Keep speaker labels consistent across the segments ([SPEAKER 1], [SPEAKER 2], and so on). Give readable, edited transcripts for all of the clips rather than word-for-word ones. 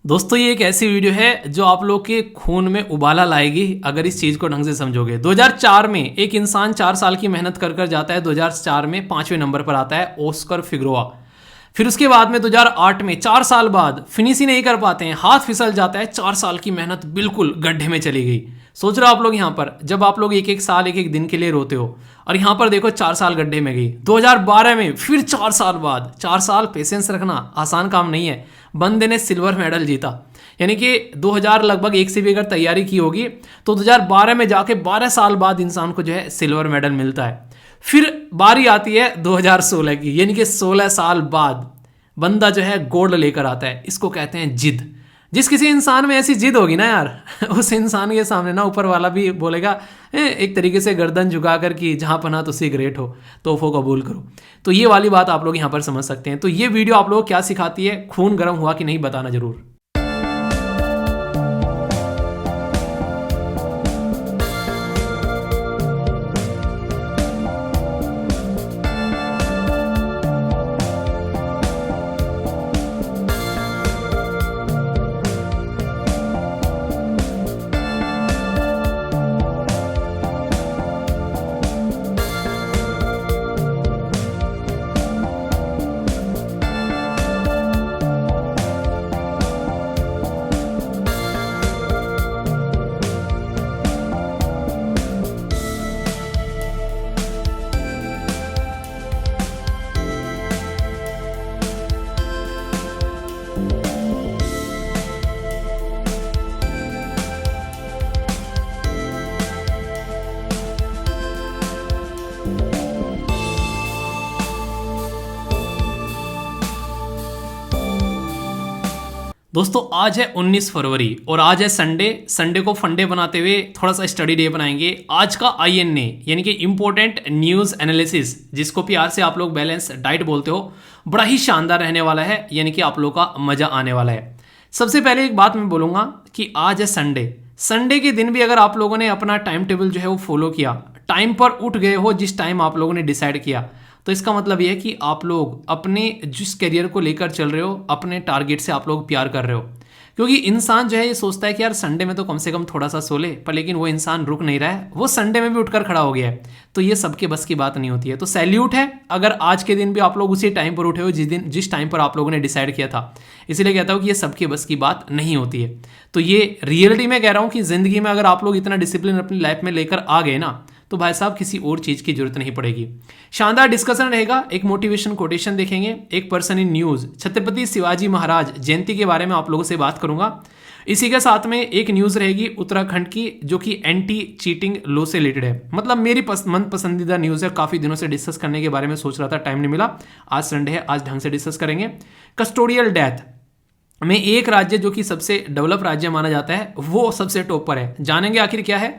[SPEAKER 1] दोस्तों ये एक ऐसी वीडियो है जो आप लोग के खून में उबाला लाएगी अगर इस चीज़ को ढंग से समझोगे। 2004 में एक इंसान 4 साल की मेहनत कर कर जाता है, 2004 में 5वें नंबर पर आता है, ऑस्कर फिगरोआ। फिर उसके बाद में 2008 में 4 साल बाद फिनिश ही नहीं कर पाते हैं, हाथ फिसल जाता है, 4 साल की मेहनत बिल्कुल गड्ढे में चली गई। सोच रहे हो आप लोग यहाँ पर, जब आप लोग एक एक साल एक एक दिन के लिए रोते हो और यहाँ पर देखो 4 साल गड्ढे में गई। 2012 में फिर 4 साल बाद, 4 साल पेशेंस रखना आसान काम नहीं है, बंदे ने सिल्वर मेडल जीता। यानी कि 2000 लगभग एक से भी अगर तैयारी की होगी तो 2012 में जाके 12 साल बाद इंसान को जो है सिल्वर मेडल मिलता है। फिर बारी आती है 2016 की, यानी कि 16 साल बाद बंदा जो है गोल्ड लेकर आता है। इसको कहते हैं जिद। जिस किसी इंसान में ऐसी जिद होगी ना यार, उस इंसान के सामने ना ऊपर वाला भी बोलेगा एक तरीके से गर्दन झुका कर कि जहाँ पना तुसी ग्रेट हो, तोहफों कबूल करो। तो ये वाली बात आप लोग यहाँ पर समझ सकते हैं। तो ये वीडियो आप लोगों को क्या सिखाती है, खून गर्म हुआ कि नहीं बताना जरूर। दोस्तों आज है 19 फरवरी और आज है संडे। संडे को फंडे बनाते हुए थोड़ा सा स्टडी डे बनाएंगे। आज का आईएनए यानी कि इंपॉर्टेंट न्यूज़ एनालिसिस, जिसको प्यार से आप लोग बैलेंस डाइट बोलते हो, बड़ा ही शानदार रहने वाला है, यानी कि आप लोग का मजा आने वाला है। सबसे पहले एक बात मैं बोलूँगा कि आज है संडे। संडे के दिन भी अगर आप लोगों ने अपना टाइम टेबल जो है वो फॉलो किया, टाइम पर उठ गए हो जिस टाइम आप लोगों ने डिसाइड किया, तो इसका मतलब यह है कि आप लोग अपने जिस करियर को लेकर चल रहे हो, अपने टारगेट से आप लोग प्यार कर रहे हो। क्योंकि इंसान जो है ये सोचता है कि यार संडे में तो कम से कम थोड़ा सा सो ले, पर लेकिन वो इंसान रुक नहीं रहा है, वो संडे में भी उठकर खड़ा हो गया है। तो ये सबके बस की बात नहीं होती है। तो सैल्यूट है अगर आज के दिन भी आप लोग उसी टाइम पर उठे हो जिस टाइम पर आप लोगों ने डिसाइड किया था। इसीलिए कहता हूँ कि ये सबके बस की बात नहीं होती है। तो ये रियलिटी में कह रहा हूँ कि जिंदगी में अगर आप लोग इतना डिसिप्लिन अपनी लाइफ में लेकर आ गए ना, तो भाई साहब किसी और चीज की जरूरत नहीं पड़ेगी। शानदार डिस्कशन रहेगा, एक मोटिवेशन कोटेशन देखेंगे, एक person in news, Chhatrapati Shivaji Maharaj Jayanti के बारे में आप लोगों से बात करूंगा। इसी के साथ में एक न्यूज रहेगी उत्तराखंड की, जो कि एंटी चीटिंग लॉ से रिलेटेड है। मतलब मेरी मन पसंदीदा न्यूज है, काफी दिनों से डिस्कस करने के बारे में सोच रहा था, टाइम नहीं मिला। आज संडे है, आज ढंग से डिस्कस करेंगे। कस्टोडियल डेथ में एक राज्य जो कि सबसे डेवलप राज्य माना जाता है, वो सबसे टॉप पर है। जानेंगे आखिर क्या है।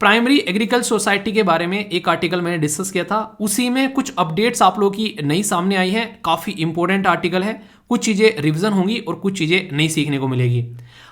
[SPEAKER 1] प्राइमरी एग्रीकल्चर सोसाइटी के बारे में एक आर्टिकल मैंने डिस्कस किया था, उसी में कुछ अपडेट्स आप लोगों की नई सामने आई है। काफ़ी इंपॉर्टेंट आर्टिकल है, कुछ चीज़ें रिवीजन होंगी और कुछ चीज़ें नई सीखने को मिलेगी।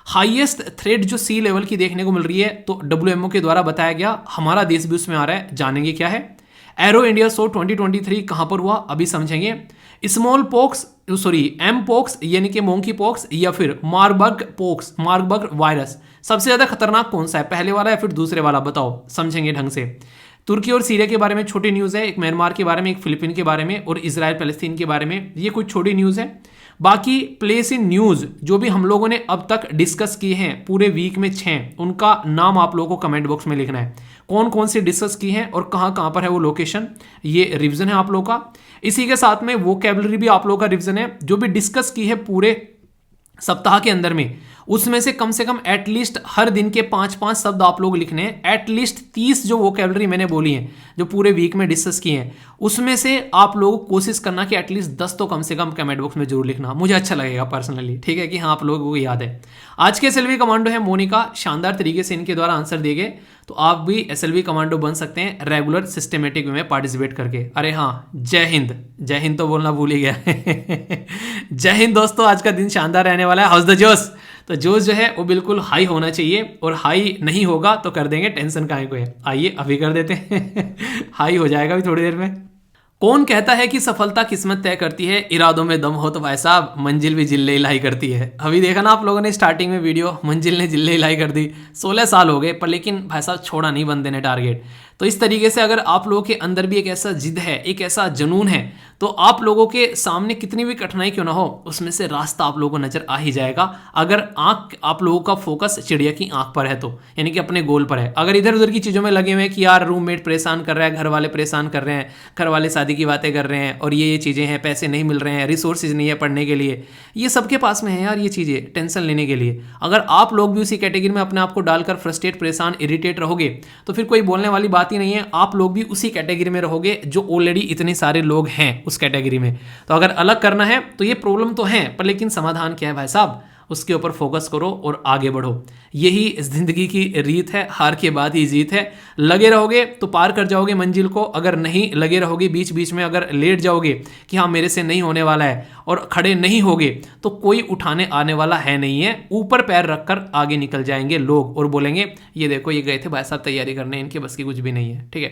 [SPEAKER 1] हाईएस्ट थ्रेड जो सी लेवल की देखने को मिल रही है, तो WMO के द्वारा बताया गया, हमारा देश भी उसमें आ रहा है। जानेंगे क्या है। एरो इंडिया शो 2023 कहाँ पर हुआ, अभी समझेंगे। स्मॉल पॉक्स एम पॉक्स यानी कि मोंकी पॉक्स या फिर मार्बर्ग वायरस सबसे ज्यादा खतरनाक कौन सा है, पहले वाला या फिर दूसरे वाला, बताओ, समझेंगे ढंग से। तुर्की और सीरिया के बारे में छोटी न्यूज़ है, एक म्यांमार के बारे में, एक फिलीपीन के बारे में और इजराइल पैलेस्तीन के बारे में, ये कुछ छोटी न्यूज़ है। बाकी प्लेस इन न्यूज़ जो भी हम लोगों ने अब तक डिस्कस किए हैं पूरे वीक में 6, उनका नाम आप लोगों को कमेंट बॉक्स में लिखना है। कौन कौन से डिस्कस की हैं और कहाँ कहाँ पर है वो लोकेशन, ये रिवीजन है आप लोगों का। इसी के साथ में वोकैबुलरी भी आप लोगों का रिवीजन है, जो भी डिस्कस की है पूरे सप्ताह के अंदर में, उसमें से कम एटलीस्ट हर दिन के 5-5 शब्द आप लोग लिखने हैं। एटलीस्ट 30 जो वोकैबुलरी मैंने बोली है, जो पूरे वीक में डिस्कस किए हैं, उसमें से आप लोग कोशिश करना कि एटलीस्ट 10 तो कम से कम कमेंट बॉक्स में जरूर लिखना। मुझे अच्छा लगेगा पर्सनली, ठीक है, कि हाँ आप लोगों को याद है। आज के एसएलवी कमांडो है मोनिका, शानदार तरीके से इनके द्वारा आंसर दिए गए, तो आप भी एसएलवी कमांडो बन सकते हैं रेगुलर सिस्टमेटिक वे में पार्टिसिपेट करके। अरे हाँ, जय हिंद, जय हिंद तो बोलना भूल ही गया जय हिंद दोस्तों, आज का दिन शानदार रहने वाला है। हाउस द जोश, तो जोश जो है वो बिल्कुल हाई होना चाहिए, और हाई नहीं होगा तो कर देंगे टेंशन काहे को है। आइए अभी कर देते हैं हाई हो जाएगा अभी थोड़ी देर में। कौन कहता है कि सफलता किस्मत तय करती है, इरादों में दम हो तो भाई साहब मंजिल भी जिल्ले इलाही करती है। अभी देखा ना आप लोगों ने स्टार्टिंग में वीडियो, मंजिल ने जिल्ले इलाही कर दी। 16 साल हो गए पर लेकिन भाई साहब छोड़ा नहीं बंदे ने टारगेट। तो इस तरीके से अगर आप लोगों के अंदर भी एक ऐसा जिद है, एक ऐसा जुनून है, तो आप लोगों के सामने कितनी भी कठिनाई क्यों ना हो उसमें से रास्ता आप लोगों को नजर आ ही जाएगा। अगर आंख आप लोगों का फोकस चिड़िया की आंख पर है तो, यानी कि अपने गोल पर है। अगर इधर उधर की चीज़ों में लगे हुए हैं कि यार रूममेट परेशान कर रहा है, घर वाले परेशान कर रहे हैं, घर वाले शादी की बातें कर रहे हैं और ये चीज़ें हैं, पैसे नहीं मिल रहे हैं, रिसोर्सेज नहीं है पढ़ने के लिए, ये सबके पास में है यार ये चीज़ें टेंशन लेने के लिए। अगर आप लोग भी उसी कैटेगरी में अपने आप को डालकर फ्रस्ट्रेट, परेशान, इरिटेट रहोगे तो फिर कोई बोलने वाली बात ही नहीं है। आप लोग भी उसी कैटेगरी में रहोगे जो ऑलरेडी इतने सारे लोग हैं उस कैटेगरी में। तो अगर अलग करना है तो ये प्रॉब्लम तो है, पर लेकिन समाधान क्या है भाई साहब, उसके ऊपर फोकस करो और आगे बढ़ो। यही जिंदगी की रीत है, हार के बाद ही जीत है। लगे रहोगे तो पार कर जाओगे मंजिल को, अगर नहीं लगे रहोगे, बीच बीच में अगर लेट जाओगे कि हाँ मेरे से नहीं होने वाला है और खड़े नहीं होगे तो कोई उठाने आने वाला है नहीं है। ऊपर पैर रखकर आगे निकल जाएंगे लोग और बोलेंगे ये देखो ये गए थे भाई साहब तैयारी करने, इनके बस की कुछ भी नहीं है। ठीक है,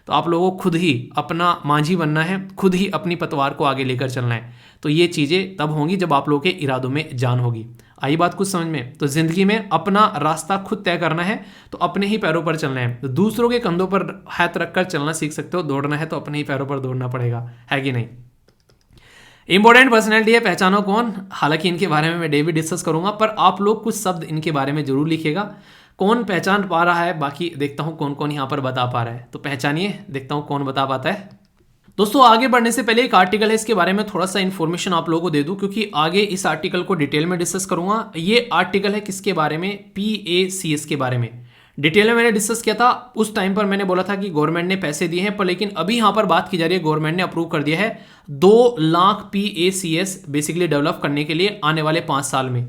[SPEAKER 1] तो आप लोगों को खुद ही अपना मांझी बनना है, खुद ही अपनी पतवार को आगे लेकर चलना है। तो ये चीज़ें तब होंगी जब आप लोगों के इरादों में जान होगी। आई बात कुछ समझ में? तो जिंदगी में अपना रास्ता खुद तय करना है तो अपने ही पैरों पर चलना है। तो दूसरों के कंधों पर हाथ रखकर चलना सीख सकते हो, दौड़ना है तो अपने ही पैरों पर दौड़ना पड़ेगा, है कि नहीं? इंपॉर्टेंट पर्सनैलिटी है, पहचानो कौन। हालांकि इनके बारे में मैं डेली डिस्कस करूंगा, पर आप लोग कुछ शब्द इनके बारे में जरूर लिखिएगा। कौन पहचान पा रहा है, बाकी देखता हूं कौन कौन यहां पर बता पा रहा है। तो पहचानिए, देखता हूं कौन बता पाता है। दोस्तों आगे बढ़ने से पहले एक आर्टिकल है, इसके बारे में थोड़ा सा इन्फॉर्मेशन आप लोगों को दे दूं क्योंकि आगे इस आर्टिकल को डिटेल में डिस्कस करूंगा। ये आर्टिकल है किसके बारे में? PACS के बारे में। डिटेल में मैंने डिस्कस किया था, उस टाइम पर मैंने बोला था कि गवर्नमेंट ने पैसे दिए हैं, पर लेकिन अभी यहां पर बात की जा रही है गवर्नमेंट ने अप्रूव कर दिया है 2 लाख PACS बेसिकली डेवलप करने के लिए आने वाले 5 साल में।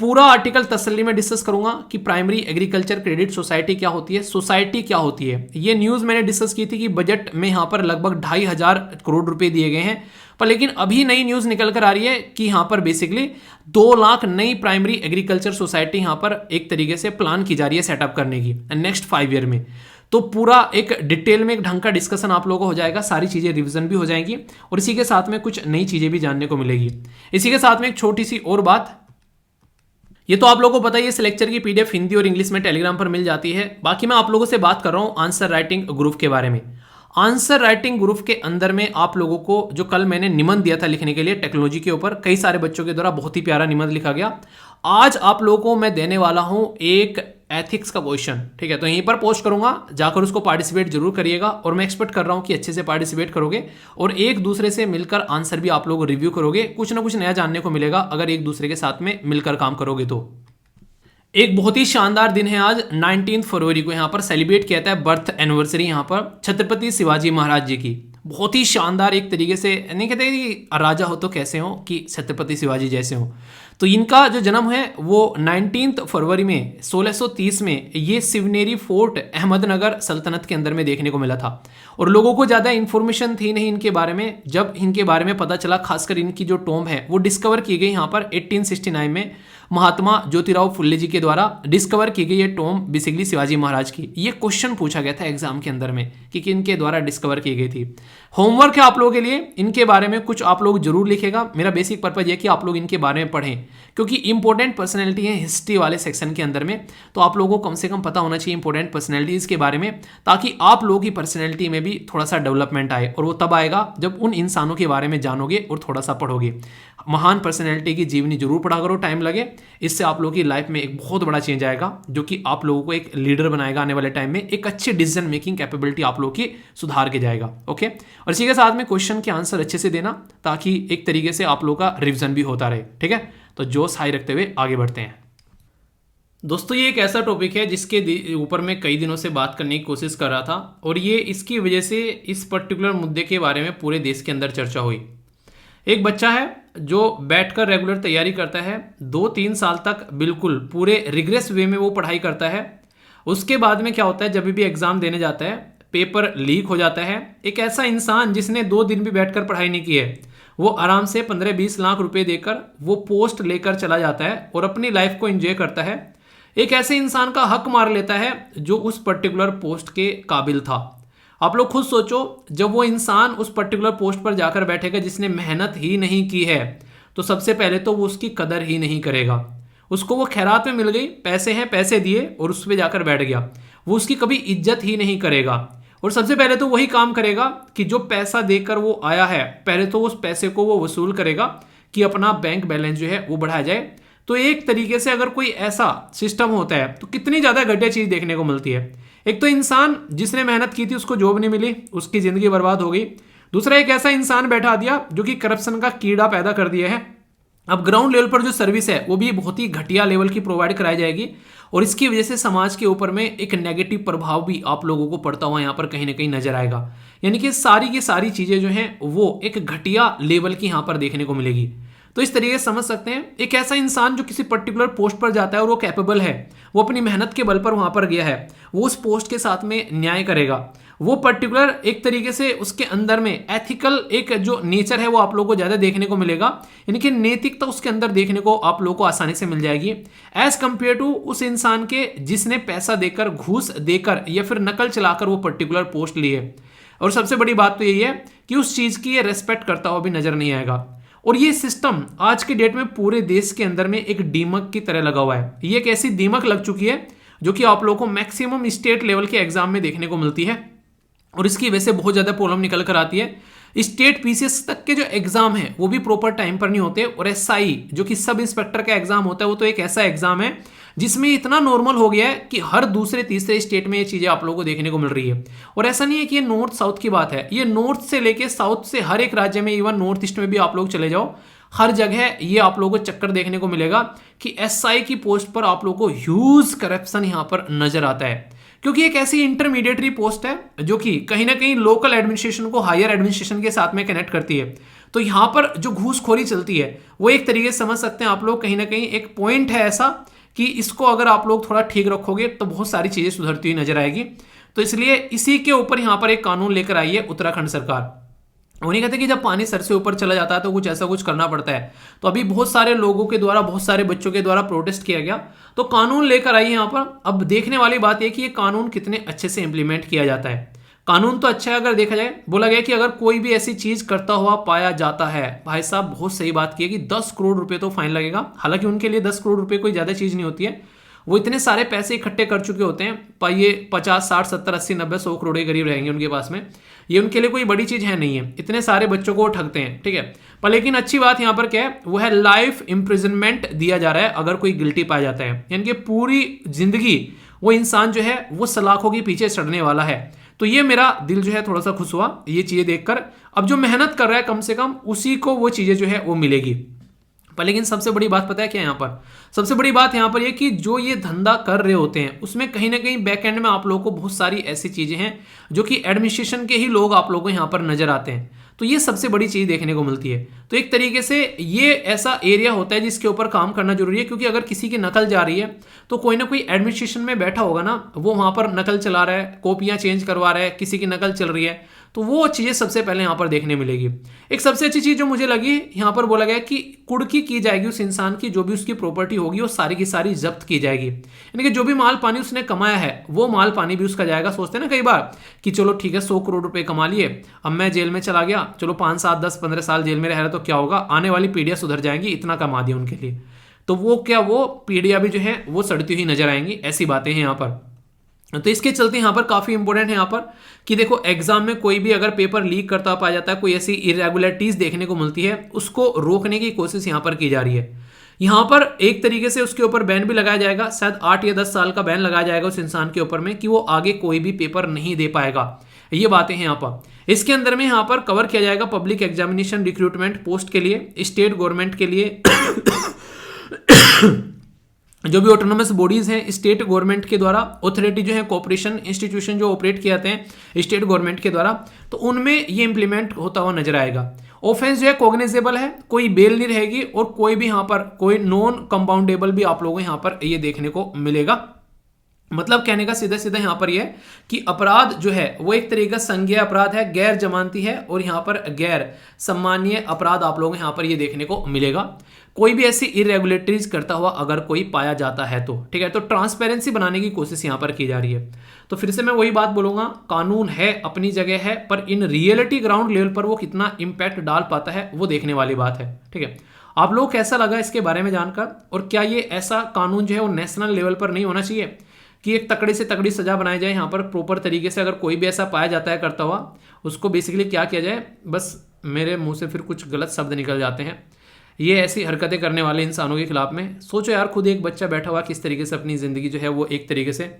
[SPEAKER 1] पूरा आर्टिकल तसल्ली में डिस्कस करूंगा कि प्राइमरी एग्रीकल्चर क्रेडिट सोसाइटी क्या होती है, सोसाइटी क्या होती है। ये न्यूज मैंने डिस्कस की थी कि बजट में यहां पर लगभग 2,500 करोड़ रुपए दिए गए हैं, पर लेकिन अभी नई न्यूज निकल कर आ रही है कि यहां पर बेसिकली 2 लाख नई प्राइमरी एग्रीकल्चर सोसाइटी यहां पर एक तरीके से प्लान की जा रही है सेटअप करने की नेक्स्ट 5 ईयर में। तो पूरा एक डिटेल में एक ढंग का डिस्कशन आप लोगों को हो जाएगा, सारी चीजें रिवीजन भी हो जाएंगी और इसी के साथ में कुछ नई चीजें भी जानने को मिलेगी। इसी के साथ में एक छोटी सी और बात, ये तो आप लोगों को पता ही है, इस लेक्चर की PDF हिंदी और इंग्लिश में टेलीग्राम पर मिल जाती है। बाकी मैं आप लोगों से बात कर रहा हूं आंसर राइटिंग ग्रुप के बारे में। आंसर राइटिंग ग्रुप के अंदर में आप लोगों को जो कल मैंने निबंध दिया था लिखने के लिए टेक्नोलॉजी के ऊपर, कई सारे बच्चों के द्वारा बहुत ही प्यारा निबंध लिखा गया। आज आप लोगों को मैं देने वाला हूं एक एथिक्स का क्वेश्चन। ठीक है, तो यहीं पर पोस्ट करूंगा, जाकर उसको पार्टिसिपेट जरूर करिएगा और मैं एक्सपेक्ट कर रहा हूं कि अच्छे से पार्टिसिपेट करोगे और एक दूसरे से मिलकर आंसर भी आप लोग रिव्यू करोगे। कुछ ना कुछ नया जानने को मिलेगा अगर एक दूसरे के साथ में मिलकर काम करोगे तो। एक बहुत ही शानदार दिन है आज, 19 फरवरी को यहाँ पर सेलिब्रेट किया था बर्थ एनिवर्सरी यहाँ पर छत्रपति शिवाजी महाराज जी की। बहुत ही शानदार एक तरीके से, नहीं कहते कि राजा हो तो कैसे हो कि छत्रपति शिवाजी जैसे हो। तो इनका जो जन्म है वो 19 फरवरी में 1630 में ये सिवनेरी फोर्ट अहमदनगर सल्तनत के अंदर में देखने को मिला था और लोगों को ज़्यादा इन्फॉर्मेशन थी नहीं इनके बारे में। जब इनके बारे में पता चला, खासकर इनकी जो टॉम्ब है वो डिस्कवर की गई यहाँ पर 1869 में महात्मा ज्योतिराव फुल्ले जी के द्वारा डिस्कवर की गई ये टॉम्ब बेसिकली शिवाजी महाराज की। ये क्वेश्चन पूछा गया था एग्जाम के अंदर में कि किनके द्वारा डिस्कवर की गई थी। होमवर्क है आप लोगों के लिए, इनके बारे में कुछ आप लोग जरूर लिखेगा। मेरा बेसिक पर्पज ये कि आप लोग इनके बारे में पढ़ें क्योंकि इंपॉर्टेंट पर्सनैलिटी है हिस्ट्री वाले सेक्शन के अंदर में, तो आप लोगों को कम से कम पता होना चाहिए इंपॉर्टेंट पर्सनैलिटीज के बारे में, ताकि आप लोगों की पर्सनैलिटी में भी थोड़ा सा डेवलपमेंट आए। और वो तब आएगा जब उन इंसानों के बारे में जानोगे और थोड़ा सा पढ़ोगे। महान पर्सनैलिटी की जीवनी जरूर पढ़ा करो, टाइम लगे। इससे आप लोगों की लाइफ में एक बहुत बड़ा चेंज आएगा जो कि आप लोगों को एक लीडर बनाएगा आने वाले टाइम में। एक अच्छे डिसीजन मेकिंग कैपेबिलिटी आप लोगों की सुधार के जाएगा। ओके, और इसी के साथ में क्वेश्चन के आंसर अच्छे से देना ताकि एक तरीके से आप लोगों का रिविजन भी होता रहे। ठीक है, तो जोश हाई रखते हुए आगे बढ़ते हैं। दोस्तों ये एक ऐसा टॉपिक है जिसके ऊपर मैं कई दिनों से बात करने की कोशिश कर रहा था और ये इसकी वजह से इस पर्टिकुलर मुद्दे के बारे में पूरे देश के अंदर चर्चा हुई। एक बच्चा है जो बैठकर रेगुलर तैयारी करता है, 2-3 साल तक बिल्कुल पूरे रिग्रेस वे में वो पढ़ाई करता है। उसके बाद में क्या होता है, जब भी एग्जाम देने जाता है पेपर लीक हो जाता है। एक ऐसा इंसान जिसने 2 दिन भी बैठकर पढ़ाई नहीं की है, वो आराम से 15-20 लाख रुपए देकर वो पोस्ट लेकर चला जाता है और अपनी लाइफ को एंजॉय करता है। एक ऐसे इंसान का हक मार लेता है जो उस पर्टिकुलर पोस्ट के काबिल था। आप लोग खुद सोचो, जब वो इंसान उस पर्टिकुलर पोस्ट पर जाकर बैठेगा जिसने मेहनत ही नहीं की है, तो सबसे पहले तो वो उसकी कदर ही नहीं करेगा। उसको वो खैरात में मिल गई, पैसे हैं, पैसे दिए और उस पर जाकर बैठ गया, वो उसकी कभी इज्जत ही नहीं करेगा। और सबसे पहले तो वही काम करेगा कि जो पैसा देकर वो आया है, पहले तो उस पैसे को वो वसूल करेगा कि अपना बैंक बैलेंस जो है वो बढ़ाया जाए। तो एक तरीके से अगर कोई ऐसा सिस्टम होता है तो कितनी ज्यादा घटिया चीज देखने को मिलती है। एक तो इंसान जिसने मेहनत की थी उसको जॉब नहीं मिली, उसकी जिंदगी बर्बाद हो गई। दूसरा, एक ऐसा इंसान बैठा दिया जो कि करप्शन का कीड़ा पैदा कर दिया है। अब ग्राउंड लेवल पर जो सर्विस है वो भी बहुत ही घटिया लेवल की प्रोवाइड कराई जाएगी, और इसकी वजह से समाज के ऊपर में एक नेगेटिव प्रभाव भी आप लोगों को पड़ता हुआ यहाँ पर कहीं ना कहीं नजर आएगा। यानी कि सारी की सारी चीजें जो हैं वो एक घटिया लेवल की यहाँ पर देखने को मिलेगी। तो इस तरीके से समझ सकते हैं, एक ऐसा इंसान जो किसी पर्टिकुलर पोस्ट पर जाता है और वो कैपेबल है, वो अपनी मेहनत के बल पर वहां पर गया है, वो उस पोस्ट के साथ में न्याय करेगा। वो पर्टिकुलर एक तरीके से उसके अंदर में एथिकल एक जो नेचर है वो आप लोगों को ज्यादा देखने को मिलेगा, यानी कि नैतिकता उसके अंदर देखने को आप लोगों को आसानी से मिल जाएगी, एज कंपेयर टू उस इंसान के जिसने पैसा देकर, घूस देकर या फिर नकल चलाकर वो पर्टिकुलर पोस्ट लिए। और सबसे बड़ी बात तो यही है कि उस चीज की ये रेस्पेक्ट करता हुआ भी नजर नहीं आएगा। और ये सिस्टम आज की डेट में पूरे देश के अंदर में एक दीमक की तरह लगा हुआ है। ये एक ऐसी दीमक लग चुकी है जो कि आप लोगों को मैक्सिमम स्टेट लेवल के एग्जाम में देखने को मिलती है, और इसकी वजह से बहुत ज्यादा प्रॉब्लम निकल कर आती है। स्टेट पीसीएस तक के जो एग्जाम है वो भी प्रॉपर टाइम पर नहीं होते, और एसआई जो कि सब इंस्पेक्टर का एग्जाम होता है वो तो एक ऐसा एग्जाम है जिसमें इतना नॉर्मल हो गया है कि हर दूसरे तीसरे स्टेट में ये चीजें आप लोगों को देखने को मिल रही है। और ऐसा नहीं है कि ये नॉर्थ साउथ की बात है, ये नॉर्थ से लेके साउथ से हर एक राज्य में, इवन नॉर्थ ईस्ट में भी आप लोग चले जाओ, हर जगह ये आप लोगों को चक्कर देखने को मिलेगा कि एसआई की पोस्ट पर आप लोगों को ह्यूज करप्शन यहां पर नजर आता है। क्योंकि एक ऐसी इंटरमीडिएटरी पोस्ट है जो कि कहीं ना कहीं लोकल एडमिनिस्ट्रेशन को हायर एडमिनिस्ट्रेशन के साथ में कनेक्ट करती है। तो यहां पर जो घूसखोरी चलती है वो एक तरीके से समझ सकते हैं आप लोग, कहीं ना कहीं एक पॉइंट है ऐसा कि इसको अगर आप लोग थोड़ा ठीक रखोगे तो बहुत सारी चीजें सुधरती हुई नजर आएगी। तो इसलिए इसी के ऊपर यहां पर एक कानून लेकर आई है उत्तराखंड सरकार। वो नहीं कहते कि जब पानी सर से ऊपर चला जाता है तो कुछ ऐसा कुछ करना पड़ता है। तो अभी बहुत सारे लोगों के द्वारा, बहुत सारे बच्चों के द्वारा प्रोटेस्ट किया गया, तो कानून लेकर आई है यहाँ पर। अब देखने वाली बात यह कि ये कानून कितने अच्छे से इंप्लीमेंट किया जाता है। कानून तो अच्छा है अगर देखा जाए। बोला गया कि अगर कोई भी ऐसी चीज करता हुआ पाया जाता है, भाई साहब बहुत सही बात की है कि 10 करोड़ रुपए तो फाइन लगेगा। हालांकि उनके लिए 10 करोड़ रुपए कोई ज्यादा चीज नहीं होती है, वो इतने सारे पैसे इकट्ठे कर चुके होते हैं, पर ये 50, 60, 70, 80, 90, 100 करोड़ के करीब रहेंगे उनके पास में। ये उनके लिए कोई बड़ी चीज है नहीं है, इतने सारे बच्चों को वो ठगते हैं, ठीक है। पर लेकिन अच्छी बात यहाँ पर क्या है, वो है लाइफ इम्प्रिजनमेंट दिया जा रहा है अगर कोई गिल्टी पाया जाता है, यानी कि पूरी जिंदगी वो इंसान जो है वो सलाखों के पीछे चढ़ने वाला है। तो ये मेरा दिल जो है थोड़ा सा खुश हुआ ये चीजें देखकर। अब जो मेहनत कर रहा है कम से कम उसी को वो चीजें जो है वो मिलेगी। पर लेकिन सबसे बड़ी बात पता है क्या यहाँ पर, सबसे बड़ी बात यहाँ पर ये कि जो ये धंधा कर रहे होते हैं उसमें कहीं ना कहीं बैक एंड में आप लोगों को बहुत सारी ऐसी चीजें हैं जो कि एडमिनिस्ट्रेशन के ही लोग आप लोगों को यहाँ पर नजर आते हैं। तो ये सबसे बड़ी चीज देखने को मिलती है। तो एक तरीके से ये ऐसा एरिया होता है जिसके ऊपर काम करना जरूरी है, क्योंकि अगर किसी की नकल जा रही है तो कोई ना कोई एडमिनिस्ट्रेशन में बैठा होगा ना, वो वहां पर नकल चला रहा है, कॉपियां चेंज करवा रहा है, किसी की नकल चल रही है, तो वो चीजें सबसे पहले यहां पर देखने मिलेगी। एक सबसे अच्छी चीज जो मुझे लगी यहां पर बोला गया कि कुर्की की जाएगी उस इंसान की, जो भी उसकी प्रॉपर्टी होगी वो सारी की सारी जब्त की जाएगी। यानी कि जो भी माल पानी उसने कमाया है वो माल पानी भी उसका जाएगा। सोचते हैं ना कई बार कि चलो ठीक है 100 करोड़ रुपए कमा लिए, अब मैं जेल में चला गया, चलो 5, 7, 10, 15 साल जेल में रह रहा तो क्या होगा, आने वाली पीढ़ियां सुधर जाएंगी, इतना कमा दिया उनके लिए। तो वो क्या, वो पीढ़ियां भी जो है वो सड़ती हुई नजर आएंगी। ऐसी बातें हैं यहाँ पर। तो इसके चलते यहाँ पर काफी इंपॉर्टेंट है यहाँ पर कि देखो एग्जाम में कोई भी अगर पेपर लीक करता पाया जाता है, कोई ऐसी इरेगुलरिटीज देखने को मिलती है, उसको रोकने की कोशिश यहाँ पर की जा रही है। यहाँ पर एक तरीके से उसके ऊपर बैन भी लगाया जाएगा, शायद 8 या 10 साल का बैन लगाया जाएगा उस इंसान के ऊपर में कि वो आगे कोई भी पेपर नहीं दे पाएगा। ये बातें हैं यहाँ पर। इसके अंदर में यहाँ पर कवर किया जाएगा पब्लिक एग्जामिनेशन रिक्रूटमेंट पोस्ट के लिए, स्टेट गवर्नमेंट के लिए जो भी ऑटोनोमस बॉडीज हैं स्टेट गवर्नमेंट के द्वारा, ऑथोरिटी जो है कॉर्पोरेशन इंस्टीट्यूशन जो ऑपरेट किए जाते हैं स्टेट गवर्नमेंट के द्वारा, तो उनमें ये इंप्लीमेंट होता हुआ नजर आएगा। ऑफेंस जो है कॉग्निजेबल है, कोई बेल नहीं रहेगी और कोई भी यहाँ पर कोई नॉन कंपाउंडेबल भी आप लोगों को यहाँ पर ये देखने को मिलेगा। मतलब कहने का सीधा सीधा यहाँ पर यह है कि अपराध जो है वो एक तरीका संज्ञेय अपराध है, गैर जमानती है, और यहाँ पर गैर सम्मानीय अपराध आप लोगों को यहाँ पर ये देखने को मिलेगा। कोई भी ऐसी इरेगुलेटरीज करता हुआ अगर कोई पाया जाता है तो ठीक है। तो ट्रांसपेरेंसी बनाने की कोशिश यहाँ पर की जा रही है। तो फिर से मैं वही बात बोलूंगा, कानून है अपनी जगह है, पर इन रियलिटी ग्राउंड लेवल पर वो कितना इंपैक्ट डाल पाता है वो देखने वाली बात है। ठीक है, आप लोग कैसा लगा इसके बारे में जानकर, और क्या ये ऐसा कानून जो है वो नेशनल लेवल पर नहीं होना चाहिए कि एक तकड़ी से तकड़ी सजा बनाई जाए यहाँ पर प्रॉपर तरीके से, अगर कोई भी ऐसा पाया जाता है करता हुआ, उसको बेसिकली क्या किया जाए, बस मेरे मुंह से फिर कुछ गलत शब्द निकल जाते हैं, ये ऐसी हरकतें करने वाले इंसानों के खिलाफ में। सोचो यार, खुद एक बच्चा बैठा हुआ किस तरीके से अपनी ज़िंदगी जो है वो एक तरीके से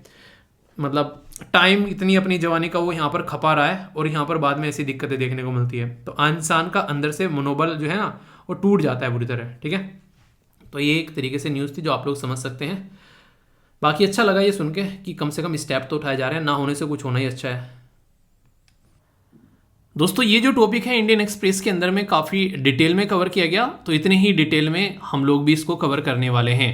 [SPEAKER 1] मतलब टाइम इतनी अपनी जवानी का वो यहाँ पर खपा रहा है, और यहाँ पर बाद में ऐसी दिक्कतें देखने को मिलती है। तो इंसान का अंदर से मनोबल जो है ना वो टूट जाता है बुरी तरह। ठीक है, तो ये एक तरीके से न्यूज़ थी जो आप लोग समझ सकते हैं। बाकी अच्छा लगा ये सुन के कि कम से कम स्टेप तो उठाए जा रहे हैं, ना होने से कुछ होना ही अच्छा है। दोस्तों ये जो टॉपिक है इंडियन एक्सप्रेस के अंदर में काफ़ी डिटेल में कवर किया गया, तो इतने ही डिटेल में हम लोग भी इसको कवर करने वाले हैं।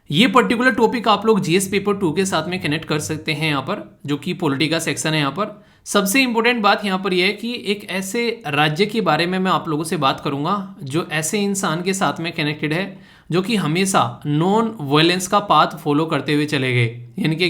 [SPEAKER 1] ये पर्टिकुलर टॉपिक आप लोग जीएस पेपर 2 के साथ में कनेक्ट कर सकते हैं यहाँ पर, जो कि पॉलिटी का सेक्शन है। यहाँ पर सबसे इंपॉर्टेंट बात यहाँ पर यह है कि एक ऐसे राज्य के बारे में मैं आप लोगों से बात करूंगा जो ऐसे इंसान के साथ में कनेक्टेड है जो कि हमेशा नॉन वायलेंस का पाथ फॉलो करते हुए चले गए, यानी कि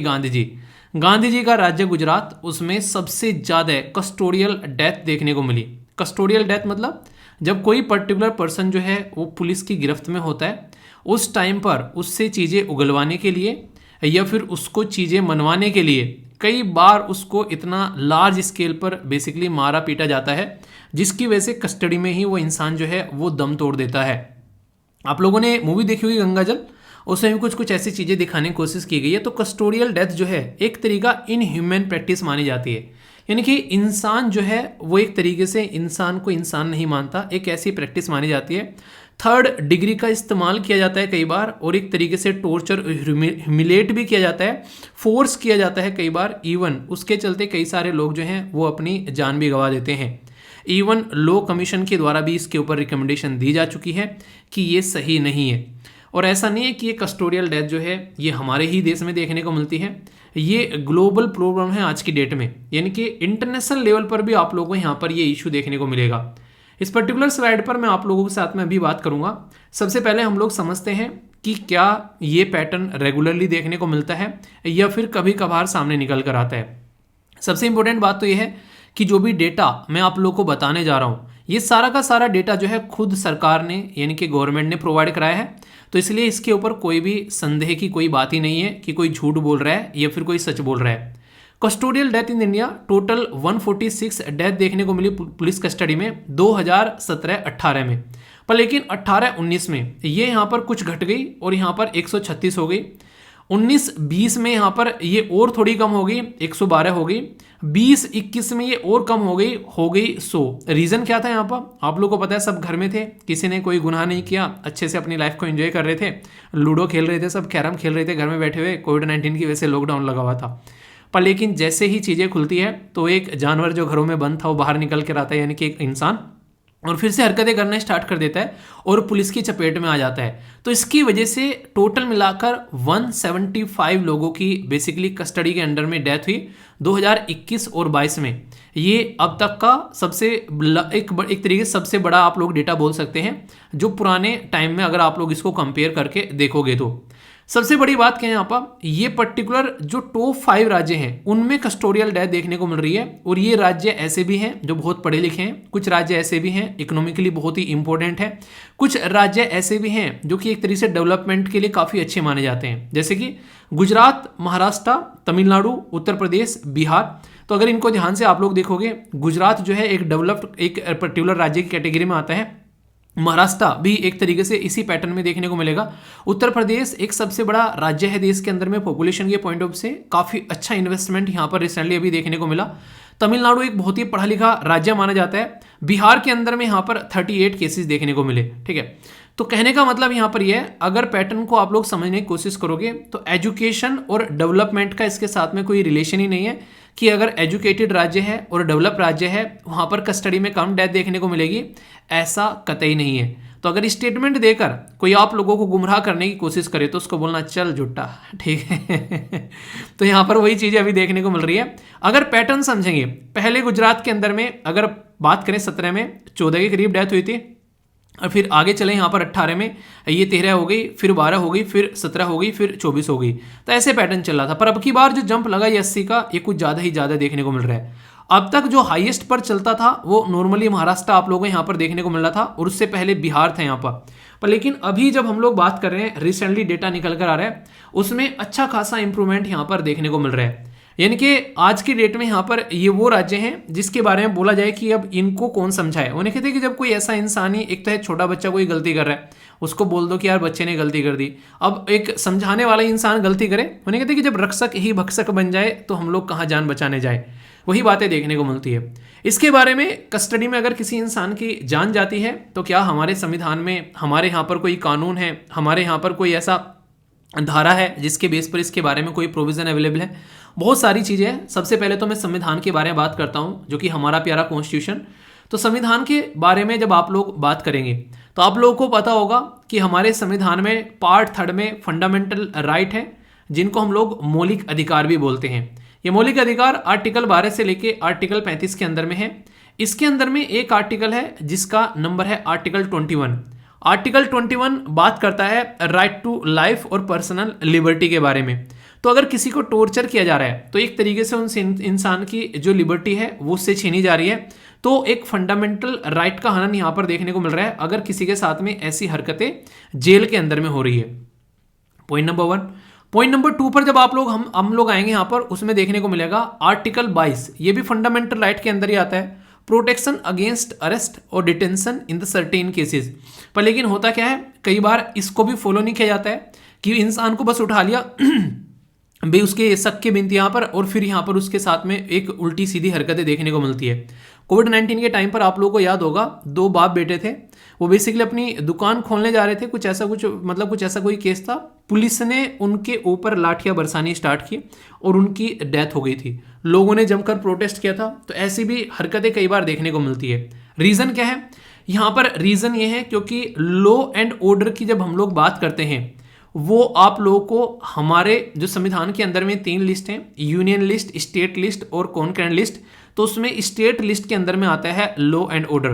[SPEAKER 1] गांधी जी का राज्य गुजरात, उसमें सबसे ज़्यादा कस्टोडियल डेथ देखने को मिली। कस्टोडियल डेथ मतलब जब कोई पर्टिकुलर पर्सन जो है वो पुलिस की गिरफ्त में होता है, उस टाइम पर उससे चीज़ें उगलवाने के लिए या फिर उसको चीज़ें मनवाने के लिए कई बार उसको इतना लार्ज स्केल पर बेसिकली मारा पीटा जाता है, जिसकी वजह से कस्टडी में ही वो इंसान जो है वो दम तोड़ देता है। आप लोगों ने मूवी देखी होगी गंगाजल, उसमें भी कुछ ऐसी चीज़ें दिखाने की कोशिश की गई है। तो कस्टोडियल डेथ जो है एक तरीका इनह्यूमन प्रैक्टिस मानी जाती है, यानी कि इंसान जो है वो एक तरीके से इंसान को इंसान नहीं मानता, एक ऐसी प्रैक्टिस मानी जाती है। थर्ड डिग्री का इस्तेमाल किया जाता है कई बार, और एक तरीके से टॉर्चर ह्यूमिलेट भी किया जाता है, फोर्स किया जाता है कई बार। इवन उसके चलते कई सारे लोग जो हैं वो अपनी जान भी गंवा देते हैं। इवन लॉ कमीशन के द्वारा भी इसके ऊपर रिकमेंडेशन दी जा चुकी है कि ये सही नहीं है। और ऐसा नहीं है कि ये कस्टोडियल डेथ जो है ये हमारे ही देश में देखने को मिलती है, ये ग्लोबल प्रॉब्लम है आज की डेट में, यानी कि इंटरनेशनल लेवल पर भी आप लोगों को यहाँ पर ये इशू देखने को मिलेगा। इस पर्टिकुलर स्लाइड पर मैं आप लोगों के साथ में अभी बात करूंगा। सबसे पहले हम लोग समझते हैं कि क्या ये पैटर्न रेगुलरली देखने को मिलता है या फिर कभी कभार सामने निकल कर आता है। सबसे इंपॉर्टेंट बात तो ये है कि जो भी डेटा मैं आप लोगों को बताने जा रहा हूँ, ये सारा का सारा डेटा जो है खुद सरकार ने यानी कि गवर्नमेंट ने प्रोवाइड कराया है। तो इसलिए इसके ऊपर कोई भी संदेह की कोई बात ही नहीं है कि कोई झूठ बोल रहा है या फिर कोई सच बोल रहा है। Custodial death in India total 146 death देखने को मिली पुलिस कस्टडी में 2017-18 में, पर लेकिन 18-19 में ये यहाँ पर कुछ घट गई और यहाँ पर 136 हो गई। 19-20 में यहाँ पर ये और थोड़ी कम हो गई, 112 हो गई। 20-21 में ये और कम हो गई 100। रीज़न क्या था यहाँ पर? आप लोगों को पता है, सब घर में थे, किसी ने कोई गुनाह नहीं किया, अच्छे से अपनी लाइफ को एंजॉय कर रहे थे, लूडो खेल रहे थे, सब कैरम खेल रहे थे घर में बैठे हुए। कोविड-19 की वजह से लॉकडाउन लगा हुआ था। पर लेकिन जैसे ही चीज़ें खुलती है तो एक जानवर जो घरों में बंद था वो बाहर निकल कर आता है, यानी कि एक इंसान, और फिर से हरकतें करना स्टार्ट कर देता है और पुलिस की चपेट में आ जाता है। तो इसकी वजह से टोटल मिलाकर 175 लोगों की बेसिकली कस्टडी के अंडर में डेथ हुई 2021 और 22 में। ये अब तक का सबसे एक तरीके से सबसे बड़ा आप लोग डेटा बोल सकते हैं जो पुराने टाइम में अगर आप लोग इसको कंपेयर करके देखोगे तो। सबसे बड़ी बात क्या है यहाँ पर, ये पर्टिकुलर जो टॉप 5 राज्य हैं उनमें कस्टोडियल डेथ देखने को मिल रही है। और ये राज्य ऐसे भी हैं जो बहुत पढ़े लिखे हैं, कुछ राज्य ऐसे भी हैं इकोनॉमिकली बहुत ही इंपॉर्टेंट है, कुछ राज्य ऐसे भी हैं जो कि एक तरीके से डेवलपमेंट के लिए काफ़ी अच्छे माने जाते हैं, जैसे कि गुजरात, महाराष्ट्र, तमिलनाडु, उत्तर प्रदेश, बिहार। तो अगर इनको ध्यान से आप लोग देखोगे, गुजरात जो है एक डेवलप्ड एक पर्टिकुलर राज्य की कैटेगरी में आता है, महाराष्ट्र भी एक तरीके से इसी पैटर्न में देखने को मिलेगा, उत्तर प्रदेश एक सबसे बड़ा राज्य है देश के अंदर में पॉपुलेशन के पॉइंट ऑफ से, काफ़ी अच्छा इन्वेस्टमेंट यहाँ पर रिसेंटली अभी देखने को मिला। तमिलनाडु एक बहुत ही पढ़ा लिखा राज्य माना जाता है। बिहार के अंदर में यहाँ पर 38 केसेस देखने को मिले। ठीक है, तो कहने का मतलब यहाँ पर यह है, अगर पैटर्न को आप लोग समझने की कोशिश करोगे तो एजुकेशन और डेवलपमेंट का इसके साथ में कोई रिलेशन ही नहीं है कि अगर एजुकेटेड राज्य है और डेवलप राज्य है वहाँ पर कस्टडी में कम डेथ देखने को मिलेगी, ऐसा कतई नहीं है। तो अगर स्टेटमेंट देकर कोई आप लोगों को गुमराह करने की कोशिश करे तो उसको बोलना चल झूठा, ठीक है। तो यहाँ पर वही चीज़ें अभी देखने को मिल रही है। अगर पैटर्न समझेंगे, पहले गुजरात के अंदर में अगर बात करें 17 में 14 के करीब डेथ हुई थी, और फिर आगे चले यहाँ पर 18 में ये 13 हो गई, फिर 12 हो गई, फिर 17 हो गई, फिर 24 हो गई। तो ऐसे पैटर्न चल रहा था, पर अब की बार जो जंप लगा ये 80 का, ये कुछ ज़्यादा ही ज़्यादा देखने को मिल रहा है। अब तक जो हाईएस्ट पर चलता था वो नॉर्मली महाराष्ट्र आप लोगों को यहाँ पर देखने को मिल रहा था, और उससे पहले बिहार था यहाँ पर लेकिन अभी जब हम लोग बात कर रहे हैं, रिसेंटली डेटा निकल कर आ रहा है, उसमें अच्छा खासा इंप्रूवमेंट यहाँ पर देखने को मिल रहा है। यानी कि आज की डेट में यहाँ पर ये वो राज्य हैं जिसके बारे में बोला जाए कि अब इनको कौन समझाए। उन्हें कहते हैं कि जब कोई ऐसा इंसान ही, एक तो है छोटा बच्चा कोई गलती कर रहा है, उसको बोल दो कि यार बच्चे ने गलती कर दी, अब एक समझाने वाला इंसान गलती करे, उन्हें कहते हैं कि जब रक्षक ही भक्षक बन जाए तो हम लोग कहाँ जान बचाने जाए। वही बातें देखने को मिलती है। इसके बारे में कस्टडी में अगर किसी इंसान की जान जाती है तो क्या हमारे संविधान में, हमारे यहाँ पर कोई कानून है, हमारे यहाँ पर कोई ऐसा धारा है जिसके बेस पर इसके बारे में कोई प्रोविजन अवेलेबल है? बहुत सारी चीज़ें हैं। सबसे पहले तो मैं संविधान के बारे में बात करता हूँ, जो कि हमारा प्यारा कॉन्स्टिट्यूशन। तो संविधान के बारे में जब आप लोग बात करेंगे तो आप लोगों को पता होगा कि हमारे संविधान में पार्ट 3 में फंडामेंटल राइट है, जिनको हम लोग मौलिक अधिकार भी बोलते हैं। ये मौलिक अधिकार आर्टिकल 12 से लेके आर्टिकल 35 के अंदर में है। इसके अंदर में एक आर्टिकल है जिसका नंबर है आर्टिकल 21। आर्टिकल 21 बात करता है राइट टू लाइफ और पर्सनल लिबर्टी के बारे में। तो अगर किसी को टॉर्चर किया जा रहा है तो एक तरीके से उन इंसान की जो लिबर्टी है वो उससे छीनी जा रही है। तो एक फंडामेंटल राइट का हनन यहाँ पर देखने को मिल रहा है अगर किसी के साथ में ऐसी हरकतें जेल के अंदर में हो रही है। Point number 1। पॉइंट नंबर 2 पर जब आप लोग हम लोग आएंगे यहाँ पर, उसमें देखने को मिलेगा आर्टिकल 22। ये भी फंडामेंटल राइट के अंदर ही आता है, प्रोटेक्शन अगेंस्ट अरेस्ट और detention in the certain cases. पर लेकिन होता क्या है, कई बार इसको भी फॉलो नहीं किया जाता है कि इंसान को बस उठा लिया भी उसके शक के बिंत यहाँ पर, और फिर यहाँ पर उसके साथ में एक उल्टी सीधी हरकतें देखने को मिलती है। कोविड-19 के टाइम पर आप लोगों को याद होगा, 2 बाप बेटे थे, वो बेसिकली अपनी दुकान खोलने जा रहे थे, कुछ ऐसा कोई केस था। पुलिस ने उनके ऊपर लाठियां बरसानी स्टार्ट की और उनकी डेथ हो गई थी। लोगों ने जमकर प्रोटेस्ट किया था। तो ऐसी भी हरकतें कई बार देखने को मिलती है। रीज़न क्या है यहाँ पर? रीज़न ये है क्योंकि लॉ एंड ऑर्डर की जब हम लोग बात करते हैं, वो आप लोगों को हमारे जो संविधान के अंदर में 3 लिस्ट हैं, यूनियन लिस्ट, स्टेट लिस्ट और कॉन्करेंट लिस्ट। तो उसमें स्टेट लिस्ट के अंदर में आता है लॉ एंड ऑर्डर।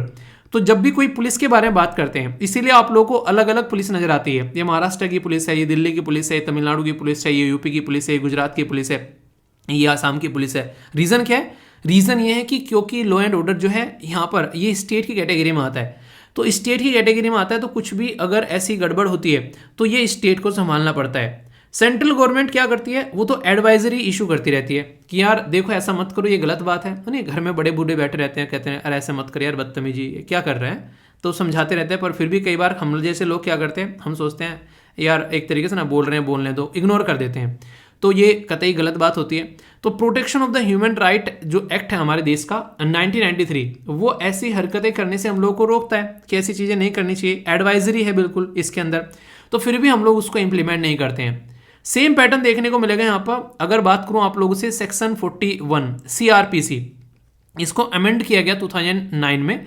[SPEAKER 1] तो जब भी कोई पुलिस के बारे में बात करते हैं, इसीलिए आप लोगों को अलग अलग पुलिस नजर आती है। ये महाराष्ट्र की पुलिस है, ये दिल्ली की पुलिस है, तमिलनाडु की पुलिस है, ये यूपी की पुलिस है, गुजरात की पुलिस है, ये आसाम की पुलिस है। रीज़न क्या है? रीज़न ये है कि क्योंकि लॉ एंड ऑर्डर जो है यहाँ पर ये स्टेट की कैटेगरी में आता है। तो स्टेट की कैटेगरी में आता है तो कुछ भी अगर ऐसी गड़बड़ होती है तो ये स्टेट को संभालना पड़ता है। सेंट्रल गवर्नमेंट क्या करती है, वो तो एडवाइजरी इशू करती रहती है कि यार देखो ऐसा मत करो, ये गलत बात है। नहीं, घर में बड़े बूढ़े बैठे रहते हैं, कहते हैं अरे ऐसा मत कर यार, बदतमीजी क्या कर रहे हैं, तो समझाते रहते हैं। पर फिर भी कई बार हम जैसे लोग क्या करते हैं, हम सोचते हैं यार एक तरीके से ना बोल रहे हैं, बोलने दो, इग्नोर कर देते हैं। तो ये कतई गलत बात होती है। तो protection of the human right जो एक्ट है हमारे देश का 1993, वो ऐसी हरकतें करने से हम लोग को रोकता है कि ऐसी चीज़ें नहीं करनी चाहिए। एडवाइजरी है बिल्कुल इसके अंदर, तो फिर भी हम लोग उसको इंप्लीमेंट नहीं करते हैं। सेम पैटर्न देखने को मिलेगा यहाँ पर। अगर बात करूँ आप लोगों से सेक्शन 41 CRPC, इसको अमेंड किया गया 2009 में।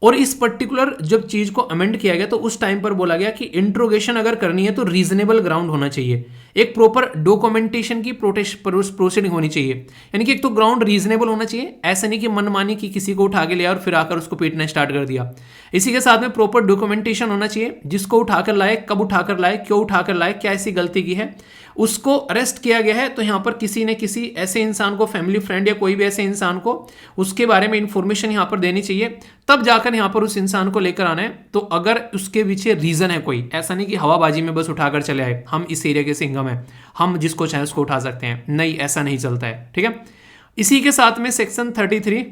[SPEAKER 1] और इस पर्टिकुलर जब चीज को अमेंड किया गया तो उस टाइम पर बोला गया कि इंट्रोगेशन अगर करनी है तो रीजनेबल ग्राउंड होना चाहिए, एक प्रॉपर डॉक्यूमेंटेशन की प्रोसीडिंग होनी चाहिए। यानी कि एक तो ग्राउंड रीजनेबल होना चाहिए, ऐसा नहीं कि मनमानी की किसी को उठा के लिया और फिर आकर उसको पीटना स्टार्ट कर दिया। इसी के साथ में प्रॉपर डॉक्यूमेंटेशन होना चाहिए, जिसको उठाकर लाए, कब उठाकर लाए, क्यों उठाकर लाए, क्या ऐसी गलती की है, उसको अरेस्ट किया गया है। तो यहाँ पर किसी ने किसी ऐसे इंसान को, फैमिली फ्रेंड या कोई भी ऐसे इंसान को उसके बारे में इंफॉर्मेशन यहाँ पर देनी चाहिए, तब जाकर यहाँ पर उस इंसान को लेकर आना है। तो अगर उसके पीछे रीजन है कोई, ऐसा नहीं कि हवाबाजी में बस उठाकर चले आए, हम इस एरिया के सिंघम है, हम जिसको चाहे उसको उठा सकते हैं, नहीं, ऐसा नहीं चलता है। ठीक है। इसी के साथ में सेक्शन 33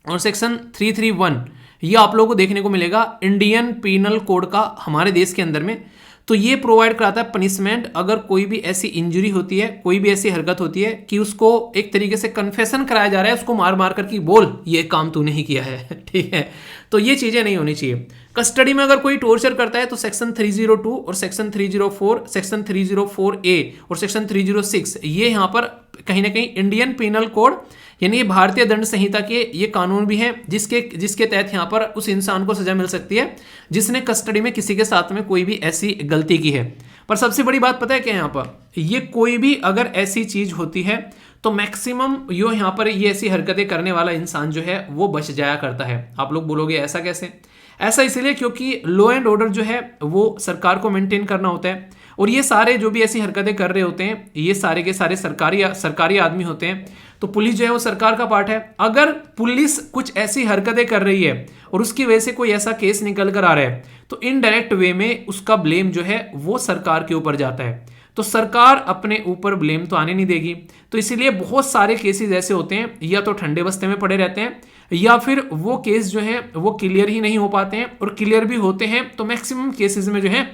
[SPEAKER 1] और सेक्शन 331 ये आप लोगों को देखने को मिलेगा इंडियन पीनल कोड का हमारे देश के अंदर में। तो ये प्रोवाइड कराता है पनिशमेंट अगर कोई भी ऐसी इंजरी होती है, कोई भी ऐसी हरकत होती है कि उसको एक तरीके से कन्फेशन कराया जा रहा है, उसको मार मार कर कि बोल ये काम तूने ही किया है। ठीक है, तो ये चीजें नहीं होनी चाहिए। कस्टडी में अगर कोई टॉर्चर करता है तो सेक्शन 302 और सेक्शन 304, सेक्शन 304A और सेक्शन 306 ये यहाँ पर कहीं ना कहीं इंडियन पीनल कोड यानी भारतीय दंड संहिता के ये कानून भी हैं जिसके तहत यहाँ पर उस इंसान को सजा मिल सकती है जिसने कस्टडी में किसी के साथ में कोई भी ऐसी गलती की है। पर सबसे बड़ी बात पता है क्या, यहाँ पर ये कोई भी अगर ऐसी चीज होती है तो मैक्सिमम यो यहाँ पर ये ऐसी हरकतें करने वाला इंसान जो है वो बच जाया करता है। आप लोग बोलोगे ऐसा कैसे? ऐसा इसलिए क्योंकि लॉ एंड ऑर्डर जो है वो सरकार को मेंटेन करना होता है, और ये सारे जो भी ऐसी हरकतें कर रहे होते हैं ये सारे के सारे सरकारी आदमी होते हैं। तो पुलिस जो है वो सरकार का पार्ट है। अगर पुलिस कुछ ऐसी हरकतें कर रही है और उसकी वजह से कोई ऐसा केस निकल कर आ रहा है तो इनडायरेक्ट वे में उसका ब्लेम जो है वो सरकार के ऊपर जाता है। तो सरकार अपने ऊपर ब्लेम तो आने नहीं देगी। तो इसीलिए बहुत सारे केसेस ऐसे होते हैं या तो ठंडे बस्ते में पड़े रहते हैं या फिर वो केस जो है वो क्लियर ही नहीं हो पाते हैं, और क्लियर भी होते हैं तो मैक्सिमम केसेस में जो है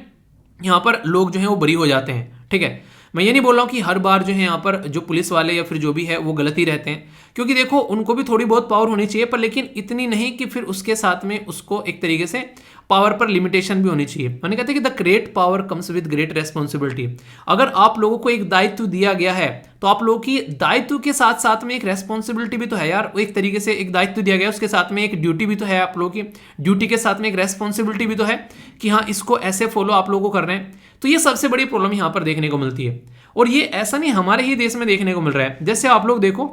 [SPEAKER 1] यहाँ पर लोग जो है वो बरी हो जाते हैं। ठीक है, मैं ये नहीं बोल रहा हूँ कि हर बार जो है यहाँ पर जो पुलिस वाले या फिर जो भी है वो गलत ही रहते हैं, क्योंकि देखो उनको भी थोड़ी बहुत पावर होनी चाहिए, पर लेकिन इतनी नहीं कि फिर उसके साथ में उसको एक तरीके से पावर पर लिमिटेशन भी होनी चाहिए। मैंने कहते हैं कि the great power comes with great responsibility. अगर आप लोगों को एक दायित्व दिया गया है तो आप लोगों की दायित्व के साथ साथ में एक रेस्पॉन्सिबिलिटी भी तो है यार। एक तरीके से एक दायित्व दिया गया उसके साथ में एक ड्यूटी भी तो है, आप लोगों की ड्यूटी के साथ में एक रेस्पॉन्सिबिलिटी भी तो है कि हाँ इसको ऐसे फॉलो आप लोगों को करना है। तो ये सबसे बड़ी प्रॉब्लम यहाँ पर देखने को मिलती है, और ये ऐसा नहीं हमारे ही देश में देखने को मिल रहा है। जैसे आप लोग देखो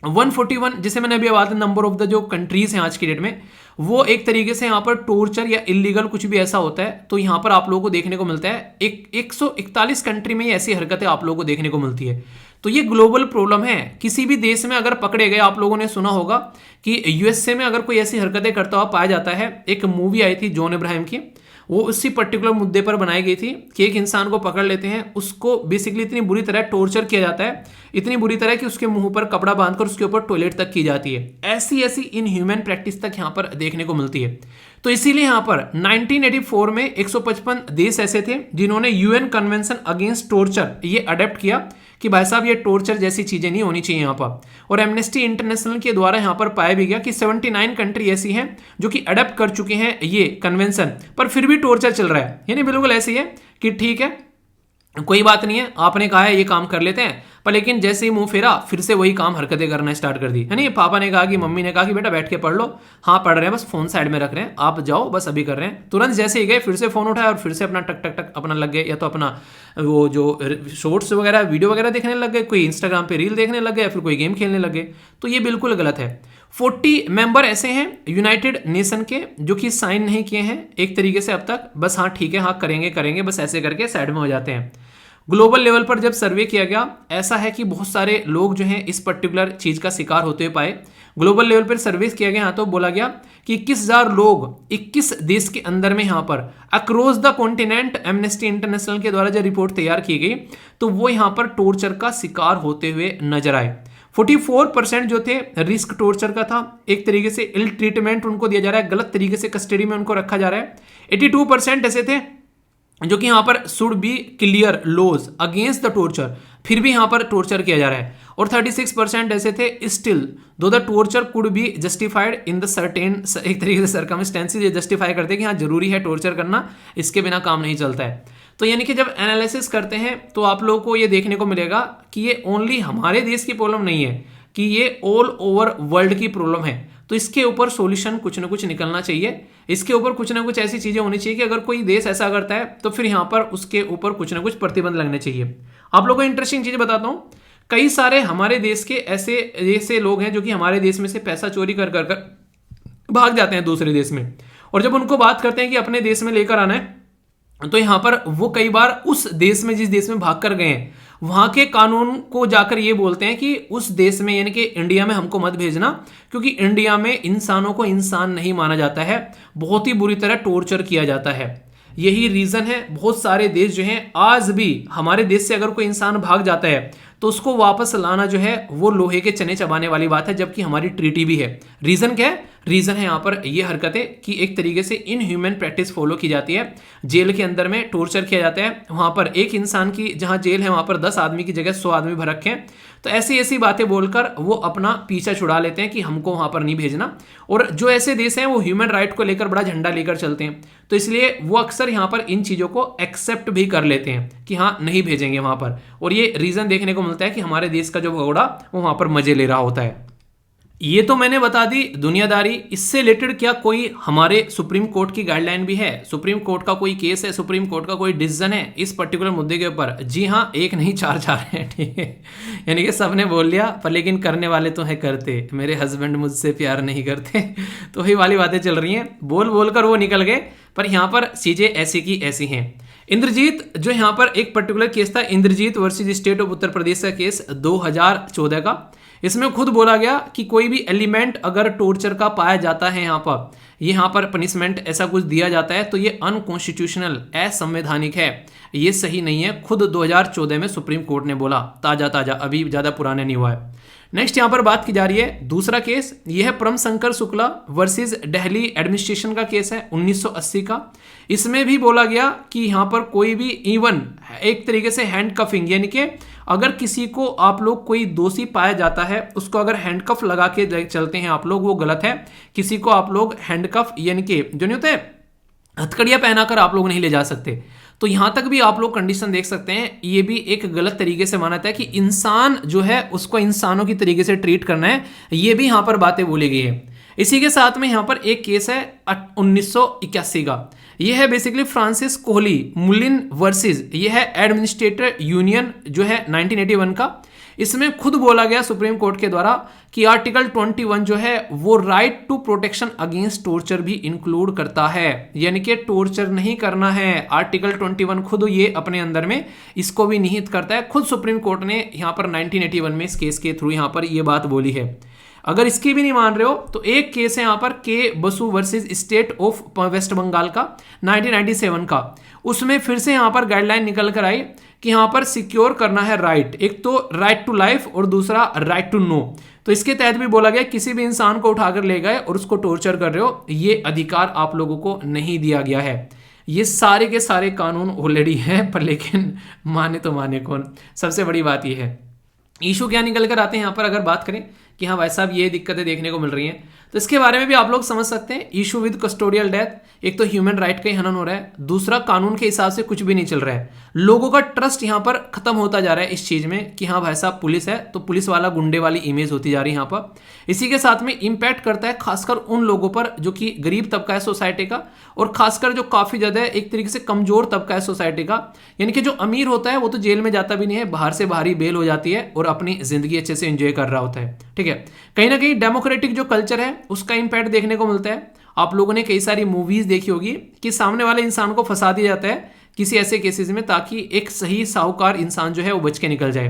[SPEAKER 1] 141 जिसे मैंने अभी बात नंबर ऑफ द जो कंट्रीज हैं आज की डेट में, वो एक तरीके से यहाँ पर टॉर्चर या इलीगल कुछ भी ऐसा होता है तो यहाँ पर आप लोगों को देखने को मिलता है 141 कंट्री में ऐसी हरकतें आप लोगों को देखने को मिलती है। तो ये ग्लोबल प्रॉब्लम है। किसी भी देश में अगर पकड़े गए, आप लोगों ने सुना होगा कि यूएसए में अगर कोई ऐसी हरकतें करता हुआ पाया जाता है, एक मूवी आई थी जॉन अब्राहम की, वो उसी पर्टिकुलर मुद्दे पर बनाई गई थी कि एक इंसान को पकड़ लेते हैं, उसको बेसिकली इतनी बुरी तरह टॉर्चर किया जाता है, इतनी बुरी तरह कि उसके मुंह पर कपड़ा बांधकर उसके ऊपर टॉयलेट तक की जाती है। ऐसी ऐसी इनह्यूमन प्रैक्टिस तक यहाँ पर देखने को मिलती है। तो इसीलिए यहाँ पर 1984 में 155 देश ऐसे थे जिन्होंने यूएन कन्वेंशन अगेंस्ट टॉर्चर ये अडेप्ट किया कि भाई साहब ये टॉर्चर जैसी चीजें नहीं होनी चाहिए यहाँ पर। और एमनेस्टी इंटरनेशनल के द्वारा यहाँ पर पाया भी गया कि 79 कंट्री ऐसी हैं जो कि अडेप्ट कर चुके हैं ये कन्वेंशन, पर फिर भी टॉर्चर चल रहा है। यानी बिल्कुल ऐसी है कि ठीक है कोई बात नहीं है, आपने कहा है ये काम कर लेते हैं, पर लेकिन जैसे ही मुंह फेरा फिर से वही काम हरकतें करना स्टार्ट कर दी। है नहीं, पापा ने कहा कि मम्मी ने कहा कि बेटा बैठ के पढ़ लो, हाँ पढ़ रहे हैं, बस फोन साइड में रख रहे हैं, आप जाओ बस अभी कर रहे हैं। तुरंत जैसे ही गए फिर से फोन उठाया और फिर से अपना टक टक टक अपना लग गए, या तो अपना वो जो शॉर्ट्स वगैरह वीडियो वगैरह देखने लग गए, कोई इंस्टाग्राम पे रील देखने लग गए, या फिर कोई गेम खेलने लग गए। तो ये बिल्कुल गलत है। 40 मेंबर ऐसे हैं यूनाइटेड नेशन के जो कि साइन नहीं किए हैं एक तरीके से अब तक, बस हाँ ठीक है हाँ करेंगे करेंगे बस ऐसे करके साइड में हो जाते हैं। ग्लोबल लेवल पर जब सर्वे किया गया, ऐसा है कि बहुत सारे लोग जो हैं इस पर्टिकुलर चीज का शिकार होते हुए पाए। ग्लोबल लेवल पर सर्वे किया गया, तो बोला गया कि 21,000 लोग 21 देश के अंदर में यहाँ पर across the continent amnesty international के द्वारा जो रिपोर्ट तैयार की गई तो वो यहाँ पर टॉर्चर का शिकार होते हुए नजर आए। 44% जो थे रिस्क टॉर्चर का था, एक तरीके से इल ट्रीटमेंट उनको दिया जा रहा है, गलत तरीके से कस्टडी में उनको रखा जा रहा है। 82% ऐसे थे जो कि यहाँ पर should be clear laws against the torture, फिर भी यहाँ पर टॉर्चर किया जा रहा है। और 36% ऐसे थे स्टिल दो the torture could be justified in the certain, एक तरीके से सर्कमस्टेंसेस ये जस्टिफाई करते हैं कि हाँ जरूरी है टॉर्चर करना, इसके बिना काम नहीं चलता है। तो यानी कि जब एनालिसिस करते हैं तो आप लोगों को ये देखने को मिलेगा कि ये ओनली हमारे देश की प्रॉब्लम नहीं है, कि ये ऑल ओवर वर्ल्ड की प्रॉब्लम है। तो इसके ऊपर सॉल्यूशन कुछ ना कुछ निकलना चाहिए, इसके ऊपर कुछ ना कुछ ऐसी चीजें होनी चाहिए कि अगर कोई देश ऐसा करता है तो फिर यहाँ पर उसके ऊपर कुछ ना कुछ प्रतिबंध लगने चाहिए। आप लोगों को इंटरेस्टिंग चीज बताता हूँ, कई सारे हमारे देश के ऐसे लोग हैं जो कि हमारे देश में से पैसा चोरी कर कर भाग जाते हैं दूसरे देश में, और जब उनको बात करते हैं कि अपने देश में लेकर आना है तो यहाँ पर वो कई बार उस देश में जिस देश में भाग कर गए हैं वहां के कानून को जाकर ये बोलते हैं कि उस देश में यानी कि इंडिया में हमको मत भेजना, क्योंकि इंडिया में इंसानों को इंसान नहीं माना जाता है, बहुत ही बुरी तरह टॉर्चर किया जाता है। यही रीजन है बहुत सारे देश जो हैं आज भी, हमारे देश से अगर कोई इंसान भाग जाता है तो उसको वापस लाना जो है वो लोहे के चने चबाने वाली बात है, जबकि हमारी ट्रीटी भी है। रीजन क्या है? रीजन है यहाँ पर ये हरकतें कि एक तरीके से इनह्यूमन प्रैक्टिस फॉलो की जाती है। जेल के अंदर में टॉर्चर किया जाता है, वहां पर एक इंसान की जहां जेल है वहां पर 10 आदमी की जगह 100 आदमी भर रखे हैं। तो ऐसी ऐसी बातें बोलकर वो अपना पीछा छुड़ा लेते हैं कि हमको वहां पर नहीं भेजना। और जो ऐसे देश हैं वो ह्यूमन राइट को लेकर बड़ा झंडा लेकर चलते हैं, तो इसलिए वो अक्सर यहाँ पर इन चीजों को एक्सेप्ट भी कर लेते हैं कि हाँ नहीं भेजेंगे वहां पर। और ये रीजन देखने को मिलता है कि हमारे देश का जो भगोड़ा वो वहां पर मजे ले रहा होता है। ये तो मैंने बता दी दुनियादारी। इससे रिलेटेड क्या कोई हमारे सुप्रीम कोर्ट की गाइडलाइन भी है? सुप्रीम कोर्ट का कोई केस है, सुप्रीम कोर्ट का कोई डिसीजन है इस पर्टिकुलर मुद्दे के ऊपर? जी हाँ, एक नहीं चार चार हैं, ठीक है। यानी कि सबने बोल लिया, पर लेकिन करने वाले तो हैं करते। मेरे हस्बैंड मुझसे प्यार नहीं करते तो वही वाली बातें चल रही हैं, बोल बोल कर वो निकल गए। पर यहाँ पर चीजें ऐसी की ऐसी हैं। इंद्रजीत जो यहाँ पर एक पर्टिकुलर केस था, Indrajit versus state of Uttar Pradesh का केस 2014 का। इसमें खुद बोला गया कि कोई भी एलिमेंट अगर टॉर्चर का पाया जाता है, यहाँ पर पनिशमेंट ऐसा कुछ दिया जाता है, तो ये अनकॉन्स्टिट्यूशनल, असंवैधानिक है, ये सही नहीं है। खुद 2014 में सुप्रीम कोर्ट ने बोला, ताजा ताजा, अभी ज्यादा पुराने नहीं हुआ है। नेक्स्ट यहाँ पर बात की जा रही है दूसरा केस, यह है परम शंकर शुक्ला वर्सेस दिल्ली एडमिनिस्ट्रेशन का केस है 1980 का। इसमें भी बोला गया कि यहाँ पर कोई भी इवन एक तरीके से हैंड कफिंग, यानी कि अगर किसी को आप लोग कोई दोषी पाया जाता है, उसको अगर हैंडकफ लगा के चलते हैं आप लोग, वो गलत है। किसी को आप लोग हैंडकफ यानी कि जो नहीं होते हथकड़ियां पहनाकर आप लोग नहीं ले जा सकते। तो यहां तक भी आप लोग कंडीशन देख सकते हैं, ये भी एक गलत तरीके से माना जाता है कि इंसान जो है उसको इंसानों की तरीके से ट्रीट करना है, ये भी यहां पर बातें बोली गई है। इसी के साथ में यहां पर एक केस है 1981 का, यह है बेसिकली फ्रांसिस कोहली मुलिन वर्सेस, यह है एडमिनिस्ट्रेटर यूनियन जो है 1981 का। इसमें खुद बोला गया सुप्रीम कोर्ट के द्वारा कि आर्टिकल 21 जो है वो right to protection against torture भी इंक्लूड करता है, यानी कि टॉर्चर नहीं करना है। आर्टिकल 21 खुद ये अपने अंदर में इसको भी निहित करता है। खुद सुप्रीम कोर्ट ने यहां पर 1981 में इस केस के थ्रू यहां पर ये बात बोली है। अगर इसकी भी नहीं मान रहे हो तो एक केस है यहां पर K Basu versus state of West Bengal का 1997 का। उसमें फिर से यहां पर गाइडलाइन निकल कर आई कि यहां पर सिक्योर करना है राइट, एक तो राइट टू लाइफ और दूसरा राइट टू नो। तो इसके तहत भी बोला गया किसी भी इंसान को उठाकर ले गए और उसको टॉर्चर कर रहे हो, ये अधिकार आप लोगों को नहीं दिया गया है। ये सारे के सारे कानून ऑलरेडी हैं, पर लेकिन माने तो माने कौन। सबसे बड़ी बात यह है, इशू क्या निकल कर आते हैं यहाँ पर अगर बात करें कि हाँ भाई साहब ये दिक्कतें देखने को मिल रही हैं, तो इसके बारे में भी आप लोग समझ सकते हैं। इशू विद कस्टोडियल डेथ, एक तो ह्यूमन राइट का ही हनन हो रहा है, दूसरा कानून के हिसाब से कुछ भी नहीं चल रहा है। लोगों का ट्रस्ट यहाँ पर खत्म होता जा रहा है इस चीज में कि हाँ भाई साहब पुलिस है तो पुलिस वाला गुंडे वाली इमेज होती जा रही है यहाँ पर। इसी के साथ में इंपैक्ट करता है खासकर उन लोगों पर जो कि गरीब तबका है सोसाइटी का, और खासकर जो काफी ज्यादा एक तरीके से कमजोर तबका है सोसाइटी का। यानी कि जो अमीर होता है वो तो जेल में जाता भी नहीं है, बाहर से बाहर ही बेल हो जाती है और अपनी जिंदगी अच्छे से एंजॉय कर रहा होता है। ठीक है, कहीं ना कहीं डेमोक्रेटिक जो कल्चर है उसका इंपैक्ट देखने को मिलता है। आप लोगों ने कई सारी मूवीज देखी होगी कि सामने वाले इंसान को फंसा दिया जाता है किसी ऐसे केसेस में, ताकि एक सही साहूकार इंसान जो है वो बच के निकल जाए।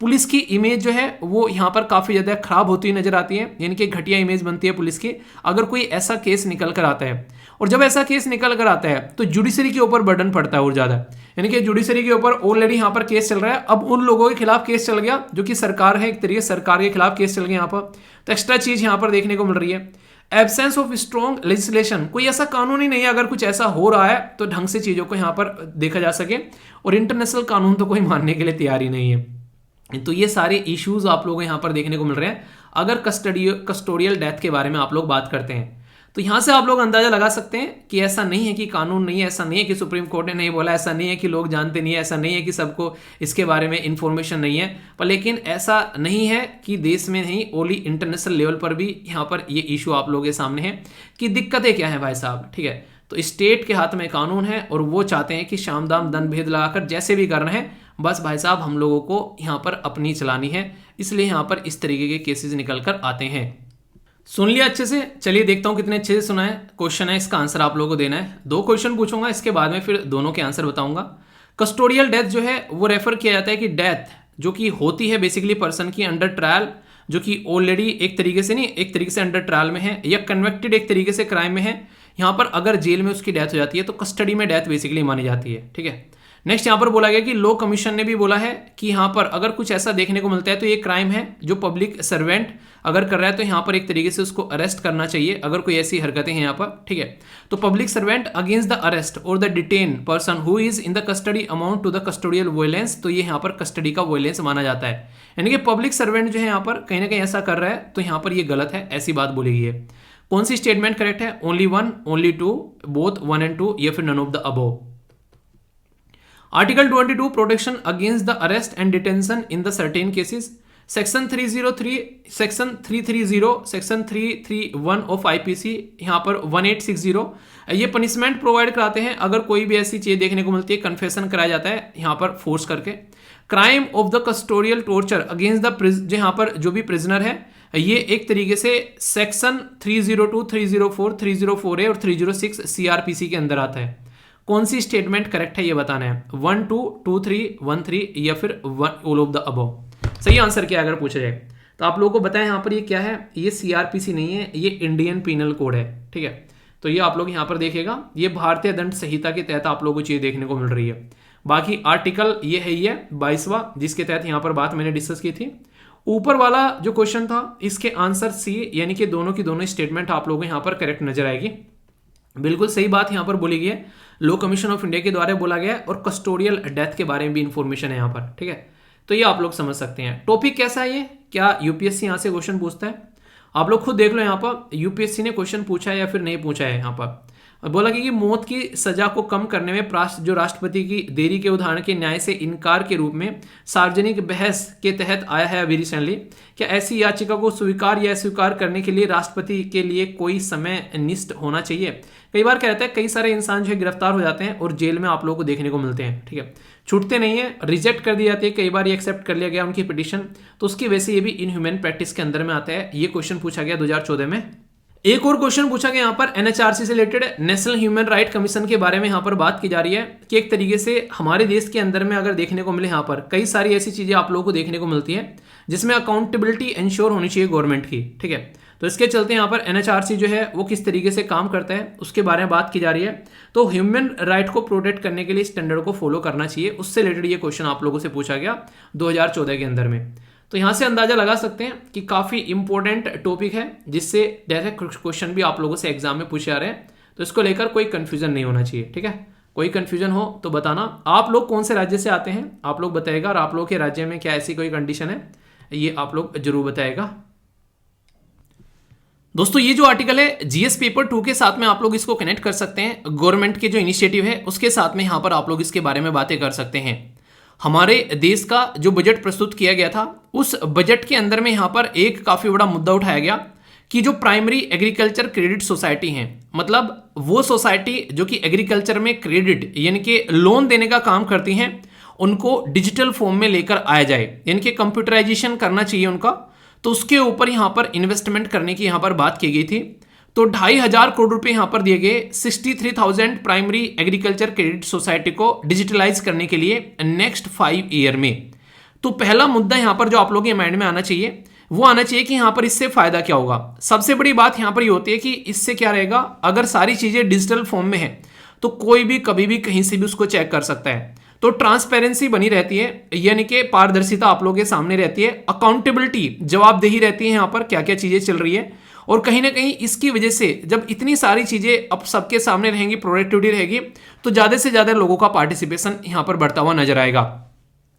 [SPEAKER 1] पुलिस की इमेज जो है वो यहाँ पर काफी ज्यादा खराब होती हुई नजर आती है, यानी कि घटिया इमेज बनती है पुलिस की अगर कोई ऐसा केस निकल कर आता है। और जब ऐसा केस निकल कर आता है तो जुडिशरी के ऊपर बर्डन पड़ता है और ज्यादा, यानी कि जुडिशरी के ऊपर ऑलरेडी यहाँ पर केस चल रहा है, अब उन लोगों के खिलाफ केस चल गया जो कि सरकार है, एक तरीके सरकार के खिलाफ केस चल गया यहाँ पर। तो एक्स्ट्रा चीज यहाँ पर देखने को मिल रही है। एब्सेंस ऑफ स्ट्रॉन्ग लेजिस्लेशन, कोई ऐसा कानून ही नहीं है, अगर कुछ ऐसा हो रहा है तो ढंग से चीजों को यहाँ पर देखा जा सके, और इंटरनेशनल कानून तो कोई मानने के लिए तैयार ही नहीं है। तो ये सारे इश्यूज आप लोगों को यहाँ पर देखने को मिल रहे हैं अगर कस्टोडियल डेथ के बारे में आप लोग बात करते हैं। तो यहां से आप लोग अंदाजा लगा सकते हैं कि ऐसा नहीं है कि कानून नहीं है, ऐसा नहीं है कि सुप्रीम कोर्ट ने नहीं बोला, ऐसा नहीं है कि लोग जानते नहीं है, ऐसा नहीं है कि सबको इसके बारे में इंफॉर्मेशन नहीं है। पर लेकिन ऐसा नहीं है कि देश में नहीं, ओनली इंटरनेशनल लेवल पर भी यहाँ पर ये इशू आप लोगों के सामने है कि दिक्कतें क्या है भाई साहब। ठीक है, तो स्टेट के हाथ में कानून है और वो चाहते हैं कि शाम दाम दंड भेद लगाकर जैसे भी करना है, बस भाई साहब हम लोगों को यहाँ पर अपनी चलानी है, इसलिए यहाँ पर इस तरीके के केसेस निकल कर आते हैं। सुन लिया अच्छे से, चलिए देखता हूं कितने अच्छे से सुना है। क्वेश्चन है, इसका आंसर आप लोगों को देना है। 2 क्वेश्चन पूछूंगा, इसके बाद में फिर दोनों के आंसर बताऊंगा। कस्टोडियल डेथ जो है वो रेफर किया जाता है कि डेथ जो कि होती है बेसिकली पर्सन की अंडर ट्रायल, जो कि ऑलरेडी एक तरीके से नहीं, एक तरीके से अंडर ट्रायल में है या कन्वेक्टेड एक तरीके से क्राइम में है। यहां पर अगर जेल में उसकी डेथ हो जाती है तो कस्टडी में डेथ बेसिकली मानी जाती है। ठीक है, नेक्स्ट यहां पर बोला गया कि लॉ कमीशन ने भी बोला है कि यहां पर अगर कुछ ऐसा देखने को मिलता है तो ये क्राइम है जो पब्लिक सर्वेंट अगर कर रहा है, तो यहां पर एक तरीके से उसको अरेस्ट करना चाहिए अगर कोई ऐसी हरकतें हैं यहां पर। ठीक है, तो public servant against the arrest और the detain person who is in the custody amount to the custodial violence, तो ये यहां पर कस्टडी का वायलेंस माना जाता है। यानी कि पब्लिक सर्वेंट जो है यहां पर कहीं ना कहीं ऐसा कर रहा है तो यहां पर ये गलत है, ऐसी बात बोली गई है। कौन सी स्टेटमेंट करेक्ट है? ओनली 1, ओनली 2, बोथ 1 and 2 या फिर none of the above. Article 22 protection against the arrest and detention in the certain cases, section 303, section 330, section 331 of IPC, यहाँ पर 1860 ये पनिशमेंट प्रोवाइड कराते हैं अगर कोई भी ऐसी चीज देखने को मिलती है, कन्फेशन कराया जाता है यहाँ पर फोर्स करके। Crime of the custodial torture against the यहाँ पर जो भी प्रिजनर है, ये एक तरीके से सेक्शन 302, 304, 304A और 306 सीआरपीसी के अंदर आता है। कौन सी स्टेटमेंट करेक्ट है ये बताना है, 1, 2, 2, 3, 1, 3 या फिर ऑल ऑफ द अबव। सही आंसर क्या अगर पूछा जाए तो आप लोगों को बताएं यहाँ पर ये क्या है, ये सीआरपीसी नहीं है, ये इंडियन पीनल कोड है। ठीक है, तो ये आप लोग यहाँ पर देखिएगा, ये भारतीय दंड संहिता के तहत आप लोगों को चीज देखने को मिल रही है। बाकी आर्टिकल ये है, ये 22वां, जिसके तहत यहाँ पर बात मैंने डिस्कस की थी। ऊपर वाला जो क्वेश्चन था इसके आंसर सी, यानी कि दोनों की दोनों स्टेटमेंट आप लोगों को यहाँ पर करेक्ट नजर आएगी। बिल्कुल सही बात यहाँ पर बोली गई है, लॉ कमीशन ऑफ इंडिया के द्वारा बोला गया है, और कस्टोडियल डेथ के बारे में भी इंफॉर्मेशन है यहाँ पर। ठीक है, तो ये आप लोग समझ सकते हैं। टॉपिक कैसा है ये, क्या यूपीएससी यहाँ से क्वेश्चन पूछता है, आप लोग खुद देख लो यहाँ पर यूपीएससी ने क्वेश्चन पूछा है या फिर नहीं पूछा है। यहाँ पर बोला कि मौत की सजा को कम करने में जो राष्ट्रपति की देरी के उदाहरण के न्याय से इनकार के रूप में सार्वजनिक बहस के तहत आया है अभी रिसेंटली, क्या ऐसी याचिका को स्वीकार या अस्वीकार करने के लिए राष्ट्रपति के लिए कोई समय निष्ठ होना चाहिए। कई बार क्या रहता है, कई सारे इंसान जो है गिरफ्तार हो जाते हैं और जेल में आप लोगों को देखने को मिलते हैं। ठीक है, छूटते नहीं है, रिजेक्ट कर दी जाती है, कई बार ये एक्सेप्ट कर लिया गया उनकी पिटीशन, तो उसकी वजह से ये भी इनह्यूमन प्रैक्टिस के अंदर में आता है। ये क्वेश्चन पूछा गया 2014 में। एक और क्वेश्चन पूछा गया यहाँ पर एनएचआरसी से related, national human right commission के बारे में यहाँ पर बात की जा रही है कि एक तरीके से हमारे देश के अंदर में अगर देखने को मिले, यहाँ पर कई सारी ऐसी चीजें आप लोगों को देखने को मिलती है जिसमें अकाउंटेबिलिटी इंश्योर होनी चाहिए गवर्नमेंट की। ठीक है, तो इसके चलते यहाँ पर एनएचआरसी जो है वो किस तरीके से काम करता है उसके बारे में बात की जा रही है। तो ह्यूमन राइट को प्रोटेक्ट करने के लिए स्टैंडर्ड को फॉलो करना चाहिए, उससे रिलेटेड ये क्वेश्चन आप लोगों से पूछा गया 2014 के अंदर में। तो यहां से अंदाजा लगा सकते हैं कि काफी इंपॉर्टेंट टॉपिक है, जिससे डायरेक्ट क्वेश्चन भी आप लोगों से एग्जाम में पूछे जा रहे हैं, तो इसको लेकर कोई कंफ्यूजन नहीं होना चाहिए। ठीक है, कोई कंफ्यूजन हो तो बताना। आप लोग कौन से राज्य से आते हैं आप लोग बताएगा, और आप लोग के राज्य में क्या ऐसी कोई कंडीशन है ये आप लोग जरूर बताएगा। दोस्तों ये जो आर्टिकल है जीएस पेपर 2 के साथ में आप लोग इसको कनेक्ट कर सकते हैं, गवर्नमेंट के जो इनिशिएटिव है उसके साथ में यहाँ पर आप लोग इसके बारे में बातें कर सकते हैं। हमारे देश का जो बजट प्रस्तुत किया गया था, उस बजट के अंदर में यहाँ पर एक काफी बड़ा मुद्दा उठाया गया कि जो प्राइमरी एग्रीकल्चर क्रेडिट सोसाइटी हैं, मतलब वो सोसाइटी जो कि एग्रीकल्चर में क्रेडिट यानी कि लोन देने का काम करती हैं, उनको डिजिटल फॉर्म में लेकर आया जाए, यानी कि कंप्यूटराइजेशन करना चाहिए उनका। तो उसके ऊपर यहाँ पर इन्वेस्टमेंट करने की यहाँ पर बात की गई थी। तो 2,500 करोड़ रुपए यहाँ पर दिए गए 63,000 प्राइमरी एग्रीकल्चर क्रेडिट सोसाइटी को डिजिटलाइज करने के लिए नेक्स्ट 5 ईयर में। तो पहला मुद्दा यहाँ पर जो आप लोगों के माइंड में आना चाहिए वो आना चाहिए कि यहाँ पर इससे फायदा क्या होगा। सबसे बड़ी बात यहाँ पर ये होती है कि इससे क्या रहेगा, अगर सारी चीजें डिजिटल फॉर्म में है तो कोई भी कभी भी कहीं से भी उसको चेक कर सकता है। तो ट्रांसपेरेंसी बनी रहती है, यानी कि पारदर्शिता आप लोगों के सामने रहती है, अकाउंटेबिलिटी जवाबदेही रहती है यहाँ पर क्या क्या चीजें चल रही है। और कहीं ना कहीं इसकी वजह से जब इतनी सारी चीजें अब सबके सामने रहेंगी, प्रोडक्टिविटी रहेगी, तो ज्यादा से ज्यादा लोगों का पार्टिसिपेशन यहाँ पर बढ़ता हुआ नजर आएगा।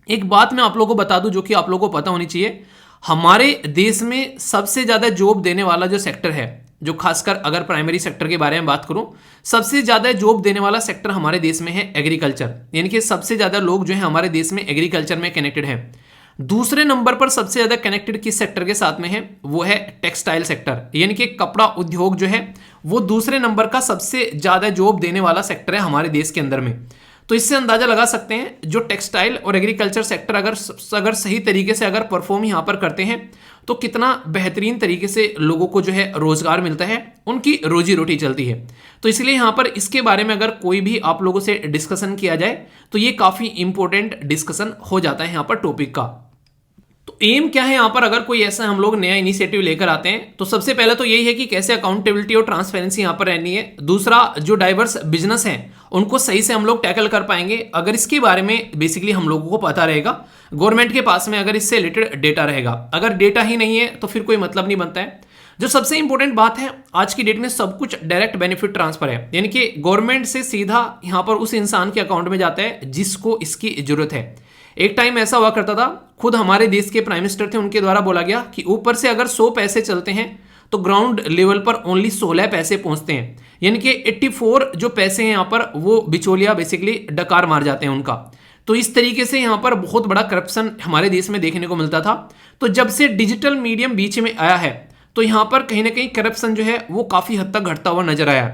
[SPEAKER 1] एक बात मैं आप लोगों को बता दूं जो कि आप लोगों को पता होनी चाहिए, हमारे देश में सबसे ज्यादा जॉब देने वाला जो सेक्टर है, जो खासकर अगर प्राइमरी सेक्टर के बारे में बात करूं, सबसे ज्यादा जॉब देने वाला सेक्टर हमारे देश में है एग्रीकल्चर, यानी कि सबसे ज्यादा लोग जो है हमारे देश में एग्रीकल्चर में कनेक्टेड है। दूसरे नंबर पर सबसे ज्यादा कनेक्टेड किस सेक्टर के साथ में है, वो है टेक्सटाइल सेक्टर, यानी कि कपड़ा उद्योग जो है वो दूसरे नंबर का सबसे ज्यादा जॉब देने वाला सेक्टर है हमारे देश के अंदर में। तो इससे अंदाजा लगा सकते हैं जो टेक्सटाइल और एग्रीकल्चर सेक्टर अगर सही तरीके से अगर परफॉर्म यहां पर करते हैं तो कितना बेहतरीन तरीके से लोगों को जो है रोजगार मिलता है, उनकी रोजी रोटी चलती है। तो इसलिए यहां पर इसके बारे में अगर कोई भी आप लोगों से डिस्कशन किया जाए तो ये काफी इंपॉर्टेंट डिस्कशन हो जाता है यहां पर टॉपिक का। तो एम क्या है यहां पर, अगर कोई ऐसा हम लोग नया इनिशिएटिव लेकर आते हैं तो सबसे पहले तो यही है कि कैसे अकाउंटेबिलिटी और ट्रांसपेरेंसी यहां पर रहनी है। दूसरा, जो डाइवर्स बिजनेस हैं उनको सही से हम लोग टैकल कर पाएंगे अगर इसके बारे में बेसिकली हम लोगों को पता रहेगा, गवर्नमेंट के पास में अगर इससे रिलेटेड डेटा रहेगा। अगर डेटा ही नहीं है तो फिर कोई मतलब नहीं बनता है। जो सबसे इंपॉर्टेंट बात है आज की डेट में, सब कुछ डायरेक्ट बेनिफिट ट्रांसफर है, यानी कि गवर्नमेंट से सीधा यहां पर उस इंसान के अकाउंट में जाता है जिसको इसकी जरूरत है। एक टाइम ऐसा हुआ करता था, खुद हमारे देश के प्राइम मिनिस्टर थे, उनके द्वारा बोला गया कि ऊपर से अगर 100 पैसे चलते हैं तो ग्राउंड लेवल पर ओनली 16 पैसे पहुंचते हैं, यानी कि 84 जो पैसे हैं यहां पर वो बिचौलिया बेसिकली डकार मार जाते हैं उनका। तो इस तरीके से यहाँ पर बहुत बड़ा करप्शन हमारे देश में देखने को मिलता था। तो जब से डिजिटल मीडियम बीच में आया है तो यहाँ पर कहीं ना कहीं करप्शन जो है वो काफ़ी हद तक घटता हुआ नजर आया।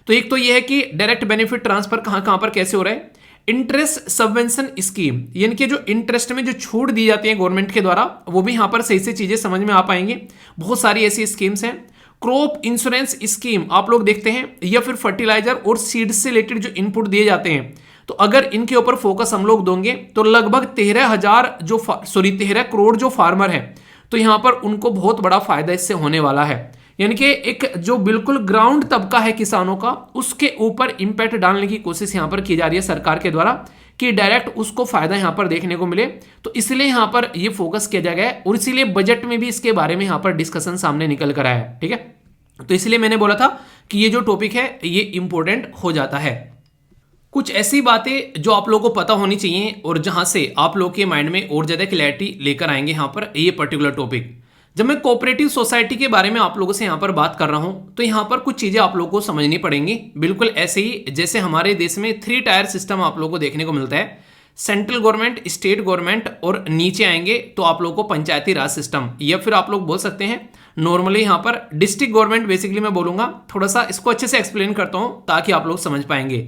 [SPEAKER 1] तो एक तो यह है कि डायरेक्ट बेनिफिट ट्रांसफर कहाँ कहाँ पर कैसे हो रहा है, इंटरेस्ट सबवेंशन स्कीम, यानी कि जो इंटरेस्ट में जो छूट दी जाती है गवर्नमेंट के द्वारा, वो भी यहाँ पर सही से चीज़ें समझ में आ पाएंगे। बहुत सारी ऐसी स्कीम्स हैं। क्रॉप इंश्योरेंस स्कीम आप लोग देखते हैं, या फिर फर्टिलाइजर और सीड से रिलेटेड जो इनपुट दिए जाते हैं, तो अगर इनके ऊपर फोकस हम लोग देंगे तो लगभग 13 करोड़ जो फार्मर है, तो यहां पर उनको बहुत बड़ा फायदा इससे होने वाला है। यानी कि एक जो बिल्कुल ग्राउंड तबका है किसानों का, उसके ऊपर इंपैक्ट डालने की कोशिश यहां पर की जा रही है सरकार के द्वारा कि डायरेक्ट उसको फायदा यहां पर देखने को मिले। तो इसलिए यहां पर ये फोकस किया जाएगा और इसीलिए बजट में भी इसके बारे में यहां पर डिस्कशन सामने निकल कर आया है। ठीक है, तो इसलिए मैंने बोला था कि ये जो टॉपिक है ये इंपॉर्टेंट हो जाता है। कुछ ऐसी बातें जो आप लोगों को पता होनी चाहिए और जहां से आप लोगों के माइंड में और ज्यादा क्लैरिटी लेकर आएंगे यहां पर ये पर्टिकुलर टॉपिक। जब मैं कोऑपरेटिव सोसाइटी के बारे में आप लोगों से यहां पर बात कर रहा हूं तो यहां पर कुछ चीजें आप लोगों को समझनी पड़ेंगी, बिल्कुल ऐसे ही जैसे हमारे देश में 3 टायर सिस्टम आप लोगों को देखने को मिलता है, सेंट्रल गवर्नमेंट, स्टेट गवर्नमेंट और नीचे आएंगे तो आप लोगों को पंचायती राज सिस्टम, या फिर आप लोग बोल सकते हैं नॉर्मली यहां पर डिस्ट्रिक्ट गवर्नमेंट। बेसिकली मैं बोलूंगा, थोड़ा सा इसको अच्छे से एक्सप्लेन करता हूं ताकि आप लोग समझ पाएंगे।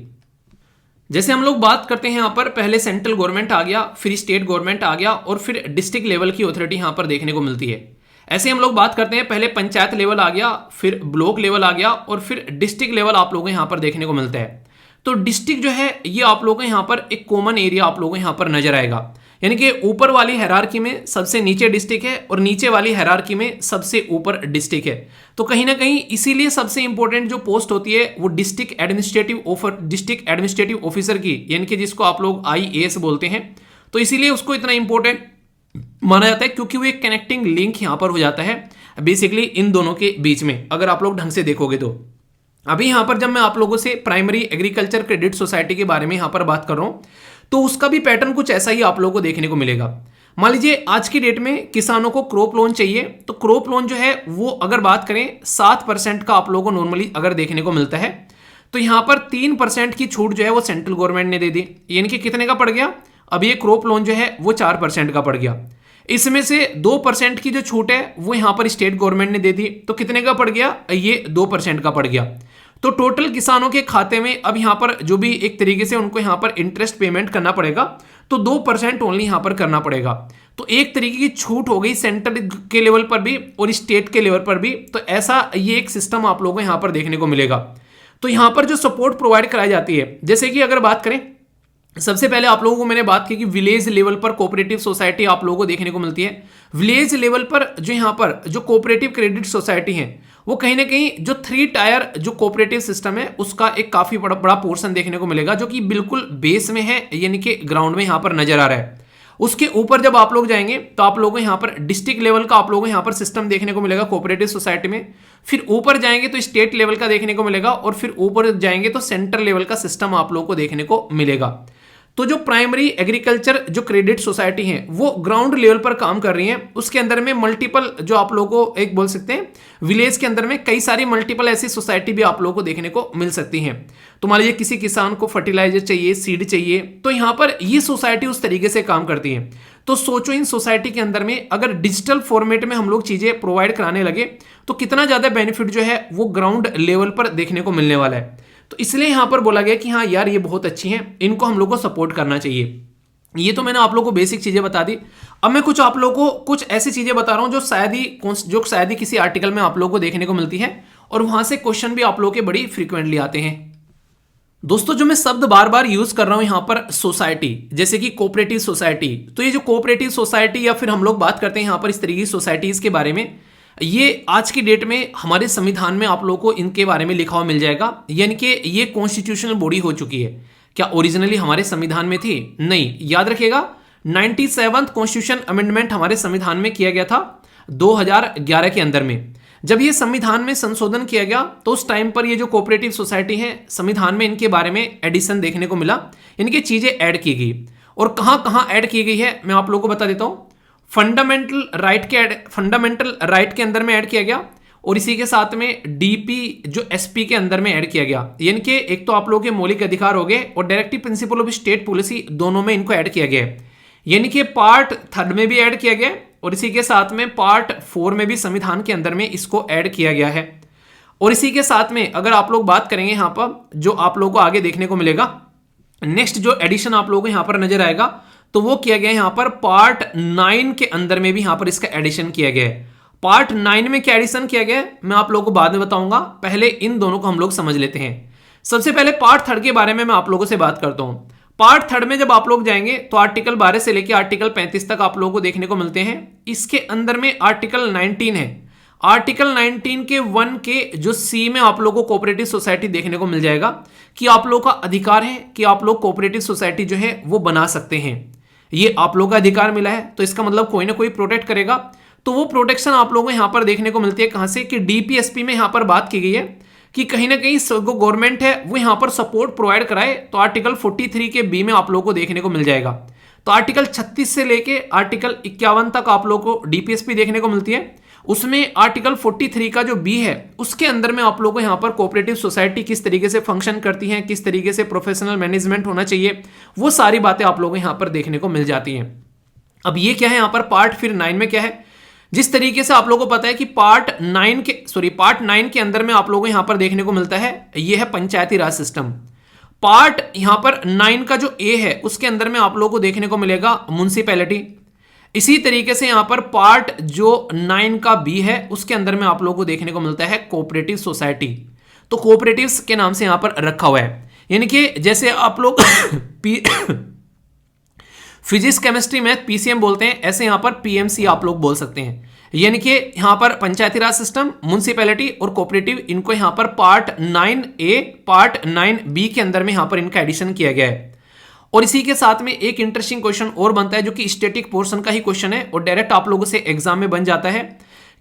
[SPEAKER 1] जैसे हम लोग बात करते हैं यहां पर पहले सेंट्रल गवर्नमेंट आ गया, फिर स्टेट गवर्नमेंट आ गया और फिर डिस्ट्रिक्ट लेवल की अथॉरिटी यहां पर देखने को मिलती है। ऐसे हम लोग बात करते हैं पहले पंचायत लेवल आ गया, फिर ब्लॉक लेवल आ गया और फिर डिस्ट्रिक्ट लेवल आप लोगों को यहां पर देखने को मिलता है। तो डिस्ट्रिक्ट जो है ये आप लोगों को यहां पर एक कॉमन एरिया आप लोगों को यहां पर नजर आएगा, यानी कि ऊपर वाली हायरार्की में सबसे नीचे डिस्ट्रिक्ट है और नीचे वाली हायरार्की में सबसे ऊपर डिस्ट्रिक्ट है। तो कहीं ना कहीं इसीलिए सबसे इंपॉर्टेंट जो पोस्ट होती है वो डिस्ट्रिक्ट एडमिनिस्ट्रेटिव ऑफिसर की, यानी कि जिसको आप लोग IAS बोलते हैं। तो इसीलिए उसको इतना इंपॉर्टेंट माना जाता है क्योंकि वो एक कनेक्टिंग लिंक यहां पर हो जाता है बेसिकली इन दोनों के बीच में, अगर आप लोग ढंग से देखोगे तो। अभी यहां पर जब मैं आप लोगों से प्राइमरी एग्रीकल्चर क्रेडिट सोसाइटी के बारे में यहां पर बात कर रहा हूं तो उसका भी पैटर्न कुछ ऐसा ही आप लोगों को देखने को मिलेगा। मान लीजिए आज की डेट में किसानों को क्रॉप लोन चाहिए, तो क्रॉप लोन जो है वो अगर बात करें 7% का आप लोगों को नॉर्मली अगर देखने को मिलता है, तो यहां पर 3% की छूट जो है वो सेंट्रल गवर्नमेंट ने दे दी, यानी कि कितने का पड़ गया, अब ये क्रॉप लोन जो है वो 4% का पड़ गया। इसमें से 2% की जो छूट है वो यहां पर स्टेट गवर्नमेंट ने दे दी, तो कितने का पड़ गया, ये 2% का पड़ गया। तो टोटल किसानों के खाते में अब यहां पर जो भी एक तरीके से उनको यहां पर इंटरेस्ट पेमेंट करना पड़ेगा तो 2% ओनली यहां पर करना पड़ेगा। तो एक तरीके की छूट हो गई सेंट्रल के लेवल पर भी और स्टेट के लेवल पर भी। तो ऐसा ये एक सिस्टम आप लोगों को यहां पर देखने को मिलेगा। तो यहां पर जो सपोर्ट प्रोवाइड कराई जाती है, जैसे कि अगर बात करें सबसे पहले आप लोगों को मैंने बात की कि विलेज लेवल पर कोऑपरेटिव सोसाइटी आप लोगों को देखने को मिलती है। विलेज लेवल पर जो यहाँ पर जो कोऑपरेटिव क्रेडिट सोसाइटी है वो कहीं ना कहीं जो 3 टायर जो कोऑपरेटिव सिस्टम है उसका एक काफी बड़ा पोर्शन देखने को मिलेगा, जो कि बिल्कुल बेस में है, यानी कि ग्राउंड में यहाँ पर नजर आ रहा है। उसके ऊपर जब आप लोग जाएंगे तो आप लोगों को यहाँ पर डिस्ट्रिक्ट लेवल का आप लोगों को यहाँ पर सिस्टम देखने को मिलेगा कोऑपरेटिव सोसाइटी में। फिर ऊपर जाएंगे तो स्टेट लेवल का देखने को मिलेगा और फिर ऊपर जाएंगे तो सेंट्रल लेवल का सिस्टम आप लोगों को देखने को मिलेगा। तो जो प्राइमरी एग्रीकल्चर जो क्रेडिट सोसाइटी है वो ग्राउंड लेवल पर काम कर रही है। उसके अंदर में मल्टीपल जो आप लोगों को एक बोल सकते हैं विलेज के अंदर में कई सारी मल्टीपल ऐसी सोसाइटी भी आप लोगों को देखने को मिल सकती हैं। तो मान लीजिए किसी किसान को फर्टिलाइजर चाहिए, सीड चाहिए, तो यहाँ पर ये सोसाइटी उस तरीके से काम करती है। तो सोचो इन सोसाइटी के अंदर में अगर डिजिटल फॉर्मेट में हम लोग चीजें प्रोवाइड कराने लगे तो कितना ज्यादा बेनिफिट जो है वो ग्राउंड लेवल पर देखने को मिलने वाला है। तो इसलिए यहां पर बोला गया कि हाँ यार ये बहुत अच्छी हैं, इनको हम लोग को सपोर्ट करना चाहिए। ये तो मैंने आप लोगों को बेसिक चीजें बता दी। अब मैं कुछ आप लोगों को कुछ ऐसी चीजें बता रहा हूं जो शायद ही किसी आर्टिकल में आप लोगों को देखने को मिलती है और वहां से क्वेश्चन भी आप लोगों के बड़ी फ्रीक्वेंटली आते हैं। दोस्तों जो मैं शब्द बार बार यूज कर रहा हूं यहां पर सोसाइटी, जैसे कि कोऑपरेटिव सोसाइटी, तो ये जो कोऑपरेटिव सोसाइटी या फिर हम लोग बात करते हैं यहां पर इस तरीके की सोसाइटीज के बारे में, ये आज की डेट में हमारे संविधान में आप लोगों को इनके बारे में लिखा हुआ मिल जाएगा। यानी कि ये कॉन्स्टिट्यूशनल बॉडी हो चुकी है। क्या ओरिजिनली हमारे संविधान में थी? नहीं, याद रखिएगा 97th कॉन्स्टिट्यूशन अमेंडमेंट हमारे संविधान में किया गया था 2011 के अंदर में। जब ये संविधान में संशोधन किया गया तो उस टाइम पर ये जो कोऑपरेटिव सोसाइटी है संविधान में इनके बारे में एडिशन देखने को मिला, इनकी चीजें ऐड की गई। और कहां कहां ऐड की गई है मैं आप लोगों को बता देता हूं। फंडामेंटल राइट के अंदर में ऐड किया गया और इसी के साथ में डीपी जो एसपी के अंदर में ऐड किया गया। यानी कि एक तो आप लोगों के मौलिक अधिकार हो गए और directive principle of state policy दोनों में इनको ऐड किया गया है। यानी कि पार्ट 3 में भी ऐड किया गया और इसी के साथ में पार्ट 4 में भी संविधान के अंदर में इसको ऐड किया गया है। और इसी के साथ में अगर आप लोग बात करेंगे यहां पर जो आप लोगों को आगे देखने को मिलेगा, नेक्स्ट जो एडिशन आप लोगों को यहां पर नजर आएगा तो वो किया गया यहां पर पार्ट 9 के अंदर में भी यहां पर इसका एडिशन किया गया है। पार्ट 9 में क्या एडिशन किया गया है मैं आप लोगों को बाद में बताऊंगा, पहले इन दोनों को हम लोग समझ लेते हैं। सबसे पहले पार्ट 3 के बारे में मैं आप लोगों से बात करता हूं। पार्ट 3 में जब आप लोग जाएंगे तो आर्टिकल 12 से लेकर आर्टिकल 35 तक आप लोगों को देखने को मिलते हैं। इसके अंदर में आर्टिकल 19 है। आर्टिकल 19 के 1 के जो सी में आप लोगों को कोऑपरेटिव सोसाइटी देखने को मिल जाएगा कि आप लोगों का अधिकार है कि आप लोग कोऑपरेटिव सोसाइटी जो है वो बना सकते हैं। ये आप लोगों का अधिकार मिला है तो इसका मतलब कोई ना कोई प्रोटेक्ट करेगा। तो वो प्रोटेक्शन आप लोगों को यहां पर देखने को मिलती है कहां से कि डीपीएसपी में यहां पर बात की गई है कि कहीं ना कहीं गवर्नमेंट है वो यहां पर सपोर्ट प्रोवाइड कराए। तो आर्टिकल 43 के बी में आप लोगों को देखने को मिल जाएगा। तो आर्टिकल 36 से लेके आर्टिकल 51 तक आप लोगों को डीपीएसपी देखने को मिलती है। उसमें आर्टिकल 43 का जो बी है उसके अंदर में आप लोगों को यहां पर कोऑपरेटिव सोसाइटी किस तरीके से फंक्शन करती है, किस तरीके से प्रोफेशनल मैनेजमेंट होना चाहिए, वो सारी बातें आप लोगों को यहां पर देखने को मिल जाती हैं। अब ये क्या है यहां पर पार्ट फिर 9 में क्या है, जिस तरीके से आप लोगों को पता है कि पार्ट 9 के अंदर में आप लोगों को यहां पर देखने को मिलता है ये है पंचायती राज सिस्टम। पार्ट यहां पर 9 का जो ए है उसके अंदर में आप लोगों को देखने को मिलेगा म्युनिसिपैलिटी। इसी तरीके से यहां पर पार्ट जो 9 का बी है उसके अंदर में आप लोगों को देखने को मिलता है कोऑपरेटिव सोसाइटी। तो कोऑपरेटिव्स के नाम से यहां पर रखा हुआ है। यानी कि जैसे आप लोग फिजिक्स केमिस्ट्री मैथ पीसीएम बोलते हैं, ऐसे यहां पर पीएमसी आप लोग बोल सकते हैं। यानी कि यहां पर पंचायती राज सिस्टम, म्युनिसिपैलिटी और कोऑपरेटिव इनको यहां पर पार्ट 9A पार्ट 9B के अंदर में यहां पर इनका एडिशन किया गया है। और इसी के साथ में एक इंटरेस्टिंग क्वेश्चन और बनता है जो कि स्टैटिक पोर्शन का ही क्वेश्चन है और डायरेक्ट आप लोगों से एग्जाम में बन जाता है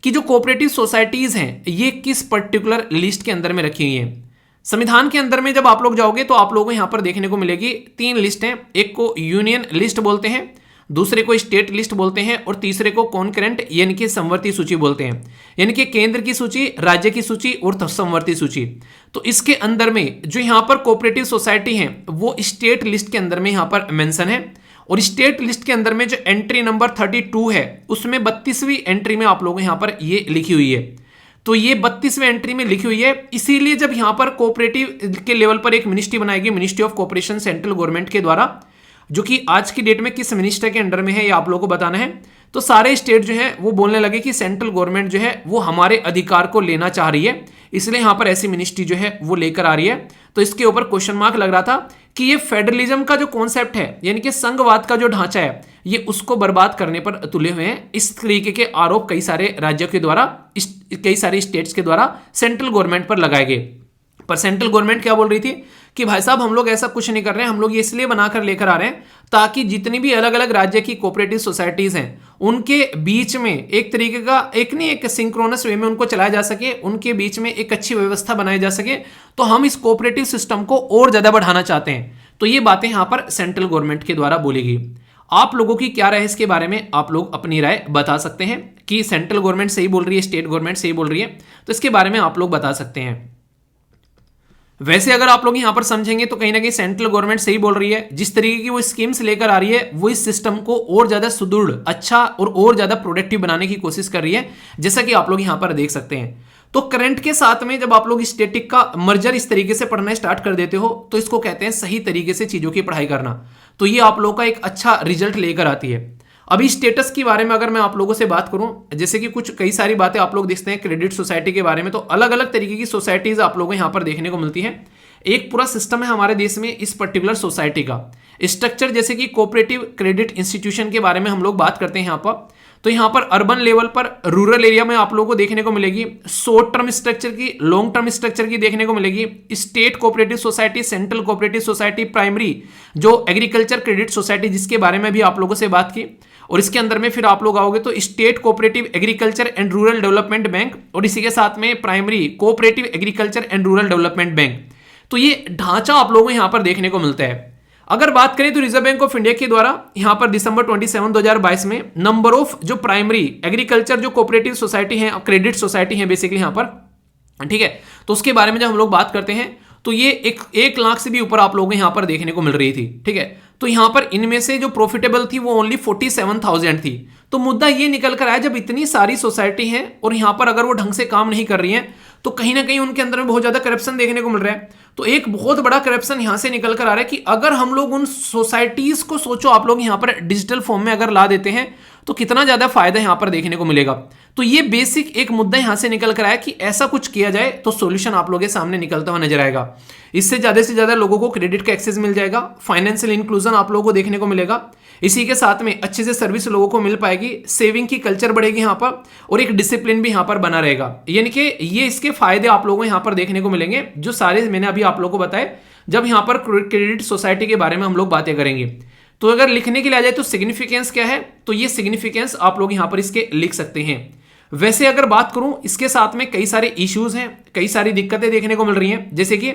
[SPEAKER 1] कि जो कोऑपरेटिव सोसाइटीज हैं ये किस पर्टिकुलर लिस्ट के अंदर में रखी हुई हैं। संविधान के अंदर में जब आप लोग जाओगे तो आप लोगों को यहां पर देखने को मिलेगी 3 लिस्ट हैं। एक को यूनियन लिस्ट बोलते हैं, दूसरे को स्टेट लिस्ट बोलते हैं और तीसरे को कॉन्करेंट यानी कि समवर्ती सूची बोलते हैं। यानी कि केंद्र की सूची, राज्य की सूची और समवर्ती सूची। तो इसके अंदर में जो यहां पर कोऑपरेटिव सोसाइटी है वो स्टेट लिस्ट के अंदर में यहां पर मेंशन है। और स्टेट लिस्ट के अंदर में जो एंट्री नंबर 32 है उसमें 32वीं एंट्री में आप लोगों यहां पर ये लिखी हुई है। तो ये 32वें एंट्री में लिखी हुई है। इसीलिए जब यहां पर कोऑपरेटिव के लेवल पर एक मिनिस्ट्री बनाएगी, ministry of cooperation central government के द्वारा, जो कि आज की डेट में किस मिनिस्टर के अंडर में है ये आप लोगों को बताना है। तो सारे स्टेट जो है वो बोलने लगे कि सेंट्रल गवर्नमेंट जो है वो हमारे अधिकार को लेना चाह रही है, इसलिए यहां पर ऐसी मिनिस्ट्री जो है वो लेकर आ रही है। तो इसके ऊपर क्वेश्चन मार्क लग रहा था कि ये फेडरलिज्म का जो कॉन्सेप्ट है यानी कि संघवाद का जो ढांचा है ये उसको बर्बाद करने पर तुले हुए हैं। इस तरीके के आरोप कई सारे राज्यों के द्वारा, कई सारे स्टेट्स के द्वारा सेंट्रल गवर्नमेंट पर लगाए गए। पर सेंट्रल गवर्नमेंट क्या बोल रही थी कि भाई साहब हम लोग ऐसा कुछ नहीं कर रहे हैं, हम लोग ये इसलिए बनाकर लेकर आ रहे हैं ताकि जितनी भी अलग अलग राज्य की कोऑपरेटिव सोसाइटीज हैं उनके बीच में एक तरीके का एक सिंक्रोनस वे में उनको चलाया जा सके, उनके बीच में एक अच्छी व्यवस्था बनाई जा सके। तो हम इस कोऑपरेटिव सिस्टम को और ज्यादा बढ़ाना चाहते हैं। तो ये बातें यहां पर सेंट्रल गवर्नमेंट के द्वारा बोली गई। आप लोगों की क्या राय है इसके बारे में, आप लोग अपनी राय बता सकते हैं कि सेंट्रल गवर्नमेंट सही बोल रही है, स्टेट गवर्नमेंट सही बोल रही है। तो इसके बारे में आप लोग बता सकते हैं। वैसे अगर आप लोग यहां पर समझेंगे तो कहीं ना कहीं सेंट्रल गवर्नमेंट सही बोल रही है। जिस तरीके की वो स्कीम्स लेकर आ रही है वो इस सिस्टम को और ज्यादा सुदृढ़, अच्छा और ज्यादा प्रोडक्टिव बनाने की कोशिश कर रही है, जैसा कि आप लोग यहां पर देख सकते हैं। तो करंट के साथ में जब आप लोग स्टैटिक का मर्जर इस तरीके से पढ़ना स्टार्ट कर देते हो तो इसको कहते हैं सही तरीके से चीजों की पढ़ाई करना। तो ये आप लोग का एक अच्छा रिजल्ट लेकर आती है। अभी स्टेटस के बारे में अगर मैं आप लोगों से बात करूं, जैसे कि कुछ कई सारी बातें आप लोग देखते हैं क्रेडिट सोसाइटी के बारे में, तो अलग अलग तरीके की सोसाइटीज आप लोगों को यहां पर देखने को मिलती है। एक पूरा सिस्टम है हमारे देश में इस पर्टिकुलर सोसाइटी का स्ट्रक्चर। जैसे कि कोऑपरेटिव क्रेडिट इंस्टीट्यूशन के बारे में हम लोग बात करते हैं यहां पर, तो यहां पर अर्बन लेवल पर, रूरल एरिया में आप लोगों को देखने को मिलेगी शॉर्ट टर्म स्ट्रक्चर की, लॉन्ग टर्म स्ट्रक्चर की देखने को मिलेगी। State cooperative society, central cooperative society, primary जो एग्रीकल्चर क्रेडिट सोसाइटी जिसके बारे में भी आप लोगों से बात की। और इसके अंदर में फिर आप लोग आओगे तो state cooperative agriculture and rural development bank और इसी के साथ में primary cooperative agriculture and rural development bank. तो ये ढांचा आप लोगों को यहां पर देखने को मिलता है। अगर बात करें तो रिजर्व बैंक ऑफ इंडिया के द्वारा यहां पर दिसंबर 27 2022 में नंबर ऑफ जो प्राइमरी एग्रीकल्चर जो कोऑपरेटिव सोसाइटी है, क्रेडिट सोसाइटी है बेसिकली यहां पर, ठीक है, तो उसके बारे में जब हम लोग बात करते हैं तो ये 1 लाख से भी ऊपर आप लोगों को यहां पर देखने को मिल रही थी, ठीक है। तो यहां पर इनमें से जो प्रॉफिटेबल थी वो ओनली 47,000 थी। तो मुद्दा ये निकल कर आया, जब इतनी सारी सोसाइटी है और यहां पर अगर वो ढंग से काम नहीं कर रही है तो कहीं ना कहीं उनके अंदर में बहुत ज्यादा करप्शन देखने को मिल रहा है। तो एक बहुत बड़ा करप्शन यहां से निकल कर आ रहा है कि अगर हम लोग उन सोसाइटीज को सोचो आप लोग यहां पर डिजिटल फॉर्म में अगर ला देते हैं तो कितना ज्यादा फायदा यहां पर देखने को मिलेगा। तो ये बेसिक एक मुद्दा यहां से निकल कर आया कि ऐसा कुछ किया जाए तो सॉल्यूशन आप लोगों के सामने निकलता हुआ नजर आएगा। इससे ज्यादा लोगों को क्रेडिट का एक्सेस मिल जाएगा, फाइनेंशियल इंक्लूजन आप लोगों को देखने को मिलेगा, इसी के साथ में अच्छे से सर्विस लोगों को मिल पाएगी, सेविंग की कल्चर बढ़ेगी यहाँ पर, और एक डिसिप्लिन भी यहाँ पर बना रहेगा। यानी कि ये इसके फायदे आप लोगों को यहाँ पर देखने को मिलेंगे, जो सारे मैंने अभी आप लोगों को बताए जब यहाँ पर क्रेडिट सोसाइटी के बारे में हम लोग बातें करेंगे। तो अगर लिखने के लिए आ जाए तो सिग्निफिकेंस क्या है, तो ये सिग्निफिकेंस आप लोग यहाँ पर इसके लिख सकते हैं। वैसे अगर बात करूं इसके साथ में कई सारे इश्यूज हैं, कई सारी दिक्कतें देखने को मिल रही हैं, जैसे कि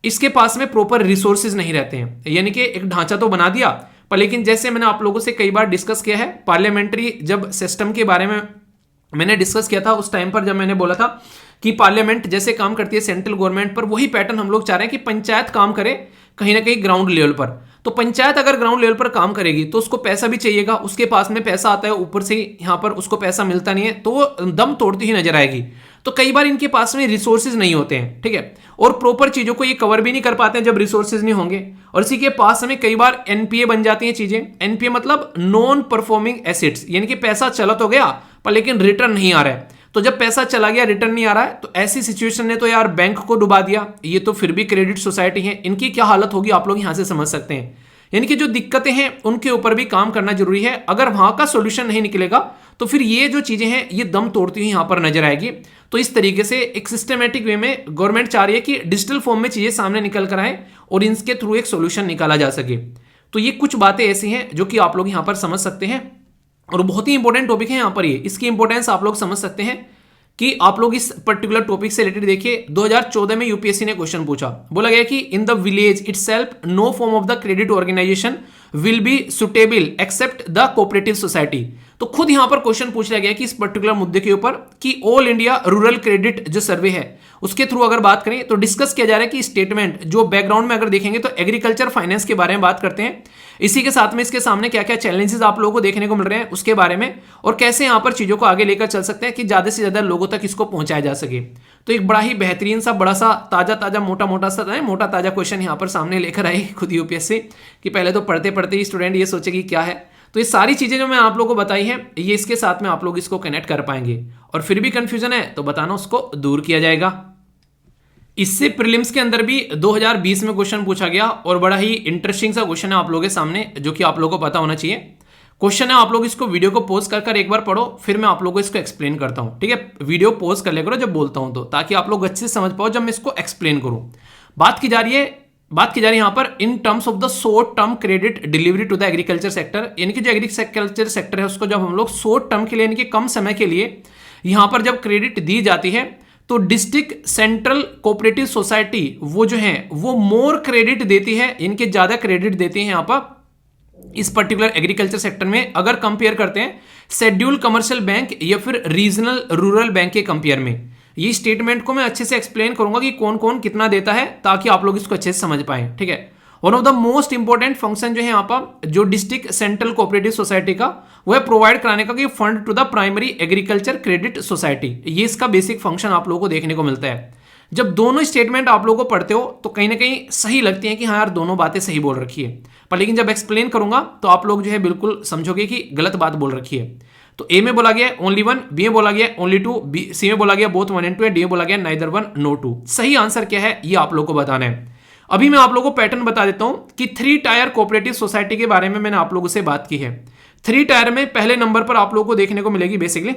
[SPEAKER 1] इसके पास में प्रॉपर रिसोर्सेज नहीं रहते हैं। यानी कि एक ढांचा तो बना दिया पर लेकिन जैसे मैंने आप लोगों से कई बार डिस्कस किया है, पार्लियामेंट्री जब सिस्टम के बारे में मैंने डिस्कस किया था उस टाइम पर, जब मैंने बोला था कि पार्लियामेंट जैसे काम करती है सेंट्रल गवर्नमेंट पर, वही पैटर्न हम लोग चाह रहे हैं कि पंचायत काम करे कहीं ना कहीं ग्राउंड लेवल पर। तो पंचायत अगर ग्राउंड लेवल पर काम करेगी तो उसको पैसा भी चाहिएगा, उसके पास में पैसा आता है ऊपर से यहाँ पर उसको पैसा मिलता नहीं है तो वो दम तोड़ती ही नजर आएगी। तो कई बार इनके पास में रिसोर्सेज नहीं होते हैं, ठीक है, और प्रॉपर चीजों को ये कवर भी नहीं कर पाते हैं जब रिसोर्सेज नहीं होंगे। और इसी के पास में कई बार एनपीए बन जाती हैं चीजें। एनपीए मतलब नॉन परफॉर्मिंग एसेट्स, यानी कि पैसा चला तो गया पर लेकिन रिटर्न नहीं आ रहा है। तो जब पैसा चला गया रिटर्न नहीं आ रहा है तो ऐसी सिचुएशन ने तो यार बैंक को डुबा दिया, ये तो फिर भी क्रेडिट सोसाइटी है, इनकी क्या हालत होगी आप लोग यहां से समझ सकते हैं। यानी कि जो दिक्कतें हैं उनके ऊपर भी काम करना जरूरी है। अगर वहां का सॉल्यूशन नहीं निकलेगा तो फिर ये जो चीजें हैं ये दम तोड़ती हुई यहां पर नजर आएगी। तो इस तरीके से एक सिस्टमेटिक वे में गवर्नमेंट चाह रही है कि डिजिटल फॉर्म में चीजें सामने निकल कर आए और इनके थ्रू एक सोल्यूशन निकाला जा सके। तो ये कुछ बातें ऐसी हैं जो कि आप लोग यहां पर समझ सकते हैं और बहुत ही इंपॉर्टेंट टॉपिक है यहां पर। ये इसकी इंपॉर्टेंस आप लोग समझ सकते हैं कि आप लोग इस पर्टिकुलर टॉपिक से रिलेटेड देखिए 2014 में यूपीएससी ने क्वेश्चन पूछा, बोला गया कि in the village itself no form of the credit organisation will be suitable except the cooperative society. तो खुद यहां पर क्वेश्चन पूछ लिया गया कि इस पर्टिकुलर मुद्दे के ऊपर कि ऑल इंडिया रूरल क्रेडिट जो सर्वे है उसके थ्रू अगर बात करें तो डिस्कस किया जा रहा है कि स्टेटमेंट जो बैकग्राउंड में अगर देखेंगे तो एग्रीकल्चर फाइनेंस के बारे में बात करते हैं, इसी के साथ में इसके सामने क्या क्या चैलेंजेस आप लोगों को देखने को मिल रहे हैं उसके बारे में, और कैसे यहां पर चीजों को आगे लेकर चल सकते हैं कि ज्यादा से ज्यादा लोगों तक इसको पहुंचाया जा सके। तो एक बड़ा ही बेहतरीन सा बड़ा सा ताजा मोटा ताजा क्वेश्चन यहां पर सामने लेकर आई खुद यूपीएससी कि पहले तो पढ़ते पढ़ते ही स्टूडेंट ये सोचे कि क्या है। तो ये सारी चीजें जो मैं आप लोगों को बताई है ये इसके साथ में आप लोग इसको कनेक्ट कर पाएंगे, और फिर भी कंफ्यूजन है तो बताना, उसको दूर किया जाएगा। इससे प्रीलिम्स के अंदर भी 2020 में क्वेश्चन पूछा गया और बड़ा ही इंटरेस्टिंग सा क्वेश्चन है आप लोगों के सामने जो कि आप लोगों को पता होना चाहिए। क्वेश्चन है, आप लोग इसको वीडियो को पॉज कर एक बार पढ़ो, फिर मैं आप लोगों को इसको एक्सप्लेन करता हूं, ठीक है। वीडियो पॉज कर ले करो जब बोलता हूं तो, ताकि आप लोग अच्छे से समझ पाओ जब मैं इसको एक्सप्लेन करूं। बात की जा रही है यहां पर in terms of the short term credit delivery to the agriculture sector, यानी कि जो एग्रीकल्चर सेक्टर है उसको जब हम लोग शॉर्ट टर्म के लिए यानी कि कम समय के लिए यहां पर जब क्रेडिट दी जाती है तो डिस्ट्रिक्ट सेंट्रल कोऑपरेटिव सोसाइटी वो जो है वो मोर क्रेडिट देती है, इनके ज्यादा क्रेडिट देती है यहां पर इस पर्टिकुलर एग्रीकल्चर सेक्टर में अगर कंपेयर करते हैं शेड्यूल कमर्शियल बैंक या फिर रीजनल रूरल बैंक के कंपेयर में। ये स्टेटमेंट को मैं अच्छे से एक्सप्लेन करूंगा कि कौन कौन कितना देता है ताकि आप लोग इसको अच्छे से समझ पाए, ठीक है। One of the most important function जो है यहाँ पर जो डिस्ट्रिक्ट सेंट्रल कोऑपरेटिव सोसाइटी का वो है प्रोवाइड कराने का कि fund to the primary agriculture credit society. ये इसका बेसिक फंक्शन आप लोगों को देखने को मिलता है। जब दोनों स्टेटमेंट आप लोगों को पढ़ते हो तो कहीं ना कहीं सही लगती है कि हाँ यार दोनों बातें सही बोल रखी है, पर लेकिन जब एक्सप्लेन करूंगा तो आप लोग जो है बिल्कुल समझोगे कि गलत बात बोल रखी है। तो ए में बोला गया ओनली 1, बी में बोला गया ओनली 2, सी में बोला गया बोथ 1 and 2, डी में बोला गया नाइदर 1 नो 2। सही आंसर क्या है ये आप लोग को बताना है। अभी मैं आप लोगों को पैटर्न बता देता हूं कि 3 टायर कोऑपरेटिव सोसाइटी के बारे में मैंने आप लोगों से बात की है। 3 टायर में पहले नंबर पर आप लोगों को देखने को मिलेगी बेसिकली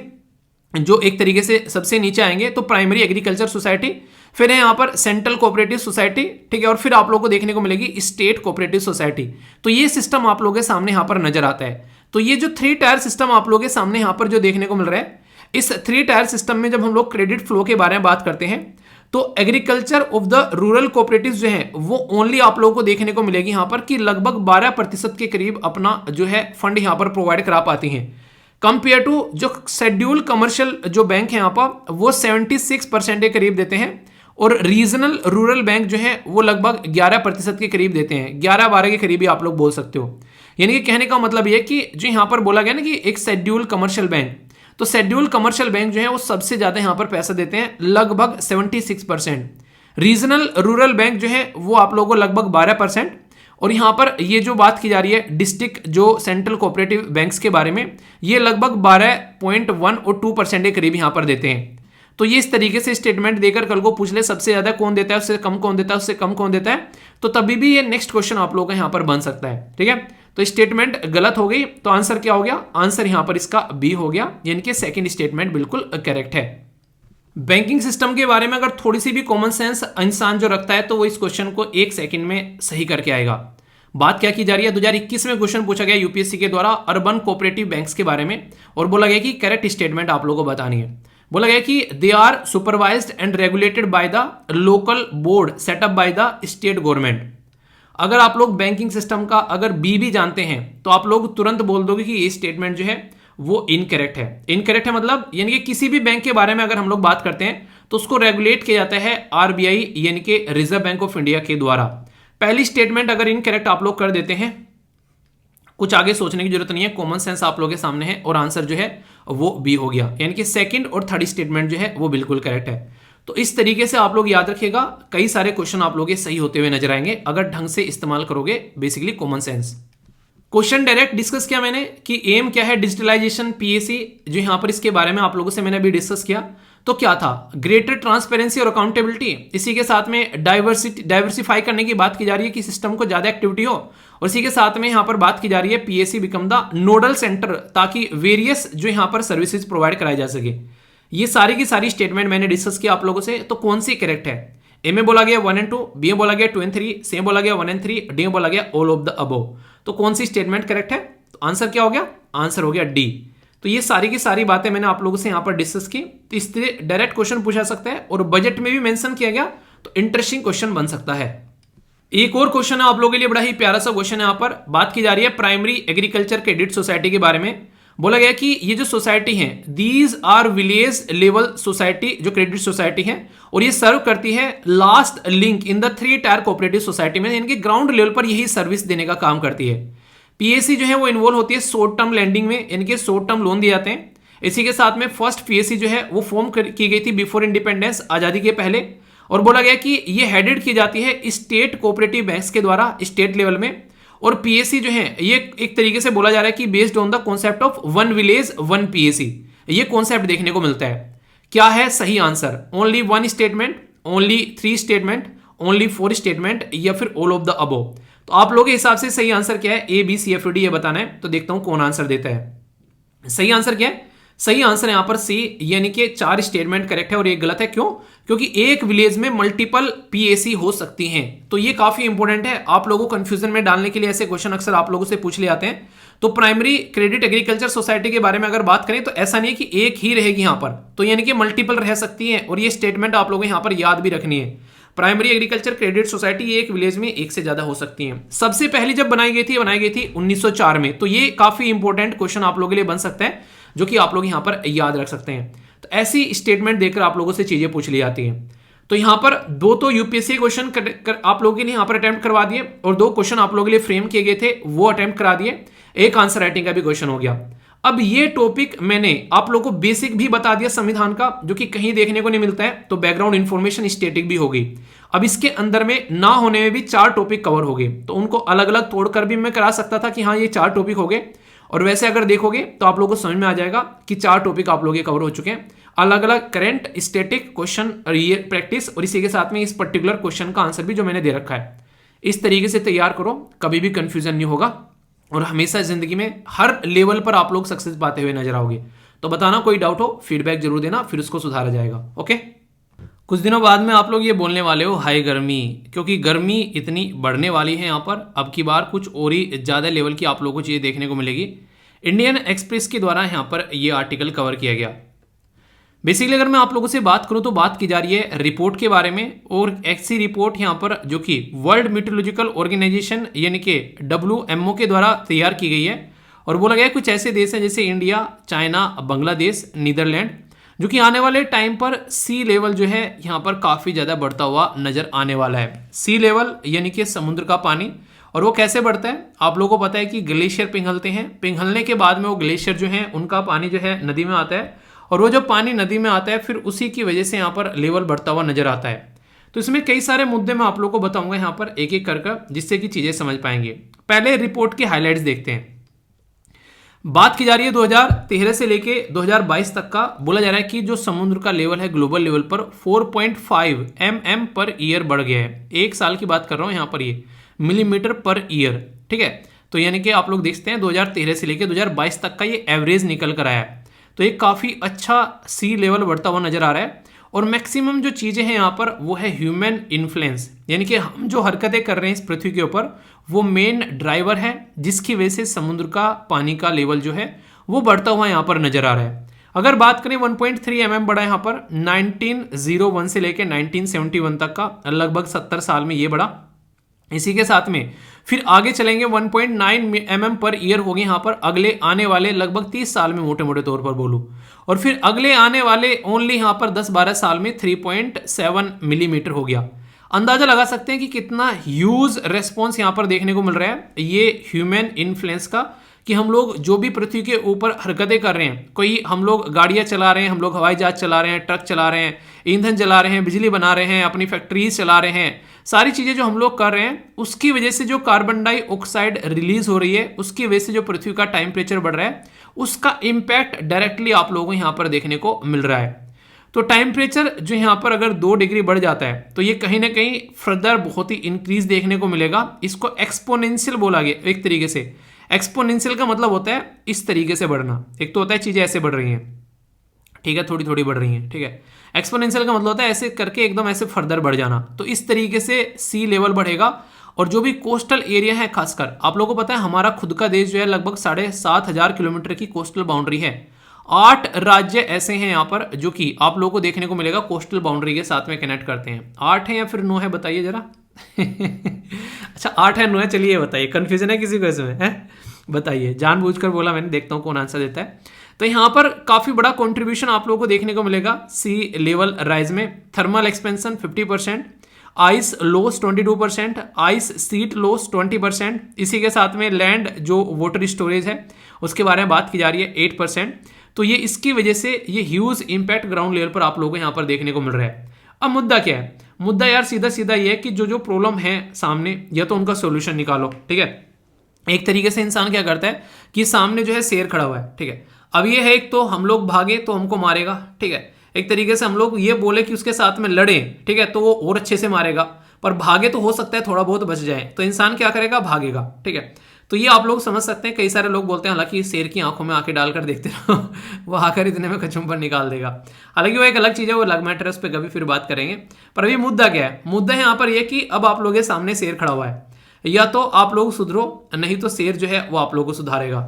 [SPEAKER 1] जो एक तरीके से सबसे नीचे आएंगे तो प्राइमरी एग्रीकल्चर सोसाइटी, फिर है यहाँ पर सेंट्रल कोऑपरेटिव सोसाइटी, ठीक है, और फिर आप लोगों को देखने को मिलेगी स्टेट कोऑपरेटिव सोसाइटी। तो ये सिस्टम आप लोगों के सामने यहाँ पर नजर आता है। तो ये जो 3 टायर सिस्टम आप लोगों के सामने यहाँ पर जो देखने को मिल रहा है, इस 3 टायर सिस्टम में जब हम लोग क्रेडिट फ्लो के बारे में बात करते हैं तो agriculture of the rural cooperatives जो है वो ओनली आप लोगों को देखने को मिलेगी यहां पर कि लगभग 12% के करीब अपना जो है फंड यहां पर प्रोवाइड करा पाती हैं, कंपेयर टू जो शेड्यूल कमर्शियल जो बैंक है यहां पर वो 76% के करीब देते हैं, और रीजनल रूरल बैंक जो है वो लगभग 11% के करीब देते हैं, 11-12 के करीब ही आप लोग बोल सकते हो। यानी कि कहने का मतलब ये कि जो यहां पर बोला गया ना कि एक शेड्यूल कमर्शियल बैंक, तो शेड्यूल कमर्शियल बैंक जो है वो सबसे ज्यादा यहां पर पैसा देते हैं, लगभग 76%। रीजनल रूरल बैंक जो है वो आप लोगों को लगभग 12%, और यहां पर ये जो बात की जा रही है डिस्ट्रिक्ट जो सेंट्रल कोऑपरेटिव बैंक्स के बारे में, ये लगभग 12.1 और 2% के करीब यहां पर देते हैं। तो ये इस तरीके से स्टेटमेंट देकर कल को पूछ ले सबसे ज्यादा कौन देता है, उससे कम कौन देता है, उससे कम कौन देता है, तो तभी भी ये नेक्स्ट क्वेश्चन आप लोगों का यहां पर बन सकता है। ठीक है, तो स्टेटमेंट गलत हो गई, तो आंसर क्या हो गया, आंसर यहां पर इसका बी हो गया, यानी कि सेकंड स्टेटमेंट बिल्कुल करेक्ट है। बैंकिंग सिस्टम के बारे में अगर थोड़ी सी भी कॉमन सेंस इंसान जो रखता है तो वो इस क्वेश्चन को 1 सेकंड में सही करके आएगा। बात क्या की जा रही है, 2021 में क्वेश्चन पूछा गया यूपीएससी के द्वारा अर्बन कोऑपरेटिव बैंक्स के बारे में, और बोला गया कि करेक्ट स्टेटमेंट आप लोगों को बतानी है। बोला गया कि they are supervised and regulated by the local board setup by the state government. अगर आप लोग बैंकिंग सिस्टम का अगर बी भी जानते हैं तो आप लोग तुरंत बोल दोगे कि ये स्टेटमेंट जो है वो इनकरेक्ट है। इनकरेक्ट है मतलब यानी कि किसी भी बैंक के बारे में अगर हम लोग बात करते हैं तो उसको रेगुलेट किया जाता है आरबीआई यानी कि रिजर्व बैंक ऑफ इंडिया के द्वारा। पहली स्टेटमेंट अगर इनकरेक्ट आप लोग कर देते हैं, कुछ आगे सोचने की जरूरत नहीं है, कॉमन सेंस आप लोगों के सामने है, और आंसर जो है वो बी हो गया, यानी कि सेकंड और थर्ड स्टेटमेंट जो है वो बिल्कुल करेक्ट है। तो इस तरीके से आप लोग याद रखिएगा, कई सारे क्वेश्चन आप लोग के सही होते हुए नजर आएंगे अगर ढंग से इस्तेमाल करोगे basically common sense. Question direct discuss किया मैंने कि एम क्या है डिजिटलाइजेशन पीएसी, जो यहां पर इसके बारे में आप लोगों से मैंने अभी डिस्कस किया, तो क्या था ग्रेटर ट्रांसपेरेंसी और अकाउंटेबिलिटी, इसी के साथ में डाइवर्सिफाई करने की बात की जा रही है कि सिस्टम को ज्यादा एक्टिविटी हो, और इसी के साथ में यहां पर बात की जा रही है PSC become the nodal centre, ताकि वेरियस जो यहां पर सर्विसेज प्रोवाइड कराई जा सके। ये सारी की सारी स्टेटमेंट मैंने डिस्कस किया आप लोगों से, तो कौन सी करेक्ट है, ए में बोला गया 1 and 2, बी में बोला गया 2 and 3, सी में बोला गया 1 and 3, डी में बोला गया ऑल ऑफ द अबव। तो कौन सी स्टेटमेंट करेक्ट है, तो आंसर क्या हो गया, आंसर हो गया डी। तो ये सारी की सारी बातें मैंने आप लोगों से यहां पर डिस्कस की, तो इससे डायरेक्ट क्वेश्चन पूछा सकता है, और बजट में भी मेंशन किया गया, तो इंटरेस्टिंग क्वेश्चन बन सकता है। एक और क्वेश्चन है आप लोगों के लिए, बड़ा ही प्यारा सा क्वेश्चन है, यहां पर बात की जा रही है प्राइमरी एग्रीकल्चर क्रेडिट सोसाइटी के बारे में। बोला गया कि ये जो सोसाइटी है these are village level society, जो क्रेडिट सोसाइटी है, और ये सर्व करती है last link in the 3 tier cooperative society में, इनके ग्राउंड लेवल पर यही सर्विस देने का काम करती है। पीएससी जो है वो इन्वॉल्व होती है शॉर्ट टर्म लैंडिंग में, इनके शॉर्ट टर्म लोन दिए जाते हैं। इसी के साथ में फर्स्ट पीएससी जो है वो फॉर्म की गई थी बिफोर इंडिपेंडेंस, आजादी के पहले, और बोला गया कि ये हेडेड की जाती है स्टेट कोऑपरेटिव बैंक्स के द्वारा स्टेट लेवल में। और पीएससी जो है ये एक तरीके से बोला जा रहा है कि based on the concept of 1 village 1 PSC, ये कॉन्सेप्ट देखने को मिलता है। क्या है सही answer, only 1 statement, only 3 statement, only 4 statement, या फिर ऑल ऑफ द अबव। तो आप लोगों के हिसाब से सही आंसर क्या है, A B C F D ये बताना है, तो देखता हूं कौन आंसर देता है। सही आंसर क्या है, सही आंसर यहां पर सी, यानी कि 4 स्टेटमेंट करेक्ट है और ये गलत है। क्यों, क्योंकि एक विलेज में मल्टीपल पीएसी हो सकती हैं, तो ये काफी इंपॉर्टेंट है। आप लोगों को कंफ्यूजन में डालने के लिए ऐसे क्वेश्चन अक्सर आप लोगों से पूछ ले आते हैं। तो प्राइमरी क्रेडिट एग्रीकल्चर सोसाइटी के बारे में अगर बात करें तो ऐसा नहीं है कि एक ही रहेगी यहां पर, तो यानी कि मल्टीपल रह सकती है, और ये स्टेटमेंट आप लोगों को यहां पर याद भी रखनी है। प्राइमरी एग्रीकल्चर क्रेडिट सोसाइटी एक विलेज में एक से ज्यादा हो सकती है। सबसे पहली जब बनाई गई थी 1904 में, तो ये काफी इंपॉर्टेंट क्वेश्चन आप लोगों के लिए बन सकता है, जो कि आप लोग यहां पर याद रख सकते हैं। तो ऐसी स्टेटमेंट देकर आप लोगों से चीजें पूछ ली जाती हैं। तो यहां पर 2 तो यूपीएससी क्वेश्चन आप लोगों के लिए यहां पर अटेम्प्ट करवा दिए, और 2 क्वेश्चन आप लोगों के लिए फ्रेम किए गए थे वो अटेम्प्ट करा दिए, एक आंसर राइटिंग का भी क्वेश्चन हो गया। अब ये टॉपिक मैंने आप लोगों को बेसिक भी बता दिया संविधान का, जो कि कहीं देखने को नहीं मिलता है, तो बैकग्राउंड इंफॉर्मेशन स्टैटिक भी हो गई। अब इसके अंदर में ना होने में भी 4 टॉपिक कवर हो गए, तो उनको अलग अलग तोड़कर भी मैं करा सकता था कि हाँ ये 4 टॉपिक हो गए, और वैसे अगर देखोगे तो आप लोगों को समझ में आ जाएगा कि 4 टॉपिक आप लोग कवर हो चुके हैं, अलग अलग करंट स्टैटिक क्वेश्चन ये प्रैक्टिस, और इसी के साथ में इस पर्टिकुलर क्वेश्चन का आंसर भी जो मैंने दे रखा है। इस तरीके से तैयार करो, कभी भी कंफ्यूजन नहीं होगा, और हमेशा जिंदगी में हर लेवल पर आप लोग सक्सेस पाते हुए नजर आओगे। तो बताना कोई डाउट हो, फीडबैक जरूर देना, फिर उसको सुधारा जाएगा। ओके, कुछ दिनों बाद में आप लोग ये बोलने वाले हो हाई गर्मी, क्योंकि गर्मी इतनी बढ़ने वाली है यहाँ पर, अब की बार कुछ और ही ज़्यादा लेवल की आप लोगों को चीज़ें देखने को मिलेगी। इंडियन एक्सप्रेस के द्वारा यहाँ पर ये आर्टिकल कवर किया गया। बेसिकली अगर मैं आप लोगों से बात करूं तो बात की जा रही है रिपोर्ट के बारे में, और ऐसी रिपोर्ट यहां पर जो कि वर्ल्ड मीटरोलॉजिकल ऑर्गेनाइजेशन यानी कि WMO के द्वारा तैयार की गई है। और बोला गया है कुछ ऐसे देश हैं जैसे इंडिया, चाइना, बांग्लादेश, नीदरलैंड, जो कि आने वाले टाइम पर सी लेवल जो है यहाँ पर काफ़ी ज़्यादा बढ़ता हुआ नजर आने वाला है। सी लेवल यानी कि समुद्र का पानी, और वो कैसे बढ़ता है आप लोगों को पता है कि ग्लेशियर पिघलते हैं, पिघलने के बाद में वो ग्लेशियर जो है उनका पानी जो है नदी में आता है, और वो जब पानी नदी में आता है फिर उसी की वजह से यहाँ पर लेवल बढ़ता हुआ नजर आता है। तो इसमें कई सारे मुद्दे मैं आप लोगों को बताऊंगा यहाँ पर एक एक कर जिससे कि चीज़ें समझ पाएंगे। पहले रिपोर्ट के हाईलाइट्स देखते हैं। बात की जा रही है 2013 से लेके 2022 तक का। बोला जा रहा है कि जो समुद्र का लेवल है ग्लोबल लेवल पर 4.5 mm पर ईयर बढ़ गया है। एक साल की बात कर रहा हूं यहां पर, ये मिलीमीटर पर ईयर, ठीक है। तो यानी कि आप लोग देखते हैं 2013 से लेके 2022 तक का ये एवरेज निकल कर आया है। तो एक काफ़ी अच्छा सी लेवल बढ़ता हुआ नजर आ रहा है। और मैक्सिमम जो चीज़ें हैं यहाँ पर वो है ह्यूमन इन्फ्लुएंस, यानी कि हम जो हरकतें कर रहे हैं इस पृथ्वी के ऊपर वो मेन ड्राइवर है, जिसकी वजह से समुद्र का पानी का लेवल जो है वो बढ़ता हुआ यहाँ पर नजर आ रहा है। अगर बात करें 1.3 mm बढ़ा यहाँ पर 1901 से लेकर 1971 तक का, लगभग 70 साल में ये बढ़ा। इसी के साथ में फिर आगे चलेंगे 1.9 mm पर ईयर हो गए यहाँ पर अगले आने वाले लगभग 30 साल में, मोटे मोटे तौर पर बोलूं। और फिर अगले आने वाले ओनली यहाँ पर 10-12 साल में 3.7 मिलीमीटर हो गया। अंदाजा लगा सकते हैं कि कितना ह्यूज रेस्पॉन्स यहाँ पर देखने को मिल रहा है ये ह्यूमन इन्फ्लुएंस का, कि हम लोग जो भी पृथ्वी के ऊपर हरकतें कर रहे हैं, कोई हम लोग गाड़ियां चला रहे हैं, हम लोग हवाई जहाज चला रहे हैं, ट्रक चला रहे हैं, ईंधन जला रहे हैं, बिजली बना रहे हैं, अपनी फैक्ट्रीज चला रहे हैं, सारी चीज़ें जो हम लोग कर रहे हैं उसकी वजह से जो कार्बन डाइऑक्साइड रिलीज हो रही है, उसकी वजह से जो पृथ्वी का टेम्परेचर बढ़ रहा है, उसका इम्पैक्ट डायरेक्टली आप लोगों को यहाँ पर देखने को मिल रहा है। तो टेम्परेचर जो यहाँ पर अगर 2 डिग्री बढ़ जाता है तो ये कहीं ना कहीं फर्दर बहुत ही इंक्रीज देखने को मिलेगा। इसको एक्सपोनेंशियल बोला गया एक तरीके से। एक्सपोनेंशियल का मतलब होता है इस तरीके से बढ़ना। एक तो होता है चीज़ें ऐसे बढ़ रही हैं, ठीक है, थोड़ी थोड़ी बढ़ रही हैं, ठीक है। एक्सपोनेंशियल का मतलब होता है ऐसे करके एकदम ऐसे फर्दर बढ़ जाना। तो इस तरीके से सी लेवल बढ़ेगा। और जो भी कोस्टल एरिया है, खासकर आप लोगों को पता है हमारा खुद का देश जो है लगभग 7,500 किलोमीटर की कोस्टल बाउंड्री है। 8 राज्य ऐसे हैं यहाँ पर जो कि आप लोगों को देखने को मिलेगा कोस्टल बाउंड्री के साथ में कनेक्ट करते हैं। 8 है या फिर 9 है, बताइए जरा। अच्छा 8 है 9 है, चलिए बताइए, कंफ्यूजन है किसी को इसमें है, बताइए। जानबूझकर बोला मैंने, देखता हूँ कौन आंसर देता है। तो यहाँ पर काफी बड़ा कंट्रीब्यूशन आप लोगों को देखने को मिलेगा सी लेवल राइज में। Thermal expansion 50%, ice loss 22%, ice seat loss 20%। इसी के साथ में लैंड जो वाटर स्टोरेज है उसके बारे में बात की जा रही है 8%। तो ये इसकी वजह से ये ह्यूज इंपैक्ट ग्राउंड लेवल पर आप लोगों को यहाँ पर देखने को मिल रहा है। अब मुद्दा क्या है? मुद्दा यार सीधा सीधा ये है कि जो जो प्रॉब्लम है सामने, या तो उनका सोल्यूशन निकालो, ठीक है। एक तरीके से इंसान क्या करता है कि सामने जो है शेर खड़ा हुआ है, ठीक है। अब ये है एक तो हम लोग भागे तो हमको मारेगा, ठीक है। एक तरीके से हम लोग ये बोले कि उसके साथ में लड़े, ठीक है, तो वो और अच्छे से मारेगा। पर भागे तो हो सकता है थोड़ा बहुत बच जाए, तो इंसान क्या करेगा? भागेगा, ठीक है। तो ये आप लोग समझ सकते हैं। कई सारे लोग बोलते हैं हालांकि शेर की आंखों में आंखें डालकर देखते रहो वो आकर इतने में कचुम्बर निकाल देगा। हालांकि वो एक अलग चीज़ है, वो अलग मैटर है, उस पर कभी फिर बात करेंगे। पर अभी मुद्दा क्या है? मुद्दा यहाँ पर यह कि अब आप लोगों के सामने शेर खड़ा हुआ है, या तो आप लोग सुधरो, नहीं तो शेर जो है वो आप लोगों को सुधारेगा।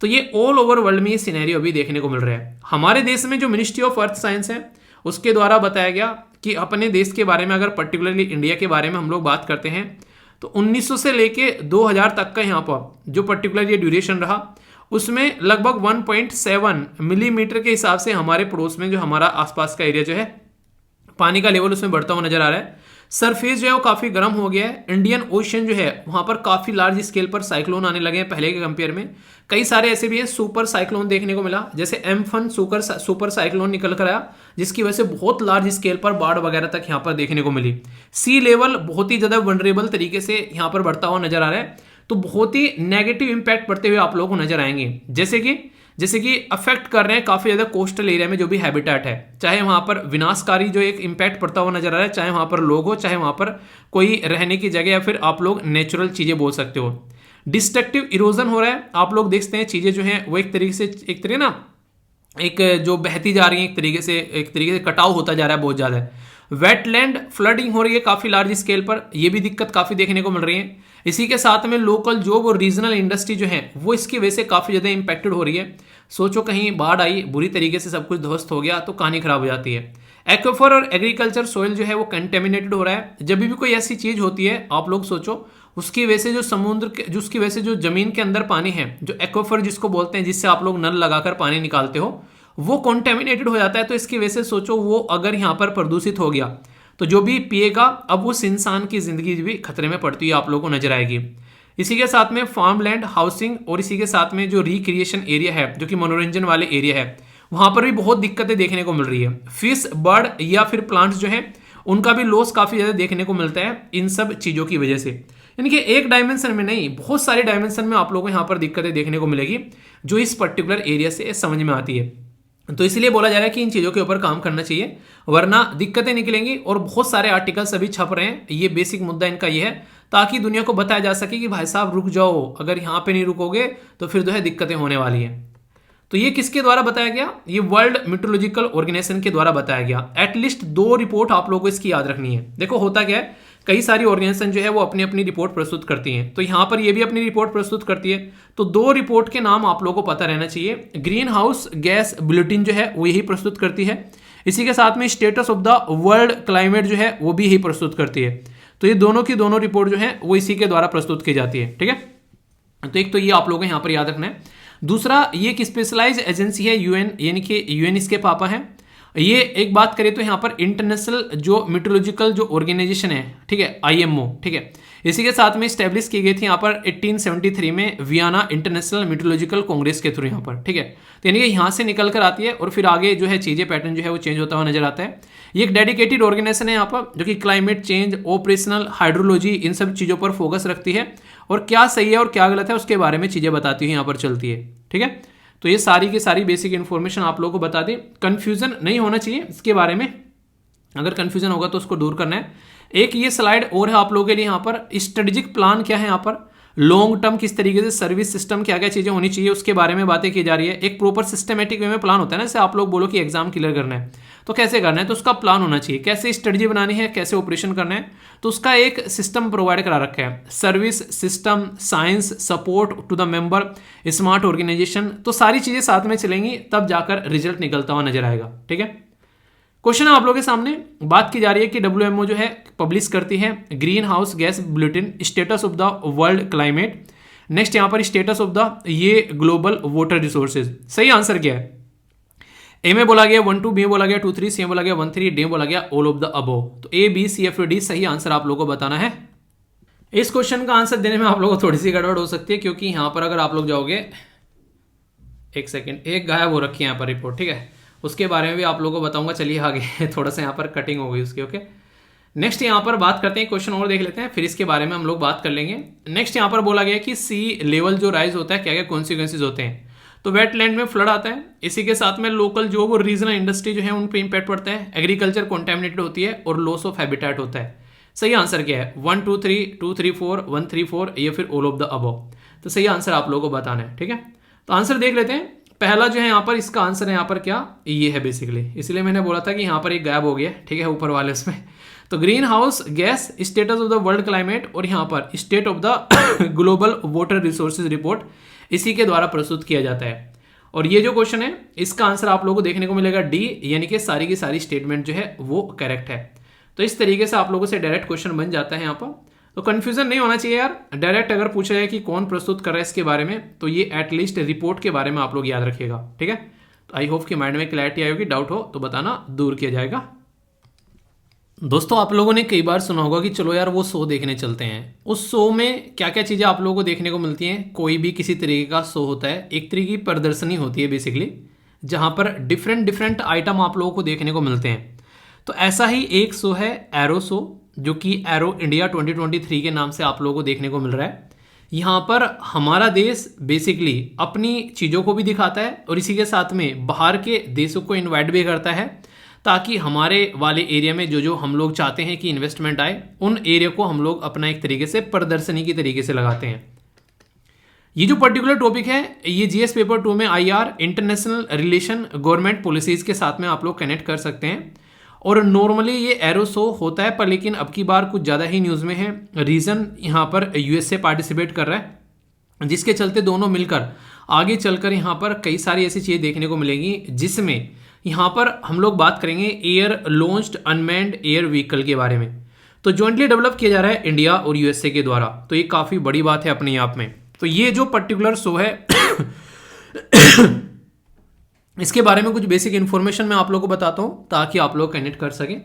[SPEAKER 1] तो ये ऑल ओवर वर्ल्ड में ये सिनेरियो अभी देखने को मिल रहा है। हमारे देश में जो मिनिस्ट्री ऑफ अर्थ साइंस है उसके द्वारा बताया गया कि अपने देश के बारे में, अगर पर्टिकुलरली इंडिया के बारे में हम लोग बात करते हैं, तो 1900 से लेके 2000 तक का यहाँ पर जो पर्टिकुलर ये ड्यूरेशन रहा, उसमें लगभग 1.7 मिलीमीटर के हिसाब से हमारे पड़ोस में जो हमारा आसपास का एरिया जो है पानी का लेवल उसमें बढ़ता हुआ नजर आ रहा है। सरफेस जो है वो काफ़ी गर्म हो गया है। इंडियन ओशन जो है वहाँ पर काफ़ी लार्ज स्केल पर साइक्लोन आने लगे हैं पहले के कंपेयर में। कई सारे ऐसे भी हैं सुपर साइक्लोन देखने को मिला, जैसे एम्फन सुपर साइक्लोन निकल कर आया, जिसकी वजह से बहुत लार्ज स्केल पर बाढ़ वगैरह तक यहाँ पर देखने को मिली। सी लेवल बहुत ही ज़्यादा वनरेबल तरीके से यहाँ पर बढ़ता हुआ नजर आ रहा है। तो बहुत ही नेगेटिव इंपैक्ट पड़ते हुए आप लोगों को नजर आएंगे, जैसे कि अफेक्ट कर रहे हैं काफ़ी ज़्यादा कोस्टल एरिया में जो भी हैबिटेट है। चाहे वहाँ पर विनाशकारी जो एक इम्पैक्ट पड़ता हुआ नजर आ रहा है, चाहे वहाँ पर लोग हो, चाहे वहाँ पर कोई रहने की जगह, या फिर आप लोग नेचुरल चीज़ें बोल सकते हो। डिस्ट्रक्टिव इरोजन हो रहा है। आप लोग देखते हैं चीज़ें जो हैं वो एक तरीके ना एक जो बहती जा रही है, एक तरीके से कटाव होता जा रहा है बहुत ज़्यादा। वेटलैंड फ्लडिंग हो रही है काफी लार्ज स्केल पर, यह भी दिक्कत काफी देखने को मिल रही है। इसी के साथ में लोकल जॉब और रीजनल इंडस्ट्री जो है वो इसकी वजह से काफी ज्यादा इंपैक्टेड हो रही है। सोचो कहीं बाढ़ आई, बुरी तरीके से सब कुछ ध्वस्त हो गया तो कहानी खराब हो जाती है। एक्वाफर और एग्रीकल्चर सोइल जो है वो कंटेमिनेटेड हो रहा है। जब भी कोई ऐसी चीज होती है आप लोग सोचो, उसकी वजह से जो समुद्र के जो उसकी वजह से जो जमीन के अंदर पानी है, जो एक्वाफर जिसको बोलते हैं, जिससे आप लोग नल लगाकर पानी निकालते हो, वो कॉन्टेमिनेटेड हो जाता है। तो इसकी वजह से सोचो वो अगर यहाँ पर प्रदूषित हो गया तो जो भी पिएगा अब उस इंसान की जिंदगी भी खतरे में पड़ती हुई आप लोगों को नजर आएगी। इसी के साथ में फार्मलैंड, हाउसिंग और इसी के साथ में जो रिक्रिएशन एरिया है, जो कि मनोरंजन वाले एरिया है, वहां पर भी बहुत दिक्कतें देखने को मिल रही है। फिश, बर्ड या फिर प्लांट्स जो है उनका भी लॉस काफी ज्यादा देखने को मिलता है इन सब चीजों की वजह से। यानी कि एक डायमेंशन में नहीं, बहुत सारे डायमेंशन में आप लोगों को यहाँ पर दिक्कतें देखने को मिलेगी जो इस पर्टिकुलर एरिया से समझ में आती है। तो इसलिए बोला जा रहा है कि इन चीजों के ऊपर काम करना चाहिए, वरना दिक्कतें निकलेंगी। और बहुत सारे आर्टिकल्स अभी छप रहे हैं, ये बेसिक मुद्दा इनका ये है, ताकि दुनिया को बताया जा सके कि भाई साहब रुक जाओ, अगर यहाँ पे नहीं रुकोगे तो फिर जो है दिक्कतें होने वाली हैं। तो ये किसके द्वारा बताया गया? ये वर्ल्ड मेट्रोलॉजिकल ऑर्गेनाइजेशन के द्वारा बताया गया। एटलीस्ट 2 रिपोर्ट आप लोगों को इसकी याद रखनी है। देखो होता क्या है, कई सारी ऑर्गेनाइजेशन जो है वो अपनी अपनी रिपोर्ट प्रस्तुत करती हैं, तो यहाँ पर ये भी अपनी रिपोर्ट प्रस्तुत करती है। तो 2 रिपोर्ट के नाम आप लोगों को पता रहना चाहिए। ग्रीन हाउस गैस बुलेटिन जो है वो यही प्रस्तुत करती है। इसी के साथ में status of the world climate जो है वो भी यही प्रस्तुत करती है। तो ये दोनों की दोनों रिपोर्ट जो है वो इसी के द्वारा प्रस्तुत की जाती है। ठीक है, तो एक तो ये आप लोगों को यहाँ पर याद रखना है। दूसरा, ये एक स्पेशलाइज एजेंसी है, यूएन, यानी कि यूएन इसके पापा हैं। ये एक बात करें तो यहाँ पर इंटरनेशनल जो मेट्रोलॉजिकल जो ऑर्गेनाइजेशन है, ठीक है, आईएमओ, ठीक है, इसी के साथ में स्टैब्लिश की गई थी यहाँ पर 1873 में वियना इंटरनेशनल मेट्रोलॉजिकल कांग्रेस के थ्रू यहाँ पर। ठीक है, तो यानी कि यहाँ से निकल कर आती है और फिर आगे जो है चीजें, पैटर्न जो है वो चेंज होता हुआ नजर आता है। ये एक डेडिकेटेड ऑर्गेनाइजेशन है यहाँ पर, जो कि क्लाइमेट चेंज, ऑपरेशनल हाइड्रोलॉजी, इन सब चीजों पर फोकस रखती है और क्या सही है और क्या गलत है उसके बारे में चीजें बताती हुई यहाँ पर चलती है। ठीक है, तो ये सारी की सारी बेसिक इन्फॉर्मेशन आप लोगों को बता दी। कंफ्यूजन नहीं होना चाहिए इसके बारे में, अगर कंफ्यूजन होगा तो उसको दूर करना है। एक ये स्लाइड और है आप लोगों के लिए यहाँ पर, स्ट्रेटेजिक प्लान क्या है यहाँ पर, लॉन्ग टर्म किस तरीके से सर्विस सिस्टम क्या क्या चीजें होनी चाहिए उसके बारे में बातें की जा रही है। एक प्रॉपर सिस्टमेटिक वे में प्लान होता है ना, जैसे आप लोग बोलो कि एग्जाम क्लियर करना है तो कैसे करना है, तो उसका प्लान होना चाहिए, कैसे स्ट्रेटजी बनानी है, कैसे ऑपरेशन करना है, तो उसका एक सिस्टम प्रोवाइड करा रखा है। Service system, science, support to the member, smart organisation, तो सारी चीजें साथ में चलेंगी तब जाकर रिजल्ट निकलता हुआ नजर आएगा। ठीक है, क्वेश्चन आप लोगों के सामने बात की जा रही है कि WMO जो है पब्लिश करती है green house gas bulletin, status of the world climate. Next यहाँ पर स्टेटस ऑफ द ये ग्लोबल वाटर रिसोर्सेज। सही आंसर क्या है? ए में बोला गया 1 2, बी में बोला गया 2 3, सी में बोला गया 1 3, डी में बोला गया ऑल ऑफ द अबव। तो A B C F D सही आंसर आप लोगों को बताना है। इस क्वेश्चन का आंसर देने में आप लोगों को थोड़ी सी गड़बड़ हो सकती है, क्योंकि यहां पर अगर आप लोग जाओगे, एक सेकेंड, एक गायब हो रखी है यहाँ पर रिपोर्ट। ठीक है, उसके बारे में भी आप लोगों को बताऊंगा। चलिए आगे थोड़ा सा यहाँ पर कटिंग हो गई उसकी। ओके, नेक्स्ट यहाँ पर बात करते हैं, क्वेश्चन और देख लेते हैं, फिर इसके बारे में हम लोग बात कर लेंगे। नेक्स्ट यहाँ पर बोला गया कि सी लेवल जो राइज होता है क्या क्या कॉन्सिक्वेंसेज होते हैं। तो वेटलैंड में फ्लड आता है, इसी के साथ में लोकल जॉब और रीजनल इंडस्ट्री जो है उन पे इंपैक्ट पड़ता है, एग्रीकल्चर कॉन्टेमिनेटेड होती है और लॉस ऑफ हैबिटेट होता है। सही आंसर क्या है? 1 2 3, 2 3 4, 1 3 4 या फिर ऑल ऑफ द अबव। तो सही आंसर आप लोगों को बताना है। ठीक है, तो आंसर देख लेते हैं। पहला जो है यहाँ पर, इसका आंसर है यहाँ पर क्या, ये है बेसिकली, इसलिए मैंने बोला था कि यहाँ पर एक गायब हो गया। ठीक है, ऊपर वाले उसमें। तो green house gas, status of the world climate, और यहाँ पर state of the global water resources report, इसी के द्वारा प्रस्तुत किया जाता है। और ये जो क्वेश्चन है इसका आंसर आप लोगों को देखने को मिलेगा डी, यानी कि सारी की सारी स्टेटमेंट जो है वो करेक्ट है। तो इस तरीके से आप लोगों से डायरेक्ट क्वेश्चन बन जाता है यहाँ पर। तो कंफ्यूजन नहीं होना चाहिए यार, डायरेक्ट अगर पूछ रहे हैं कि कौन प्रस्तुत कर रहा है इसके बारे में, तो ये एटलीस्ट रिपोर्ट के बारे में आप लोग याद रखिएगा। ठीक है, तो आई होप कि माइंड में क्लैरिटी आई होगी, डाउट हो तो बताना, दूर किया जाएगा। दोस्तों आप लोगों ने कई बार सुना होगा कि चलो यार वो शो देखने चलते हैं। उस शो में क्या क्या चीज़ें आप लोगों को देखने को मिलती हैं। कोई भी किसी तरीके का शो होता है, एक तरीके की प्रदर्शनी होती है बेसिकली, जहाँ पर डिफरेंट आइटम आप लोगों को देखने को मिलते हैं। तो ऐसा ही एक शो है एरो शो, जो कि एरो इंडिया 2023 के नाम से आप लोगों को देखने को मिल रहा है। यहाँ पर हमारा देश बेसिकली अपनी चीज़ों को भी दिखाता है और इसी के साथ में बाहर के देशों को इन्वाइट भी करता है, ताकि हमारे वाले एरिया में जो हम लोग चाहते हैं कि इन्वेस्टमेंट आए, उन एरिया को हम लोग अपना एक तरीके से प्रदर्शनी की तरीके से लगाते हैं। ये जो पर्टिकुलर टॉपिक है ये जीएस पेपर 2 में IR international relation government policies के साथ में आप लोग कनेक्ट कर सकते हैं। और नॉर्मली ये एरो शो होता है, पर लेकिन अब की बार कुछ ज़्यादा ही न्यूज़ में है। रीज़न यहाँ पर यूएसए पार्टिसिपेट कर रहा है, जिसके चलते दोनों मिलकर आगे चलकर यहाँ पर कई सारी ऐसी चीज़ें देखने को मिलेंगी, जिसमें यहाँ पर हम लोग बात करेंगे air launched unmanned air vehicle के बारे में। तो जॉइंटली डेवलप किया जा रहा है इंडिया और यूएसए के द्वारा, तो ये काफ़ी बड़ी बात है अपने आप में। तो ये जो पर्टिकुलर शो है इसके बारे में कुछ बेसिक इन्फॉर्मेशन मैं आप लोगों को बताता हूँ ताकि आप लोग कनेक्ट कर सकें।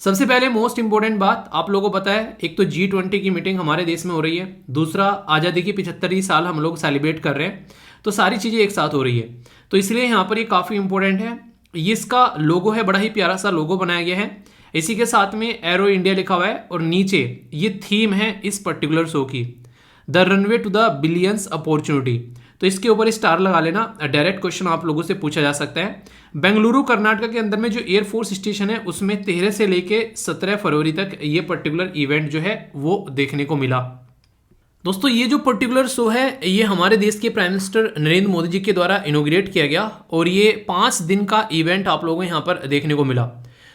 [SPEAKER 1] सबसे पहले मोस्ट इंपॉर्टेंट बात आप लोगों को पता है, एक तो G20 की मीटिंग हमारे देश में हो रही है, दूसरा आज़ादी की 75वीं साल हम लोग सेलिब्रेट कर रहे हैं, तो सारी चीज़ें एक साथ हो रही है। तो इसलिए यहाँ पर ये काफ़ी इंपॉर्टेंट है। ये इसका लोगो है, बड़ा ही प्यारा सा लोगो बनाया गया है, इसी के साथ में एरो इंडिया लिखा हुआ है, और नीचे ये थीम है इस पर्टिकुलर शो की, the runway to the billions opportunity. तो इसके ऊपर स्टार लगा लेना। डायरेक्ट क्वेश्चन आप लोगों से पूछा जा सकता है। बेंगलुरु कर्नाटक के अंदर में जो एयरफोर्स स्टेशन है उसमें 13 से लेके 17 फरवरी तक ये पर्टिकुलर इवेंट जो है वो देखने को मिला। दोस्तों ये जो पर्टिकुलर शो है ये हमारे देश के प्राइम मिनिस्टर नरेंद्र मोदी जी के द्वारा इनोग्रेट किया गया, और ये 5 दिन का इवेंट आप लोगों को यहाँ पर देखने को मिला।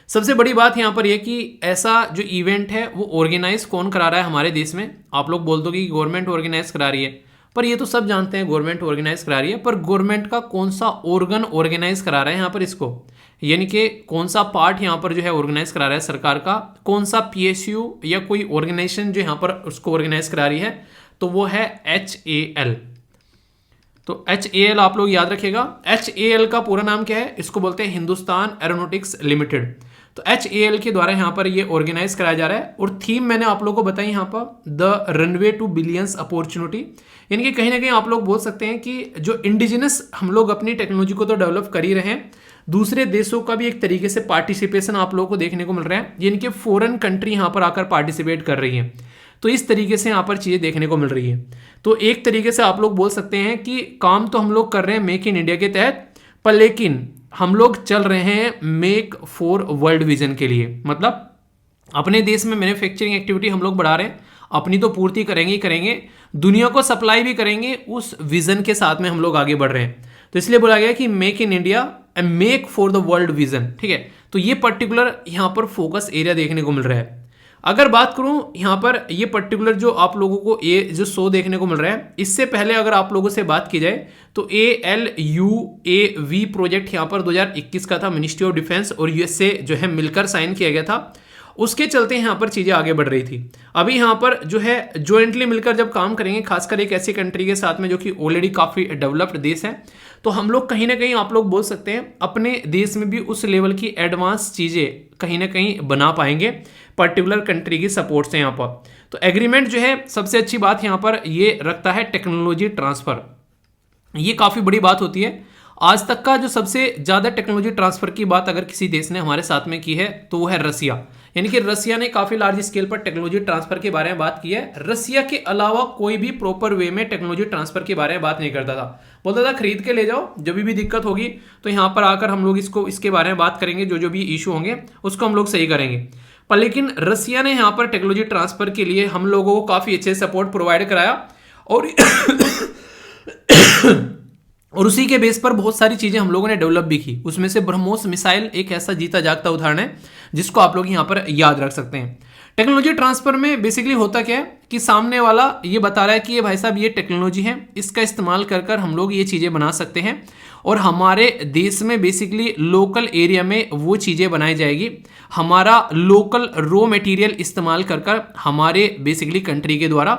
[SPEAKER 1] सबसे बड़ी बात यहाँ पर यह कि ऐसा जो इवेंट है वो ऑर्गेनाइज कौन करा रहा है हमारे देश में। आप लोग बोल दो कि गवर्नमेंट ऑर्गेनाइज करा रही है, पर ये तो सब जानते हैं गवर्नमेंट ऑर्गेनाइज करा रही है, पर गवर्नमेंट का कौन सा ऑर्गन ऑर्गेनाइज करा रहा है यहाँ पर इसको, यानी कि कौन सा पार्ट यहाँ पर जो है ऑर्गेनाइज करा रहा है सरकार का, कौन सा PSU या कोई ऑर्गेनाइजेशन जो यहाँ पर उसको ऑर्गेनाइज करा रही है, तो वो है HAL। तो HAL आप लोग याद रखिएगा। HAL का पूरा नाम क्या है, इसको बोलते हैं हिंदुस्तान एरोनॉटिक्स लिमिटेड। तो HAL के द्वारा यहाँ पर ये ऑर्गेनाइज कराया जा रहा है, और थीम मैंने आप लोगों को बताई यहाँ पर, the runway to billions opportunity. यानी कि कहीं ना कहीं आप लोग बोल सकते हैं कि जो इंडिजिनस हम लोग अपनी टेक्नोलॉजी को तो डेवलप कर ही रहे हैं, दूसरे देशों का भी एक तरीके से पार्टिसिपेशन आप लोगों को देखने को मिल रहा है, यानी कि फॉरेन कंट्री यहाँ पर आकर पार्टिसिपेट कर रही है। तो इस तरीके से यहाँ पर चीज़ें देखने को मिल रही है। तो एक तरीके से आप लोग बोल सकते हैं कि काम तो हम लोग कर रहे हैं मेक इन इंडिया के तहत, पर लेकिन हम लोग चल रहे हैं मेक फॉर वर्ल्ड विजन के लिए। मतलब अपने देश में मैन्युफैक्चरिंग एक्टिविटी हम लोग बढ़ा रहे हैं, अपनी तो पूर्ति करेंगे ही करेंगे, दुनिया को सप्लाई भी करेंगे, उस विजन के साथ में हम लोग आगे बढ़ रहे हैं। तो इसलिए बोला गया कि make in India and make for the world vision. ठीक है, तो ये पर्टिकुलर यहाँ पर फोकस एरिया देखने को मिल रहा है। अगर बात करूं यहाँ पर ये पर्टिकुलर जो आप लोगों को ये जो शो देखने को मिल रहा है, इससे पहले अगर आप लोगों से बात की जाए तो ALUAV प्रोजेक्ट यहाँ पर 2021 का था, मिनिस्ट्री ऑफ डिफेंस और यूएसए जो है मिलकर साइन किया गया था। उसके चलते यहाँ पर चीज़ें आगे बढ़ रही थी। अभी यहाँ पर जो है ज्वाइंटली मिलकर जब काम करेंगे, खासकर एक ऐसी कंट्री के साथ में जो कि ऑलरेडी काफ़ी डेवलप्ड देश है, तो हम लोग कहीं ना कहीं आप लोग बोल सकते हैं अपने देश में भी उस लेवल की एडवांस चीज़ें कहीं ना कहीं बना पाएंगे पर्टिकुलर कंट्री की सपोर्ट से यहाँ पर। तो एग्रीमेंट जो है सबसे अच्छी बात यहाँ पर ये रखता है टेक्नोलॉजी ट्रांसफ़र। ये काफ़ी बड़ी बात होती है। आज तक का जो सबसे ज़्यादा टेक्नोलॉजी ट्रांसफ़र की बात अगर किसी देश ने हमारे साथ में की है तो वो है रसिया। यानी कि रसिया ने काफ़ी लार्ज स्केल पर टेक्नोलॉजी ट्रांसफ़र के बारे में बात की है। रसिया के अलावा कोई भी प्रॉपर वे में टेक्नोलॉजी ट्रांसफ़र के बारे में बात नहीं करता था। बोलता था खरीद के ले जाओ, जब भी दिक्कत होगी तो यहाँ पर आकर हम लोग इसके बारे में बात करेंगे, जो भी इशू होंगे उसको हम लोग सही करेंगे। पर लेकिन रसिया ने यहाँ पर टेक्नोलॉजी ट्रांसफ़र के लिए हम लोगों को काफ़ी अच्छे सपोर्ट प्रोवाइड कराया, और उसी के बेस पर बहुत सारी चीज़ें हम लोगों ने डेवलप भी की। उसमें से ब्रह्मोस मिसाइल एक ऐसा जीता जागता उदाहरण है जिसको आप लोग यहाँ पर याद रख सकते हैं। टेक्नोलॉजी ट्रांसफर में बेसिकली होता क्या है कि सामने वाला ये बता रहा है कि ये भाई साहब ये टेक्नोलॉजी है, इसका इस्तेमाल कर कर हम लोग ये चीज़ें बना सकते हैं, और हमारे देश में बेसिकली लोकल एरिया में वो चीज़ें बनाई जाएगी। हमारा लोकल रॉ मटेरियल इस्तेमाल कर कर हमारे बेसिकली कंट्री के द्वारा।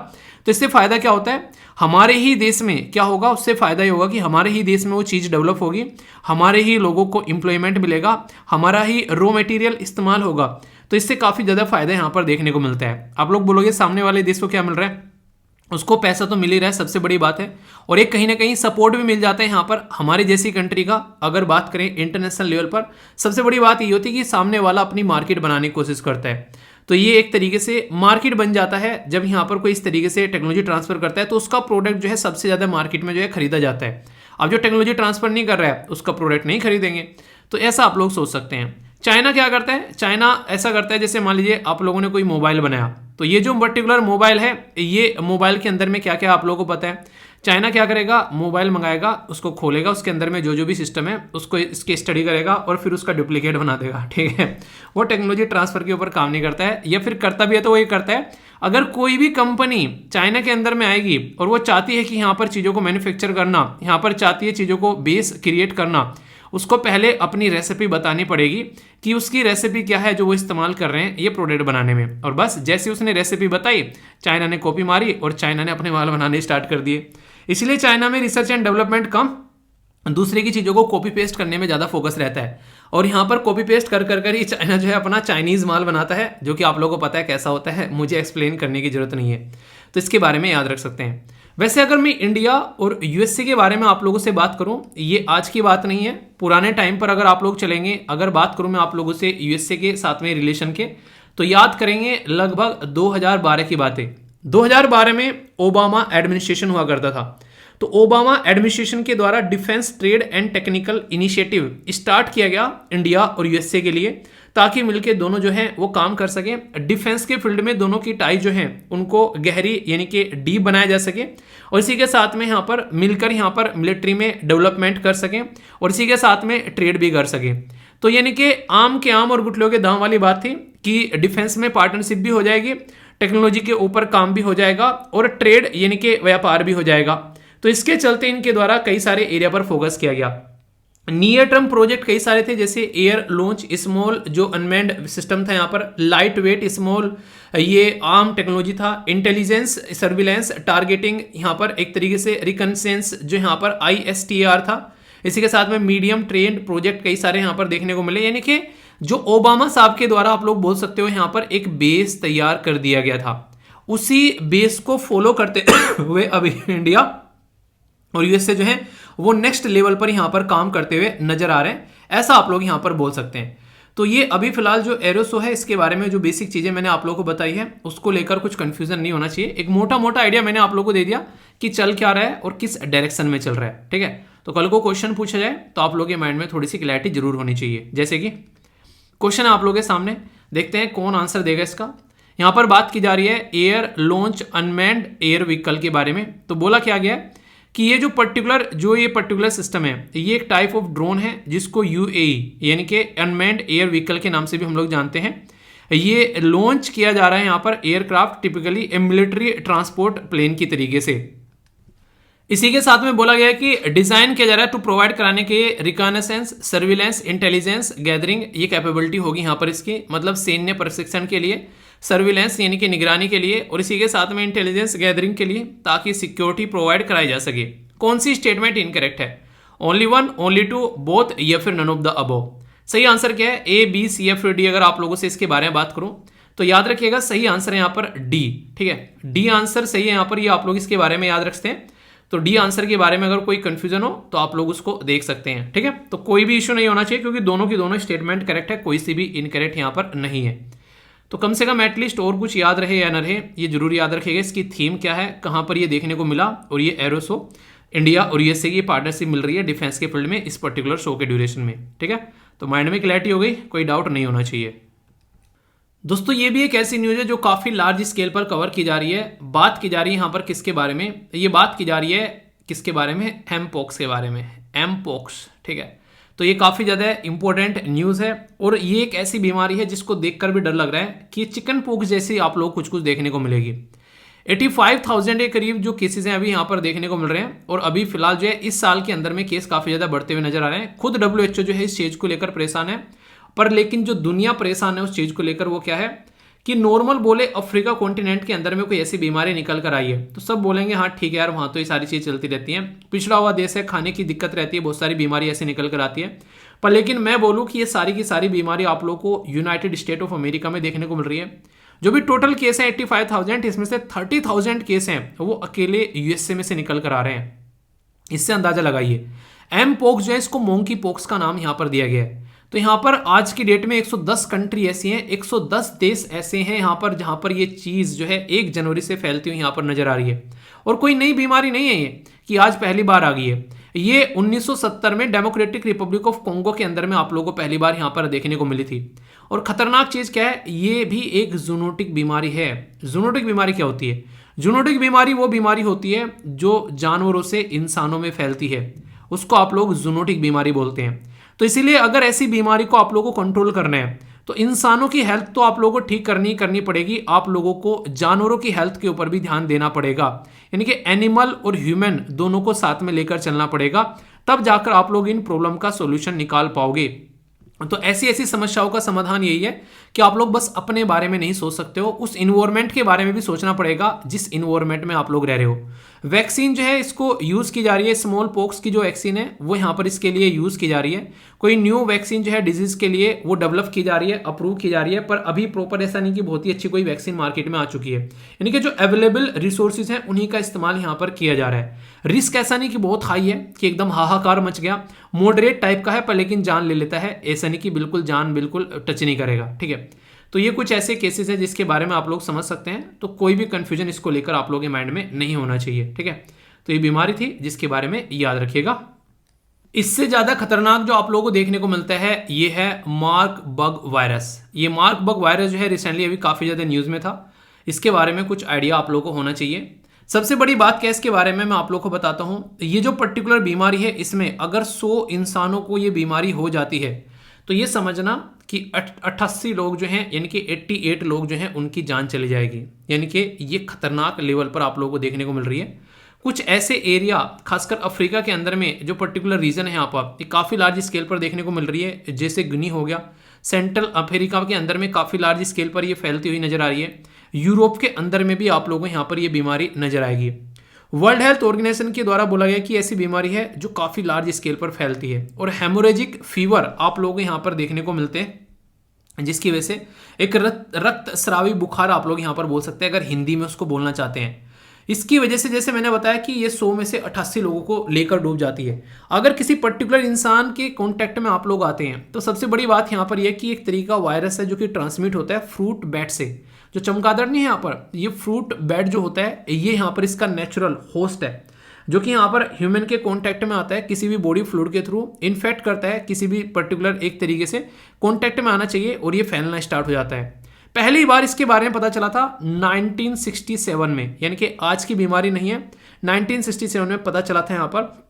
[SPEAKER 1] तो इससे फ़ायदा क्या होता है, हमारे ही देश में क्या होगा, उससे फ़ायदा ये होगा कि हमारे ही देश में वो चीज़ डेवलप होगी, हमारे ही लोगों को एम्प्लॉयमेंट मिलेगा, हमारा ही रॉ मटेरियल इस्तेमाल होगा। तो इससे काफ़ी ज़्यादा फायदा यहाँ पर देखने को मिलता है। आप लोग बोलोगे सामने वाले देश को क्या मिल रहा है, उसको पैसा तो मिल ही रहा है, सबसे बड़ी बात है, और एक कहीं ना कहीं सपोर्ट भी मिल जाता है यहाँ पर हमारे जैसी कंट्री का। अगर बात करें इंटरनेशनल लेवल पर, सबसे बड़ी बात ये होती है कि सामने वाला अपनी मार्केट बनाने की कोशिश करता है। तो ये एक तरीके से मार्केट बन जाता है। जब यहाँ पर कोई इस तरीके से टेक्नोलॉजी ट्रांसफर करता है तो उसका प्रोडक्ट जो है सबसे ज़्यादा मार्केट में जो है खरीदा जाता है। अब जो टेक्नोलॉजी ट्रांसफर नहीं कर रहा है उसका प्रोडक्ट नहीं खरीदेंगे। तो ऐसा आप लोग सोच सकते हैं। चाइना क्या करता है, चाइना ऐसा करता है जैसे मान लीजिए आप लोगों ने कोई मोबाइल बनाया, तो ये जो पर्टिकुलर मोबाइल है, ये मोबाइल के अंदर में क्या क्या आप लोगों को पता है। चाइना क्या करेगा, मोबाइल मंगाएगा, उसको खोलेगा, उसके अंदर में जो जो भी सिस्टम है उसको इसकी स्टडी करेगा और फिर उसका डुप्लीकेट बना देगा, ठीक है। वो टेक्नोलॉजी ट्रांसफर के ऊपर काम नहीं करता है, या फिर करता भी है तो वो ये करता है, अगर कोई भी कंपनी चाइना के अंदर में आएगी और वो चाहती है कि यहाँ पर चीज़ों को मैन्युफैक्चर करना, यहाँ पर चाहती है चीज़ों को बेस क्रिएट करना, उसको पहले अपनी रेसिपी बतानी पड़ेगी कि उसकी रेसिपी क्या है जो वो इस्तेमाल कर रहे हैं ये प्रोडक्ट बनाने में। और बस जैसे उसने रेसिपी बताई, चाइना ने कॉपी मारी और चाइना ने अपने माल बनाने स्टार्ट कर दिए। इसलिए चाइना में रिसर्च एंड डेवलपमेंट कम, दूसरे की चीज़ों को कॉपी पेस्ट करने में ज़्यादा फोकस रहता है। और यहाँ पर कॉपी पेस्ट कर ही चाइना जो है अपना चाइनीज़ माल बनाता है, जो कि आप लोगों को पता है कैसा होता है, मुझे एक्सप्लेन करने की जरूरत नहीं है, तो इसके बारे में याद रख सकते हैं। वैसे अगर मैं इंडिया और यूएसए के बारे में आप लोगों से बात करूं, ये आज की बात नहीं है, पुराने टाइम पर अगर आप लोग चलेंगे, अगर बात करूं मैं आप लोगों से यूएसए के साथ में रिलेशन के, तो याद करेंगे लगभग 2012 की बातें। 2012 में ओबामा एडमिनिस्ट्रेशन हुआ करता था, तो ओबामा एडमिनिस्ट्रेशन के द्वारा defence trade and technical initiative start किया गया इंडिया और यूएसए के लिए, ताकि मिलके दोनों जो हैं वो काम कर सकें। डिफेंस के फील्ड में दोनों की टाई जो है उनको गहरी यानी कि डीप बनाया जा सके, और इसी के साथ में यहाँ पर मिलकर यहाँ पर मिलिट्री में डेवलपमेंट कर सकें, और इसी के साथ में ट्रेड भी कर सकें। तो यानी कि आम के आम और गुठलियों के दाम वाली बात थी कि डिफेंस में पार्टनरशिप भी हो जाएगी, टेक्नोलॉजी के ऊपर काम भी हो जाएगा, और ट्रेड यानी कि व्यापार भी हो जाएगा। तो इसके चलते इनके द्वारा कई सारे एरिया पर फोकस किया गया। नियर टर्म प्रोजेक्ट कई सारे थे, जैसे एयर लॉन्च स्मॉल जो अनमैन्ड सिस्टम था, यहाँ पर लाइट वेट स्मॉल ये आर्म टेक्नोलॉजी था, इंटेलिजेंस सर्विलेंस टारगेटिंग, यहाँ पर एक तरीके से रिकनसेंस जो यहाँ पर ISTAR था। इसी के साथ में मीडियम ट्रेंड प्रोजेक्ट कई सारे यहाँ पर देखने को मिले, यानी कि जो ओबामा साहब के द्वारा आप लोग बोल सकते हो यहाँ पर एक बेस तैयार कर दिया गया था, उसी बेस को फॉलो करते हुए अभी इंडिया और यूएसए जो है वो नेक्स्ट लेवल पर यहां पर काम करते हुए नजर आ रहे हैं, ऐसा आप लोग यहां पर बोल सकते हैं। तो ये अभी फिलहाल जो एरोसो है इसके बारे में जो बेसिक चीजें मैंने आप लोगों को बताई है, उसको लेकर कुछ कंफ्यूजन नहीं होना चाहिए। एक मोटा मोटा आइडिया मैंने आप लोगों को दे दिया कि चल क्या रहा है और किस डायरेक्शन में चल रहा है, ठीक है। तो कल को क्वेश्चन पूछा जाए तो आप लोगों के माइंड में थोड़ी सी क्लैरिटी जरूर होनी चाहिए। जैसे कि क्वेश्चन आप लोगों के सामने, देखते हैं कौन आंसर देगा इसका। यहां पर बात की जा रही है air launch unmanned air vehicle के बारे में। तो बोला क्या गया है कि ये जो पर्टिकुलर सिस्टम है, ये एक टाइप ऑफ ड्रोन है जिसको UAE यानी कि अनमैन्ड एयर व्हीकल के नाम से भी हम लोग जानते हैं। ये लॉन्च किया जा रहा है यहाँ पर aircraft, typically military transport plane की तरीके से। इसी के साथ में बोला गया है कि डिजाइन किया जा रहा है टू प्रोवाइड कराने के रिकॉनेसेंस सर्विलेंस इंटेलिजेंस गैदरिंग, ये कैपेबिलिटी होगी यहाँ पर इसकी, मतलब सैन्य प्रशिक्षण के लिए, सर्विलेंस यानी कि निगरानी के लिए, और इसी के साथ में इंटेलिजेंस गैदरिंग के लिए, ताकि सिक्योरिटी प्रोवाइड कराई जा सके। कौन सी स्टेटमेंट इनकरेक्ट है? Only one, only two, both, या फिर नन ऑफ द अबव? सही आंसर क्या है? A, B, C, F, D। अगर आप लोगों से इसके बारे में बात करूं तो याद रखिएगा सही आंसर है यहाँ पर D, ठीक है। D आंसर सही है यहाँ पर, ये आप लोग इसके बारे में याद रखते हैं। तो D आंसर के बारे में अगर कोई कंफ्यूजन हो तो आप लोग उसको देख सकते हैं, ठीक है। तो कोई भी इश्यू नहीं होना चाहिए क्योंकि दोनों की दोनों स्टेटमेंट करेक्ट है, कोई सी भी इनकरेक्ट यहाँ पर नहीं है। तो कम से कम एटलीस्ट और कुछ याद रहे या न रहे, ये जरूर याद रखिएगा इसकी थीम क्या है, कहाँ पर ये देखने को मिला, और ये एरोसो इंडिया और यूएसए की पार्टनरशिप मिल रही है डिफेंस के फील्ड में इस पर्टिकुलर शो के ड्यूरेशन में, ठीक है। तो माइंड में क्लैरिटी हो गई, कोई डाउट नहीं होना चाहिए। दोस्तों ये भी एक ऐसी न्यूज है जो काफी लार्ज स्केल पर कवर की जा रही है। बात की जा रही है यहाँ पर किसके बारे में? ये बात की जा रही है किसके बारे में? एमपॉक्स के बारे में, एमपॉक्स, ठीक है। तो ये काफ़ी ज़्यादा इंपॉर्टेंट न्यूज़ है, और ये एक ऐसी बीमारी है जिसको देखकर भी डर लग रहा है कि चिकन पॉक्स जैसी आप लोग कुछ देखने को मिलेगी। 85,000 के करीब जो केसेस हैं अभी यहाँ पर देखने को मिल रहे हैं, और अभी फिलहाल जो है इस साल के अंदर में केस काफ़ी ज़्यादा बढ़ते हुए नजर आ रहे हैं। खुद WHO जो है इस चीज़ को लेकर परेशान है, पर लेकिन जो दुनिया परेशान है उस चीज़ को लेकर वो क्या है कि नॉर्मल बोले अफ्रीका कॉन्टिनेंट के अंदर में कोई ऐसी बीमारी निकल कर आई है तो सब बोलेंगे हाँ ठीक है यार, वहाँ तो ये सारी चीज़ चलती रहती हैं, पिछड़ा हुआ देश है, खाने की दिक्कत रहती है, बहुत सारी बीमारी ऐसी निकल कर आती है। पर लेकिन मैं बोलूँ कि ये सारी की सारी बीमारी आप लोग को यूनाइटेड स्टेट ऑफ अमेरिका में देखने को मिल रही है। जो भी टोटल केस है 85,000, इसमें से 30,000 केस हैं वो अकेले यूएसए में से निकल कर आ रहे हैं। इससे अंदाजा लगाइए। एम पोक्स जो है इसको मोंकी पोक्स का नाम यहाँ पर दिया गया है। तो यहाँ पर आज की डेट में 110 कंट्री ऐसी हैं, 110 देश ऐसे हैं यहाँ पर जहाँ पर ये चीज़ जो है 1 जनवरी से फैलती हुई यहाँ पर नजर आ रही है। और कोई नई बीमारी नहीं है ये कि आज पहली बार आ गई है। ये 1970 में डेमोक्रेटिक रिपब्लिक ऑफ कॉन्गो के अंदर में आप लोगों को पहली बार यहाँ पर देखने को मिली थी। और खतरनाक चीज़ क्या है, ये भी एक जूनोटिक बीमारी है। जूनोटिक बीमारी क्या होती है? जूनोटिक बीमारी वो बीमारी होती है जो जानवरों से इंसानों में फैलती है, उसको आप लोग जूनोटिक बीमारी बोलते हैं। तो इसीलिए अगर ऐसी बीमारी को आप लोगों को कंट्रोल करना है तो इंसानों की हेल्थ तो आप लोगों को ठीक करनी पड़ेगी, आप लोगों को जानवरों की हेल्थ के ऊपर भी ध्यान देना पड़ेगा, यानी कि एनिमल और ह्यूमन दोनों को साथ में लेकर चलना पड़ेगा, तब जाकर आप लोग इन प्रॉब्लम का सॉल्यूशन निकाल पाओगे। तो ऐसी ऐसी समस्याओं का समाधान यही है कि आप लोग बस अपने बारे में नहीं सोच सकते हो, उस इन्वायरमेंट के बारे में भी सोचना पड़ेगा जिस इन्वायरमेंट में आप लोग रह रहे हो। वैक्सीन जो है इसको यूज़ की जा रही है, स्मॉल पॉक्स की जो वैक्सीन है वो यहाँ पर इसके लिए यूज़ की जा रही है। कोई न्यू वैक्सीन जो है डिजीज़ के लिए वो डेवलप की जा रही है, अप्रूव की जा रही है, पर अभी प्रॉपर ऐसा नहीं कि बहुत ही अच्छी कोई वैक्सीन मार्केट में आ चुकी है। यानी कि जो अवेलेबल रिसोर्सेज हैं उन्हीं का इस्तेमाल यहाँ पर किया जा रहा है। रिस्क ऐसा नहीं कि बहुत हाई है कि एकदम हाहाकार मच गया, मॉडरेट टाइप का है पर लेकिन जान ले लेता है, ऐसा नहीं कि बिल्कुल जान बिल्कुल टच नहीं करेगा, ठीक है। तो ये कुछ ऐसे केसेस हैं जिसके बारे में आप लोग समझ सकते हैं, तो कोई भी कंफ्यूजन इसको लेकर आप लोगों के माइंड में नहीं होना चाहिए, ठीक है। तो ये बीमारी थी जिसके बारे में याद रखिएगा। इससे ज़्यादा खतरनाक जो आप लोगों को देखने को मिलता है ये है मार्बर्ग वायरस। ये मार्बर्ग वायरस जो है रिसेंटली अभी काफ़ी ज़्यादा न्यूज़ में था, इसके बारे में कुछ आइडिया आप लोगों को होना चाहिए। सबसे बड़ी बात क्या है इसके बारे में मैं आप लोगों को बताता हूँ। ये जो पर्टिकुलर बीमारी है इसमें अगर 100 इंसानों को ये बीमारी हो जाती है तो ये समझना कि 88 लोग जो हैं यानी कि 88 लोग जो हैं उनकी जान चली जाएगी, यानी कि ये खतरनाक लेवल पर आप लोगों को देखने को मिल रही है। कुछ ऐसे एरिया खासकर अफ्रीका के अंदर में जो पर्टिकुलर रीजन है यहाँ पर ये काफ़ी लार्ज स्केल पर देखने को मिल रही है, जैसे गिनी हो गया, सेंट्रल अफ्रीका के अंदर में काफ़ी लार्ज स्केल पर ये फैलती हुई नजर आ रही है। यूरोप के अंदर में भी आप लोगों को यहाँ पर ये बीमारी नजर आएगी। वर्ल्ड हेल्थ ऑर्गेनाइजेशन के द्वारा बोला गया कि ऐसी बीमारी है जो काफ़ी लार्ज स्केल पर फैलती है, और हेमोरेजिक फीवर आप लोगों को यहाँ पर देखने को मिलते हैं, जिसकी वजह से एक रक्त स्रावी बुखार आप लोग यहाँ पर बोल सकते हैं अगर हिंदी में उसको बोलना चाहते हैं। इसकी वजह से जैसे मैंने बताया कि ये 100 में से 88 लोगों को लेकर डूब जाती है। अगर किसी पर्टिकुलर इंसान के कांटेक्ट में आप लोग आते हैं तो सबसे बड़ी बात यहाँ पर यह कि एक तरीका वायरस है जो कि ट्रांसमिट होता है फ्रूट बैट से। जो चमगादड़ नहीं है यहाँ पर, ये फ्रूट बैट जो होता है ये यहाँ पर इसका नेचुरल होस्ट है, जो कि यहाँ पर ह्यूमन के कांटेक्ट में आता है, किसी भी बॉडी फ्लूइड के थ्रू इन्फेक्ट करता है, किसी भी पर्टिकुलर एक तरीके से कांटेक्ट में आना चाहिए और ये फैलना स्टार्ट हो जाता है। पहली बार इसके बारे में पता चला था 1967 में, यानी कि आज की बीमारी नहीं है, 1967 में पता चला था यहाँ पर।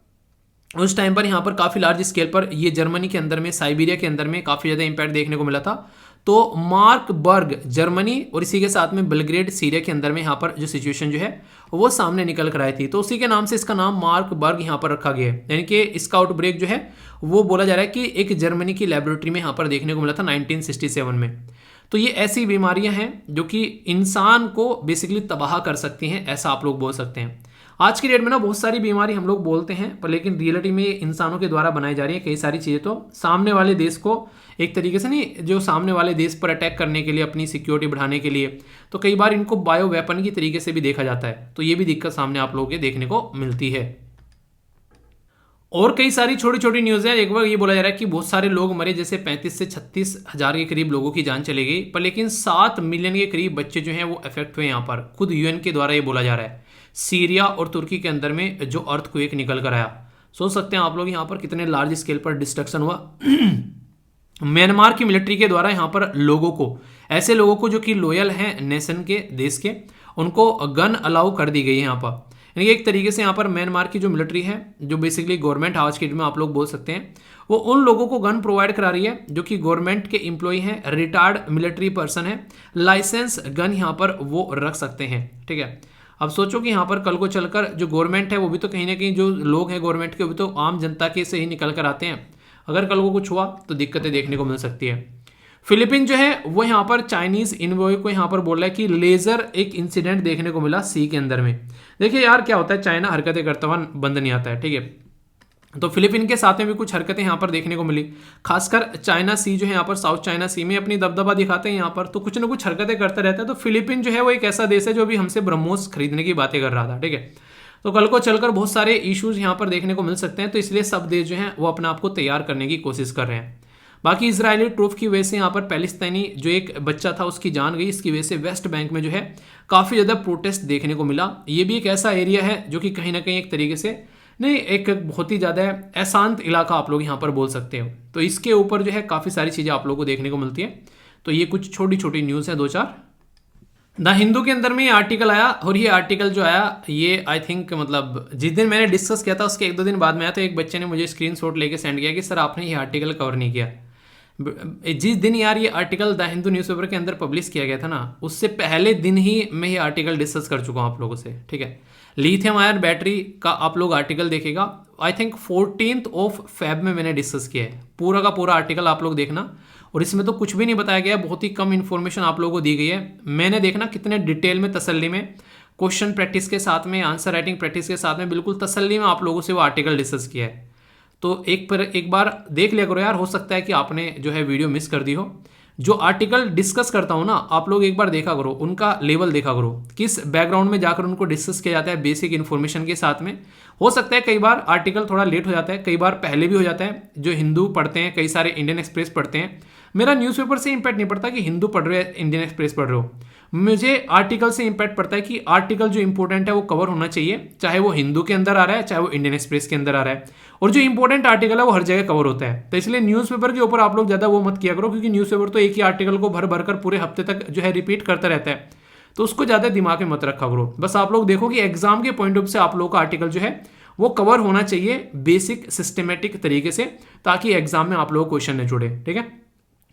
[SPEAKER 1] उस टाइम पर यहाँ पर काफ़ी लार्ज स्केल पर ये जर्मनी के अंदर में, साइबेरिया के अंदर में काफ़ी ज़्यादा इम्पैक्ट देखने को मिला था। तो मार्बर्ग जर्मनी और इसी के साथ में बेलग्रेड सीरिया के अंदर में यहाँ पर जो सिचुएशन जो है वो सामने निकल कर आई थी, तो उसी के नाम से इसका नाम मार्बर्ग यहाँ पर रखा गया है। यानी कि इसका आउटब्रेक जो है वो बोला जा रहा है कि एक जर्मनी की लेबोरेटरी में यहाँ पर देखने को मिला था 1967 में। तो ये ऐसी बीमारियां हैं जो कि इंसान को बेसिकली तबाह कर सकती हैं, ऐसा आप लोग बोल सकते हैं। आज की डेट में ना बहुत सारी बीमारी हम लोग बोलते हैं पर लेकिन रियलिटी में इंसानों के द्वारा बनाई जा रही है कई सारी चीज़ें। तो सामने वाले देश को एक तरीके से नहीं, जो सामने वाले देश पर अटैक करने के लिए, अपनी सिक्योरिटी बढ़ाने के लिए, तो कई बार इनको बायो वेपन की तरीके से भी देखा जाता है। तो ये भी दिक्कत सामने आप लोगों के देखने को मिलती है। और कई सारी छोटी छोटी न्यूज़ है। एक बार ये बोला जा रहा है कि बहुत सारे लोग मरे, जैसे 35 से 36 हज़ार के करीब लोगों की जान चली गई, पर लेकिन 7 मिलियन के करीब बच्चे जो हैं वो अफेक्ट हुए यहाँ पर। खुद यूएन के द्वारा ये बोला जा रहा है। सीरिया और तुर्की के अंदर में जो अर्थक्वेक निकल कर आया, सोच सकते हैं आप लोग यहाँ पर कितने लार्ज स्केल पर डिस्ट्रक्शन हुआ। म्यांमार की मिलिट्री के द्वारा यहाँ पर लोगों को, ऐसे लोगों को जो कि लॉयल हैं नेशन के, देश के, उनको गन अलाउ कर दी गई है यहाँ पर। यानी एक तरीके से यहाँ पर म्यांमार की जो मिलिट्री है, जो बेसिकली गवर्नमेंट आज के डेट में आप लोग बोल सकते हैं, वो उन लोगों को गन प्रोवाइड करा रही है जो कि गवर्नमेंट के एम्प्लॉय हैं, रिटायर्ड मिलिट्री पर्सन है, लाइसेंस गन यहाँ पर वो रख सकते हैं, ठीक है। अब सोचो कि यहाँ पर कल को चलकर जो गवर्नमेंट है वो भी तो कहीं ना कहीं, जो लोग हैं गवर्नमेंट के वो भी तो आम जनता के से ही निकल कर आते हैं। अगर कल को कुछ हुआ तो दिक्कतें देखने को मिल सकती है। फिलीपीन जो है वो यहाँ पर चाइनीज इन्वॉय को यहाँ पर बोल रहा है कि लेजर एक इंसिडेंट देखने को मिला सी के अंदर में। देखिए यार क्या होता है, चाइना हरकतें करता हुआ बंद नहीं आता है, ठीक है। तो फिलीपीन के साथ में भी कुछ हरकतें यहाँ पर देखने को मिली, खासकर चाइना सी जो है यहाँ पर, साउथ चाइना सी में अपनी दबदबा दिखाते हैं यहाँ पर, तो कुछ ना कुछ हरकतें करता रहता है। तो फिलीपीन जो है वो एक ऐसा देश है जो भी हमसे ब्रह्मोस खरीदने की बातें कर रहा था, ठीक है। तो कल को चलकर बहुत सारे इश्यूज यहाँ पर देखने को मिल सकते हैं, तो इसलिए सब देश जो हैं वो अपने आप को तैयार करने की कोशिश कर रहे हैं। बाकी इजरायली ट्रूप की वजह से यहाँ पर पैलेस्टाइनी जो एक बच्चा था उसकी जान गई, इसकी वजह से वेस्ट बैंक में जो है काफ़ी ज़्यादा प्रोटेस्ट देखने को मिला। ये भी एक ऐसा एरिया है जो कि कहीं ना कहीं एक तरीके से नहीं, एक बहुत ही ज़्यादा अशांत इलाका आप लोग यहाँ पर बोल सकते हो। तो इसके ऊपर जो है काफ़ी सारी चीज़ें आप लोगों को देखने को मिलती है। तो ये कुछ छोटी छोटी न्यूज़ है, 2-4। द हिंदू के अंदर में ये आर्टिकल आया, और ये आर्टिकल जो आया ये आई थिंक मतलब जिस दिन मैंने डिस्कस किया था उसके 1-2 दिन बाद में आया, तो एक बच्चे ने मुझे स्क्रीनशॉट लेके सेंड किया कि सर आपने ये आर्टिकल कवर नहीं किया। जिस दिन यार ये आर्टिकल द हिंदू न्यूज़पेपर के अंदर पब्लिश किया गया था ना, उससे पहले दिन ही मैं ये आर्टिकल डिस्कस कर चुका हूँ आप लोगों से, ठीक है। लिथियम आयन बैटरी का आप लोग आर्टिकल देखेगा, आई थिंक 14 फेब में मैंने डिस्कस किया है। पूरा का पूरा आर्टिकल आप लोग देखना, और इसमें तो कुछ भी नहीं बताया गया, बहुत ही कम इन्फॉर्मेशन आप लोगों को दी गई है। मैंने देखना कितने डिटेल में, तसल्ली में, क्वेश्चन प्रैक्टिस के साथ में, आंसर राइटिंग प्रैक्टिस के साथ में, बिल्कुल तसल्ली में आप लोगों से वो आर्टिकल डिस्कस किया है। तो एक बार देख लिया करो यार, हो सकता है कि आपने जो है वीडियो मिस कर दी हो। जो आर्टिकल डिस्कस करता हूँ ना, आप लोग एक बार देखा करो, उनका लेवल देखा करो, किस बैकग्राउंड में जाकर उनको डिस्कस किया जाता है बेसिक इन्फॉर्मेशन के साथ में। हो सकता है कई बार आर्टिकल थोड़ा लेट हो जाता है, कई बार पहले भी हो जाता है। जो हिंदू पढ़ते हैं, कई सारे इंडियन एक्सप्रेस पढ़ते हैं, मेरा न्यूज़पेपर से इंपैक्ट नहीं पड़ता कि हिंदू पढ़ रहे हो या इंडियन एक्सप्रेस पढ़ रहे हो, मुझे आर्टिकल से इंपैक्ट पड़ता है कि आर्टिकल जो इंपॉर्टेंट है वो कवर होना चाहिए, चाहे वो हिंदू के अंदर आ रहा है, चाहे वो इंडियन एक्सप्रेस के अंदर आ रहा है। और जो इंपॉर्टेंट आर्टिकल है वो हर जगह कवर होता है। तो इसलिए न्यूज़पेपर के ऊपर आप लोग ज़्यादा वो मत किया करो, क्योंकि न्यूज़पेपर तो एक ही आर्टिकल को भर भर कर पूरे हफ्ते तक जो है रिपीट करता रहता है, तो उसको ज़्यादा दिमाग में मत रखा करो। बस आप लोग देखो कि एग्जाम के पॉइंट ऑफ व्यू से आप लोगों का आर्टिकल जो है वो कवर होना चाहिए बेसिक सिस्टमेटिक तरीके से, ताकि एग्जाम में आप लोगों को क्वेश्चन न जुड़े, ठीक है।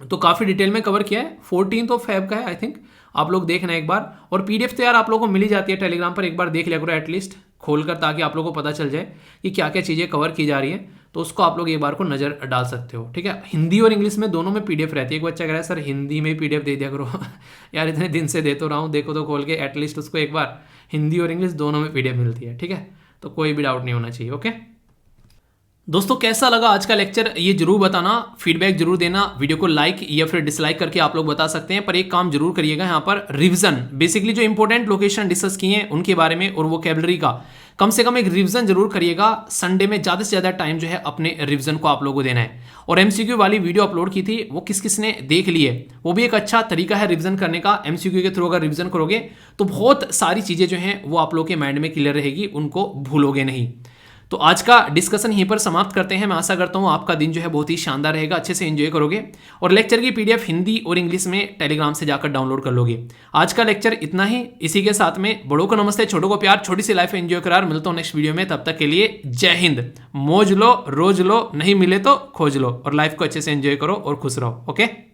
[SPEAKER 1] तो काफ़ी डिटेल में कवर किया है। 14 फेब का है आई थिंक, आप लोग देखना एक बार। और पीडीएफ तो यार आप लोगों को मिल ही जाती है टेलीग्राम पर, एक बार देख लिया करो एटलीस्ट खोलकर, ताकि आप लोगों को पता चल जाए कि क्या क्या चीज़ें कवर की जा रही हैं। तो उसको आप लोग एक बार को नज़र डाल सकते हो, ठीक है। हिंदी और इंग्लिश में दोनों में पीडीएफ रहती है। एक बच्चा कह रहा है सर हिंदी में पीडीएफ दे दिया करो यार इतने दिन से दे तो रहा हूँ, देखो तो खोल के एटलीस्ट उसको एक बार, हिंदी और इंग्लिश दोनों में पीडीएफ मिलती है, ठीक है। तो कोई भी डाउट नहीं होना चाहिए, ओके। दोस्तों कैसा लगा आज का लेक्चर ये जरूर बताना, फीडबैक जरूर देना। वीडियो को लाइक या फिर डिसलाइक करके आप लोग बता सकते हैं, पर एक काम जरूर करिएगा यहाँ पर, रिवीजन बेसिकली जो इंपॉर्टेंट लोकेशन डिस्कस किए हैं उनके बारे में और वोकैबुलरी का कम से कम एक रिवीजन जरूर करिएगा। संडे में ज़्यादा से ज़्यादा टाइम जो है अपने रिवीजन को आप लोगों को देना है। और एमसीक्यू वाली वीडियो अपलोड की थी, वो किस किस ने देख ली है, वो भी एक अच्छा तरीका है रिवीजन करने का। एमसीक्यू के थ्रू अगर रिवीजन करोगे तो बहुत सारी चीज़ें जो हैं वो आप लोग के माइंड में क्लियर रहेगी, उनको भूलोगे नहीं। तो आज का डिस्कशन यहीं पर समाप्त करते हैं। मैं आशा करता हूँ आपका दिन जो है बहुत ही शानदार रहेगा, अच्छे से एंजॉय करोगे और लेक्चर की पीडीएफ हिंदी और इंग्लिश में टेलीग्राम से जाकर डाउनलोड कर लोगे। आज का लेक्चर इतना ही। इसी के साथ में बड़ों को नमस्ते, छोटों को प्यार, छोटी सी लाइफ एंजॉय करार। मिलता हूँ नेक्स्ट वीडियो में, तब तक के लिए जय हिंद। मौज लो, रोज लो, नहीं मिले तो खोज लो, और लाइफ को अच्छे से एंजॉय करो और खुश रहो, ओके।